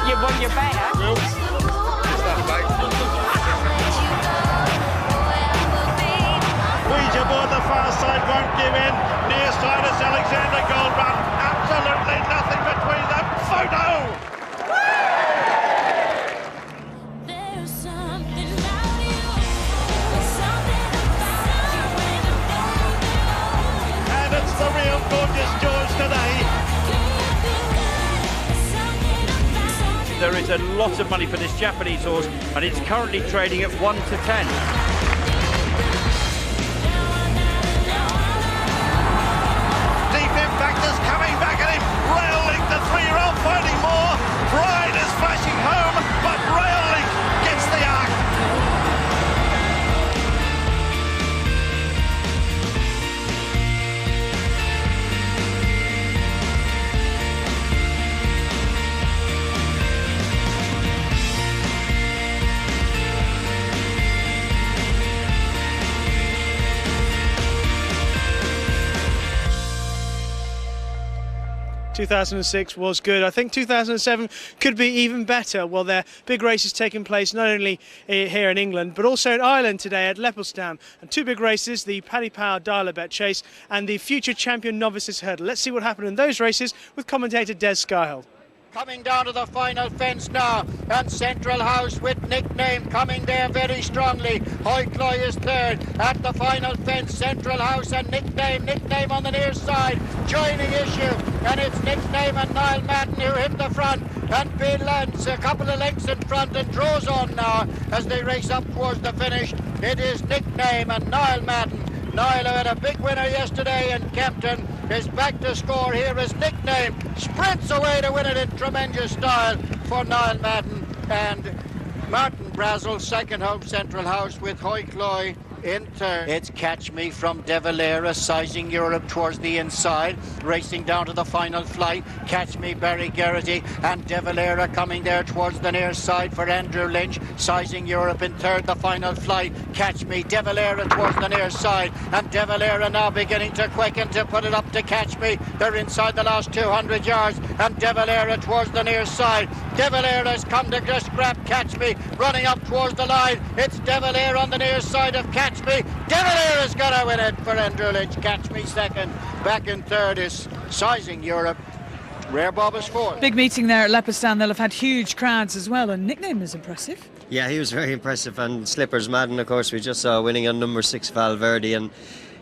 You won your bet, huh? Ouija board the far side won't give in. Near side is Alexander Goldrun. Absolutely nothing between them. Photo! And it's the real gorgeous George today. There is a lot of money for this Japanese horse, and it's currently trading at 1 to 10. Deep Impact is coming back at him. Rail Link, the 3-year-old fighting more. Pride is flashing home, but Rail Link gets the arc. ...2006 was good. I think 2007 could be even better. Well, there are big races taking place not only here in England, but also in Ireland today at Leopardstown. And 2 big races, the Paddy Power Dial-A-Bet Chase and the future champion Novices Hurdle. Let's see what happened in those races with commentator Des Skyhill. Coming down to the final fence now, and Central House with Nickname coming there very strongly. Hoycloy is third at the final fence. Central House and Nickname on the near side, joining issue, and it's Nickname and Niall Madden who hit the front, and Bill Lance a couple of lengths in front and draws on now as they race up towards the finish. It is Nickname and Niall Madden. Niall had a big winner yesterday in Kempton, is back to score. Here is Nickname, sprints away to win it in tremendous style for Niall Madden, and Martin Brazel second home Central House with Hoycloy in third. It's Catch Me from De Valera, sizing Europe towards the inside, racing down to the final flight. Catch Me, Barry Geraghty, and De Valera coming there towards the near side for Andrew Lynch, sizing Europe in third, the final flight. Catch Me, De Valera towards the near side, and De Valera now beginning to quicken to put it up to Catch Me. They're inside the last 200 yards, and De Valera towards the near side. De Valera's come to just grab Catch Me, running up towards the line. It's De Valera on the near side of Catch Me. De Valera's got to win it for Andrew Lynch. Catch Me second. Back in third is Sizing Europe. Rare Bob is fourth. Big meeting there at Leopardstown. They'll have had huge crowds as well, and Nickname is impressive. Yeah, he was very impressive, and Slippers Madden, of course, we just saw winning on number 6 Valverde, and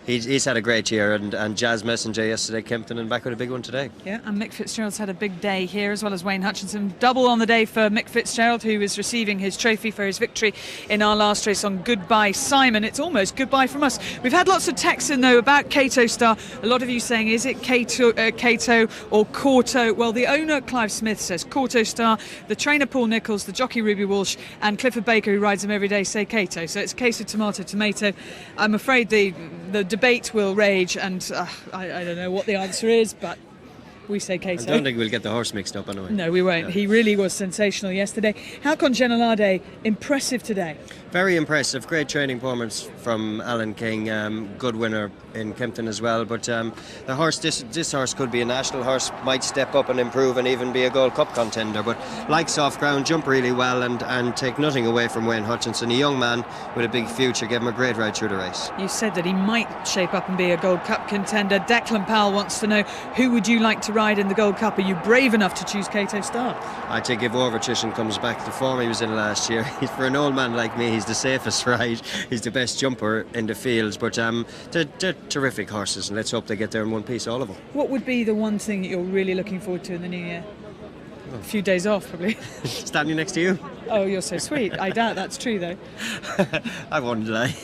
he's had a great year, and Jazz Messenger yesterday, Kempton, and back with a big one today. Yeah, and Mick Fitzgerald's had a big day here, as well as Wayne Hutchinson. Double on the day for Mick Fitzgerald, who is receiving his trophy for his victory in our last race on Goodbye Simon. It's almost goodbye from us. We've had lots of texts in, though, about Cato Star. A lot of you saying, is it Cato or Corto? Well, the owner, Clive Smith, says Corto Star. The trainer, Paul Nichols, the jockey, Ruby Walsh, and Clifford Baker, who rides him every day, say Cato. So it's a case of tomato. I'm afraid the debate will rage, and I don't know what the answer is, but we say Cato. I don't think we'll get the horse mixed up anyway. No, we won't. No. He really was sensational yesterday. Halcon Generlardais, impressive today. Very impressive. Great training performance from Alan King. Good winner in Kempton as well. But the horse, this horse could be a national horse, might step up and improve and even be a Gold Cup contender. But like soft ground, jump really well and take nothing away from Wayne Hutchinson. A young man with a big future, gave him a great ride through the race. You said that he might shape up and be a Gold Cup contender. Declan Powell wants to know, who would you like to ride in the Gold Cup? Are you brave enough to choose Cato Star? I think if Overtrition comes back to the form he was in last year, for an old man like me, he's the safest ride. He's the best jumper in the fields. But they're terrific horses, and let's hope they get there in one piece, all of them. What would be the one thing that you're really looking forward to in the new year? A few days off, probably. Standing next to you. Oh, you're so sweet. I doubt that's true, though. I wouldn't lie.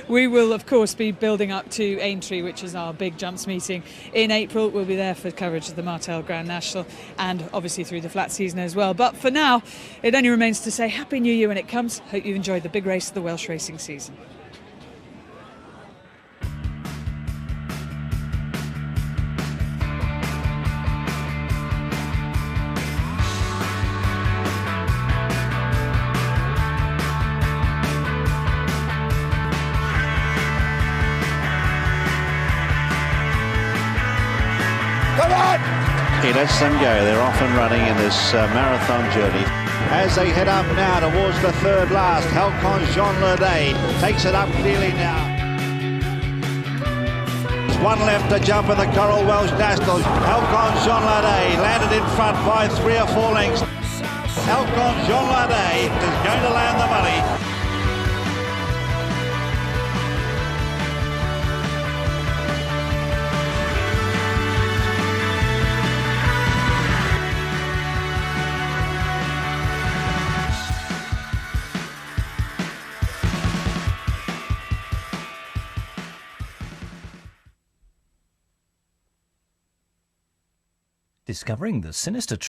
We will, of course, be building up to Aintree, which is our big jumps meeting in April. We'll be there for coverage of the Martel Grand National and obviously through the flat season as well. But for now, it only remains to say Happy New Year when it comes. Hope you've enjoyed the big race of the Welsh racing season. He lets them go. They're off and running in this marathon journey. As they head up now towards the third last, Halcon Generlardais takes it up clearly now. There's one left to jump in the Coral Welsh National. Halcon Generlardais landed in front by 3 or 4 lengths. Halcon Generlardais is going to land the money. Discovering the sinister